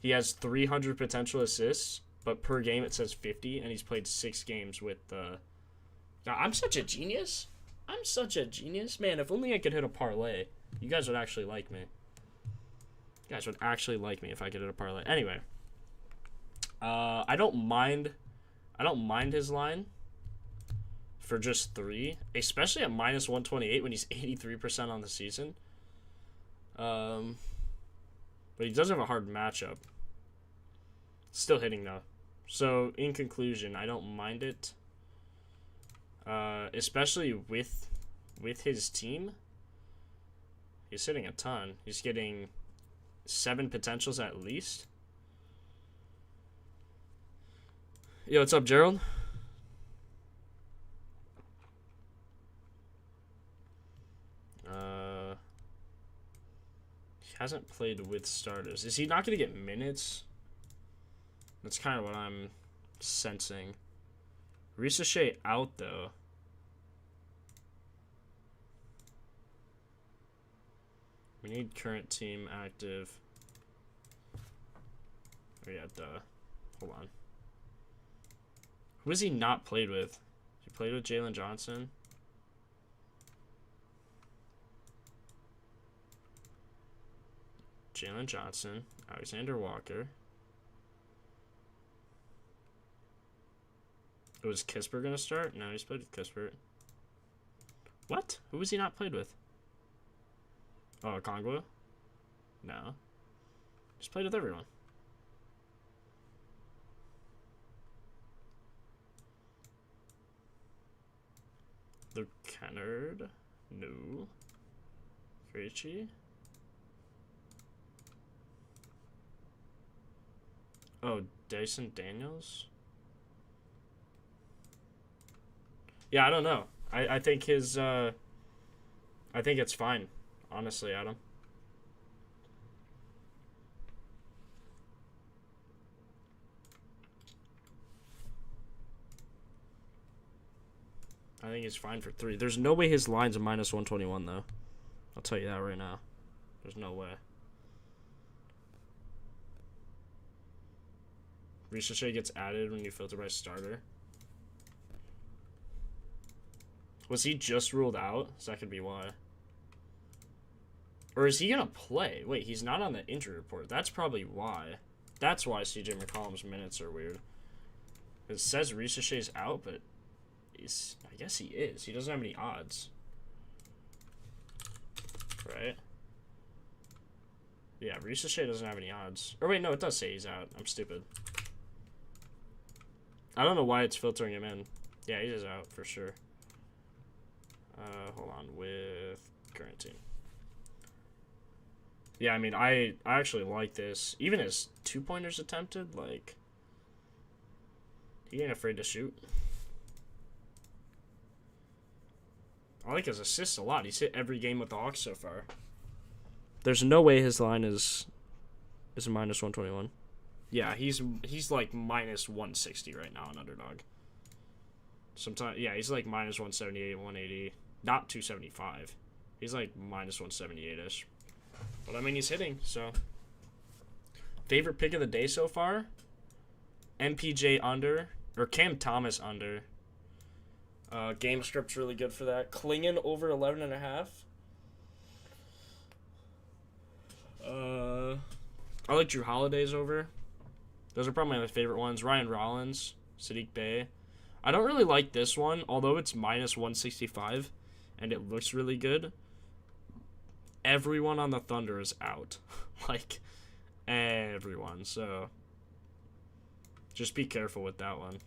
He has 300 potential assists, but per game it says 50, and he's played 6 games with the... Now, I'm such a genius. I'm such a genius. Man, if only I could hit a parlay. You guys would actually like me. You guys would actually like me if I could hit a parlay. Anyway. I don't mind his line for just 3, especially at minus 128 when he's 83% on the season. But he does have a hard matchup. Still hitting though. So in conclusion, I don't mind it. Especially with his team. He's hitting a ton. He's getting 7 potentials at least. Yo, what's up, Gerald? He hasn't played with starters. Is he not going to get minutes? That's kind of what I'm sensing. Ricochet out, though. We need current team active. Oh, yeah, duh. Hold on. Who has he not played with? He played with Jalen Johnson. Jalen Johnson. Alexander Walker. Was Kispert going to start? No, he's played with Kispert. What? Who was he not played with? Oh, Kongwa? No. He's played with everyone. Luke Kennard? No. Krejci? Oh, Dyson Daniels? Yeah, I don't know. I think his, I think it's fine, honestly, Adam. I think it's fine for 3. There's no way his line's a minus 121, though. I'll tell you that right now. There's no way. Ricochet gets added when you filter by starter. Was he just ruled out? So that could be why. Or is he going to play? Wait, he's not on the injury report. That's probably why. That's why CJ McCollum's minutes are weird. It says Ricochet's out, but I guess he is. He doesn't have any odds. Right? Yeah, Ricochet doesn't have any odds. Or wait, no, it does say he's out. I'm stupid. I don't know why it's filtering him in. Yeah, he is out for sure. Hold on, with current team. Yeah, I mean, I actually like this. Even his 2-pointers attempted, like, he ain't afraid to shoot. I like his assists a lot. He's hit every game with the Hawks so far. There's no way his line is a minus 121. Yeah, he's like minus 160 right now on Underdog. Sometimes, yeah, he's like minus 178, 180. Not 275. He's like minus 178-ish. But I mean, he's hitting, so. Favorite pick of the day so far? MPJ under, or Cam Thomas under. Game script's really good for that. Klingon over 11.5. I like Drew Holiday's over. Those are probably my favorite ones. Ryan Rollins, Sadiq Bey. I don't really like this one, although it's minus 165, and it looks really good. Everyone on the Thunder is out. Like, everyone. So, just be careful with that one.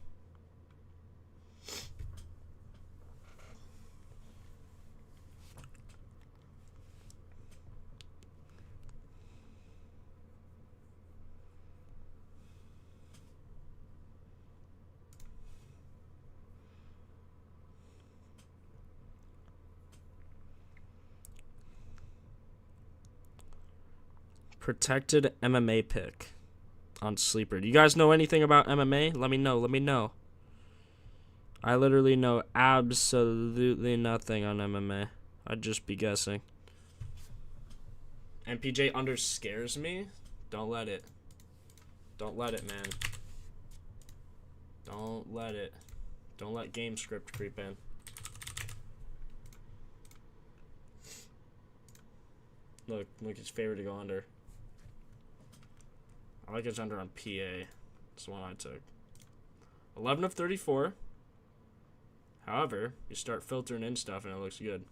Protected MMA pick on Sleeper. Do you guys know anything about MMA? Let me know. Let me know. I literally know absolutely nothing on MMA. I'd just be guessing. MPJ under scares me. Don't let it. Don't let it, man. Don't let it. Don't let game script creep in. Look, his favorite to go under. I like his under on PA. That's the one I took. 11 of 34. However, you start filtering in stuff and it looks good.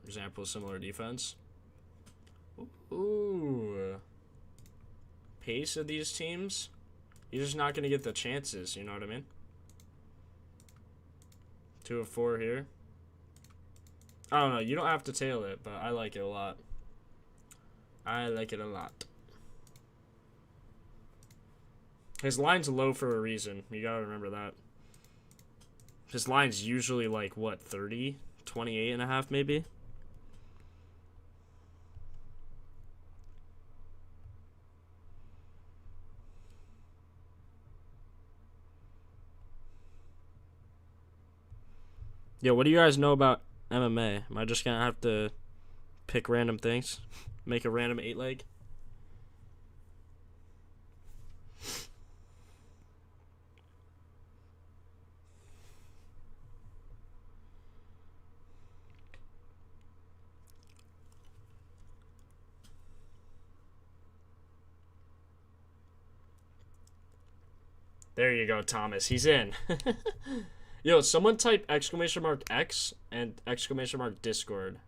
Example, similar defense. Ooh. Pace of these teams. You're just not going to get the chances, you know what I mean? 2 of 4 here. I don't know, you don't have to tail it, but I like it a lot. I like it a lot. His line's low for a reason. You gotta remember that. His line's usually like, what, 30? 28 and a half, maybe? Yo, what do you guys know about MMA? Am I just gonna have to pick random things? Make a random 8-leg? There you go, Thomas. He's in. Yo, someone type !X and !Discord.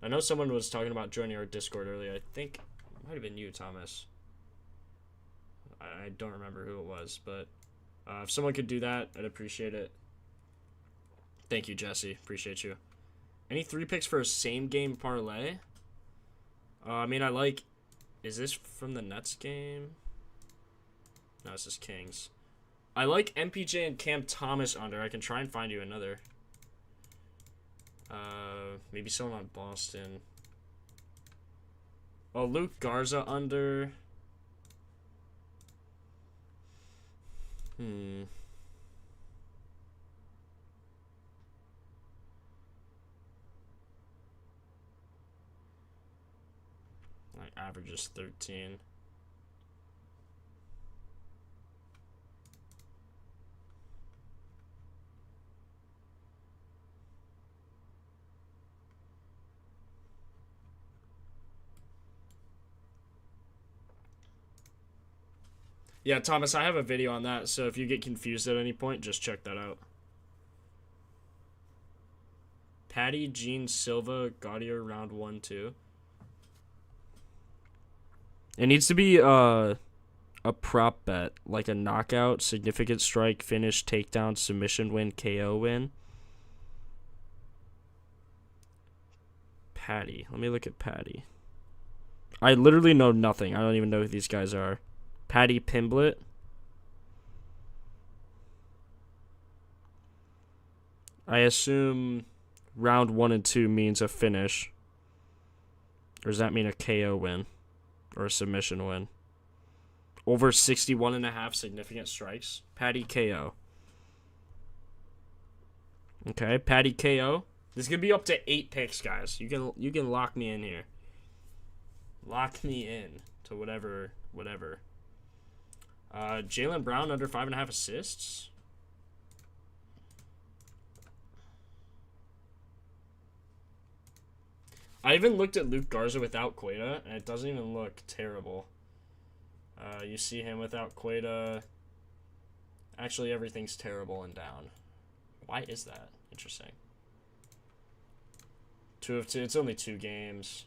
I know someone was talking about joining our Discord earlier. I think it might have been you, Thomas. I don't remember who it was, but if someone could do that, I'd appreciate it. Thank you, Jesse. Appreciate you. Any 3 picks for a same game parlay? I mean, I like... Is this from the Nets game? No, this is Kings. I like MPJ and Cam Thomas under. I can try and find you another. Maybe someone on Boston. Oh, Luke Garza under. Like averages 13. Yeah, Thomas, I have a video on that, so if you get confused at any point, just check that out. Patty, Gene, Silva, Gaudier, round 1, 2. It needs to be a prop bet, like a knockout, significant strike, finish, takedown, submission win, KO win. Patty. Let me look at Patty. I literally know nothing. I don't even know who these guys are. Patty Pimblett. I assume round 1 and 2 means a finish. Or does that mean a KO win? Or a submission win? Over 61.5 significant strikes. Patty KO. Okay, Patty KO. This could be up to 8 picks, guys. You can lock me in here. Lock me in to whatever. Jaylen Brown under 5.5 assists. I even looked at Luke Garza without Queta, and it doesn't even look terrible. You see him without Queta. Actually, everything's terrible and down. Why is that? Interesting. 2 of 2. It's only 2 games.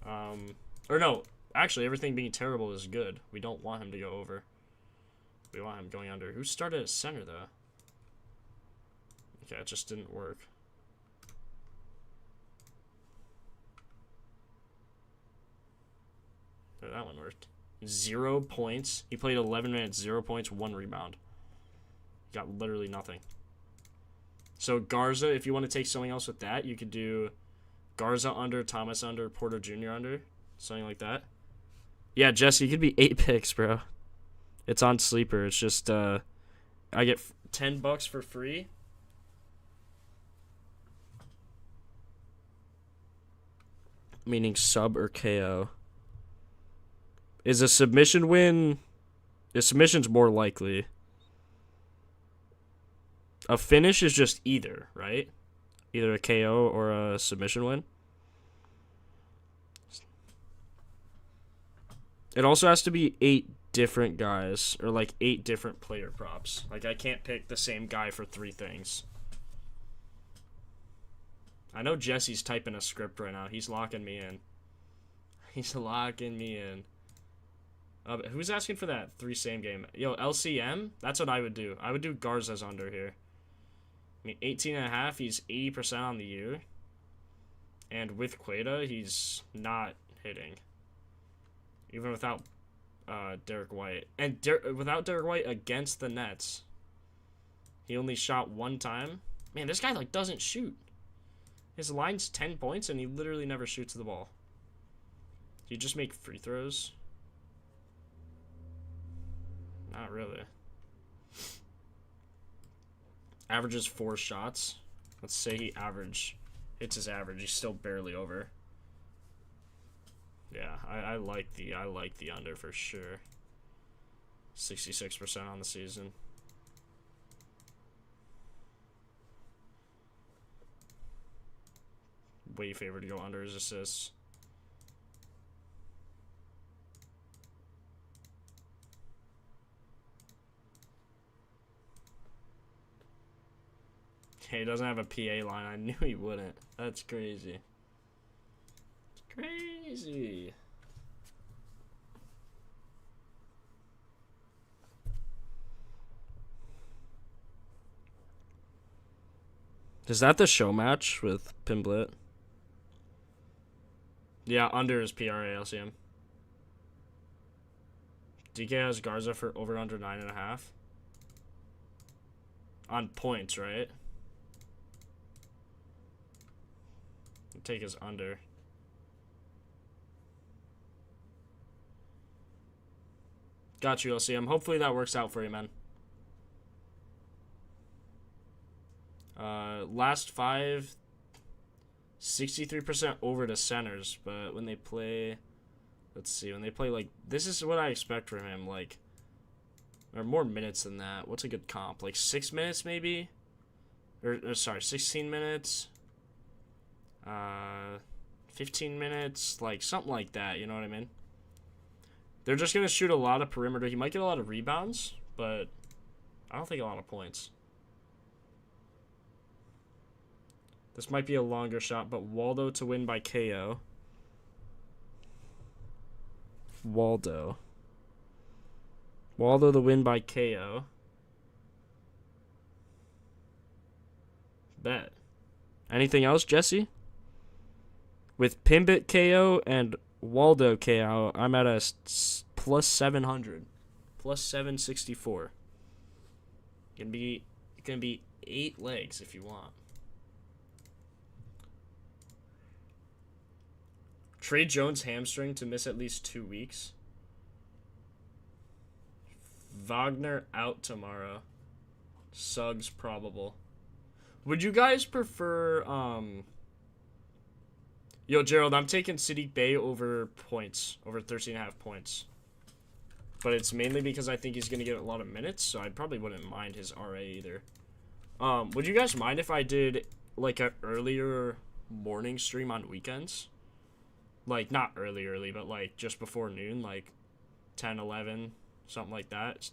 Or no. Actually, everything being terrible is good. We don't want him to go over. We want him going under. Who started at center, though? Okay, it just didn't work. Oh, that one worked. 0 points. He played 11 minutes, 0 points, 1 rebound. He got literally nothing. So Garza, if you want to take something else with that, you could do Garza under, Thomas under, Porter Jr. under, something like that. Yeah, Jesse, you could be 8 picks, bro. It's on Sleeper. It's just I get $10 for free. Meaning sub or KO. Is a submission win? A submission's more likely. A finish is just either, right? Either a KO or a submission win. It also has to be 8 different guys, or like 8 different player props. Like, I can't pick the same guy for 3 things. I know Jesse's typing a script right now. He's locking me in. He's locking me in. Who's asking for that 3 same game? Yo, LCM? That's what I would do. I would do Garza's under here. I mean, 18.5, he's 80% on the year. And with Queta, he's not hitting. Even without Derek White. And without Derek White against the Nets, he only shot 1 time. Man, this guy, like, doesn't shoot. His line's 10 points, and he literally never shoots the ball. Do you just make free throws? Not really. Averages 4 shots. Let's say he hits his average. He's still barely over. Yeah, I like the under for sure. 66% on the season. Way favored to go under his assists. He doesn't have a PA line. I knew he wouldn't. That's crazy. It's crazy. Is that the show match with Pimblet? Yeah, under his PRA LCM. DK has Garza for over under 9.5. On points, right? Take his under. Got you, LCM. Hopefully that works out for you, man. Last 5, 63% over to centers, but when they play, let's see, when they play, like, this is what I expect from him, like, or more minutes than that. What's a good comp? Like 6 minutes, maybe? Or sorry, 16 minutes? 15 minutes, like something like that, you know what I mean? They're just going to shoot a lot of perimeter. He might get a lot of rebounds, but I don't think a lot of points. This might be a longer shot, but Waldo to win by KO. Waldo to win by KO. Bet. Anything else, Jesse? With Pimbit KO and Waldo KO, I'm at a plus 700. Plus 764. It can be 8 legs if you want. Trey Jones hamstring to miss at least 2 weeks. Wagner out tomorrow. Suggs probable. Would you guys prefer Yo, Gerald, I'm taking Sadiq Bey over points, over 13.5 points. But it's mainly because I think he's going to get a lot of minutes, so I probably wouldn't mind his RA either. Would you guys mind if I did, like, an earlier morning stream on weekends? Like, not early, but, like, just before noon, like 10, 11, something like that.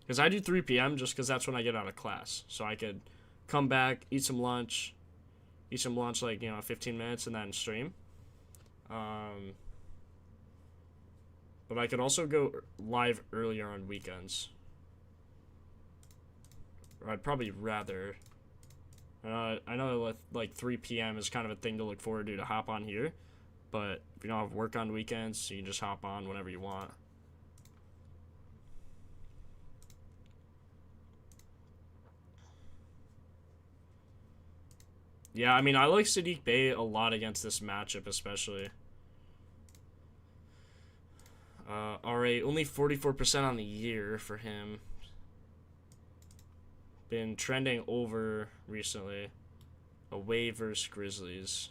Because I do 3 p.m. just because that's when I get out of class. So I could come back, eat some lunch, like, 15 minutes, and then stream. But I could also go live earlier on weekends. Or I'd probably rather. I know like 3 p.m. is kind of a thing to look forward to hop on here. But if you don't have work on weekends, you can just hop on whenever you want. Yeah, I mean, I like Sadiq Bey a lot against this matchup, especially. RA, only 44% on the year for him. Been trending over recently. Away versus Grizzlies.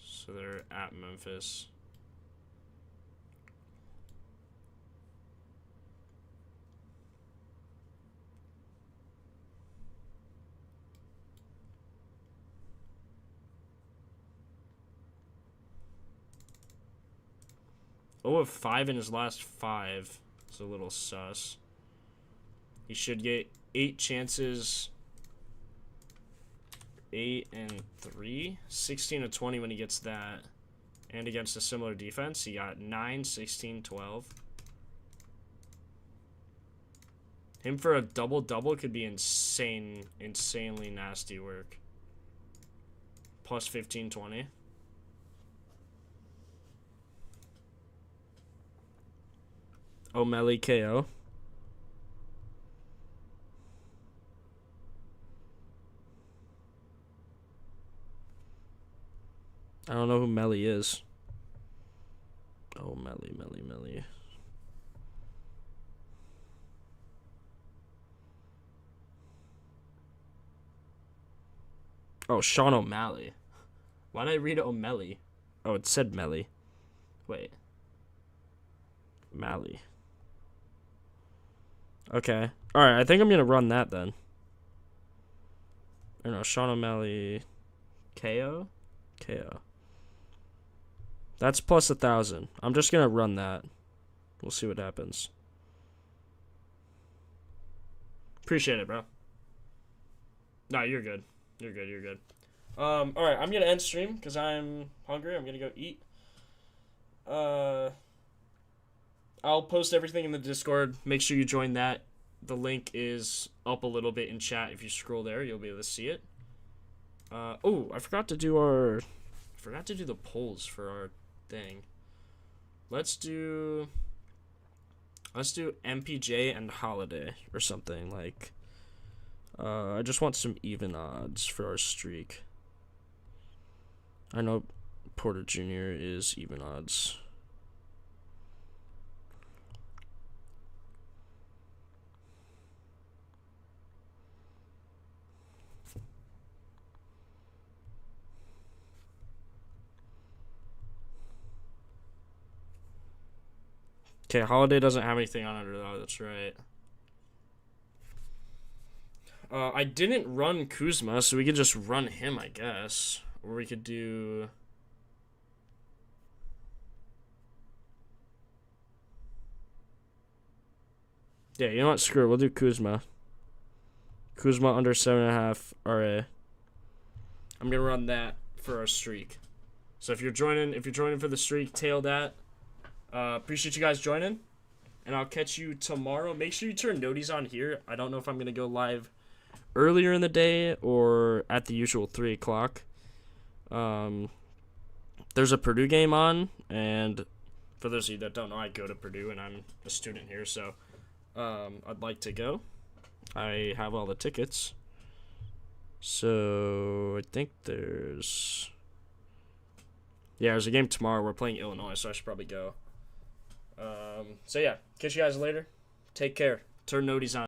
So they're at Memphis. Oh, of 5 in his last 5. It's a little sus. He should get 8 chances. 8 and 3. 16 to 20 when he gets that. And against a similar defense, he got 9, 16, 12. Him for a double-double could be insanely nasty work. Plus 15, 20. O'Malley KO. I don't know who Melly is. Oh, Melly. Oh, Sean O'Malley. Why did I read O'Malley? Oh, it said Melly. Wait. Malley. Okay. Alright, I think I'm going to run that then. I don't know, Sean O'Malley. KO? KO. That's plus 1,000. I'm just going to run that. We'll see what happens. Appreciate it, bro. Nah, you're good. You're good. Alright, I'm going to end stream because I'm hungry. I'm going to go eat. I'll post everything in the Discord. Make sure you join that. The link is up a little bit in chat. If you scroll there, you'll be able to see it. Oh, I forgot to do the polls for our thing. Let's do MPJ and Holiday or something like. I just want some even odds for our streak. I know Porter Jr. is even odds. Okay, Holiday doesn't have anything on it, though. That's right. I didn't run Kuzma, so we could just run him, I guess. Or we could do... Yeah, you know what? Screw it. We'll do Kuzma. Kuzma under 7.5 RA. I'm gonna run that for our streak. So if you're joining for the streak, tail that. Appreciate you guys joining, and I'll catch you tomorrow. Make sure you turn noties on here. I don't know if I'm gonna go live earlier in the day or at the usual 3 o'clock. There's a Purdue game on, and for those of you that don't know, I go to Purdue and I'm a student here, so I'd like to go. I have all the tickets, so I think there's a game tomorrow. We're playing Illinois, so I should probably go. So yeah, catch you guys later. Take care. Turn noties on.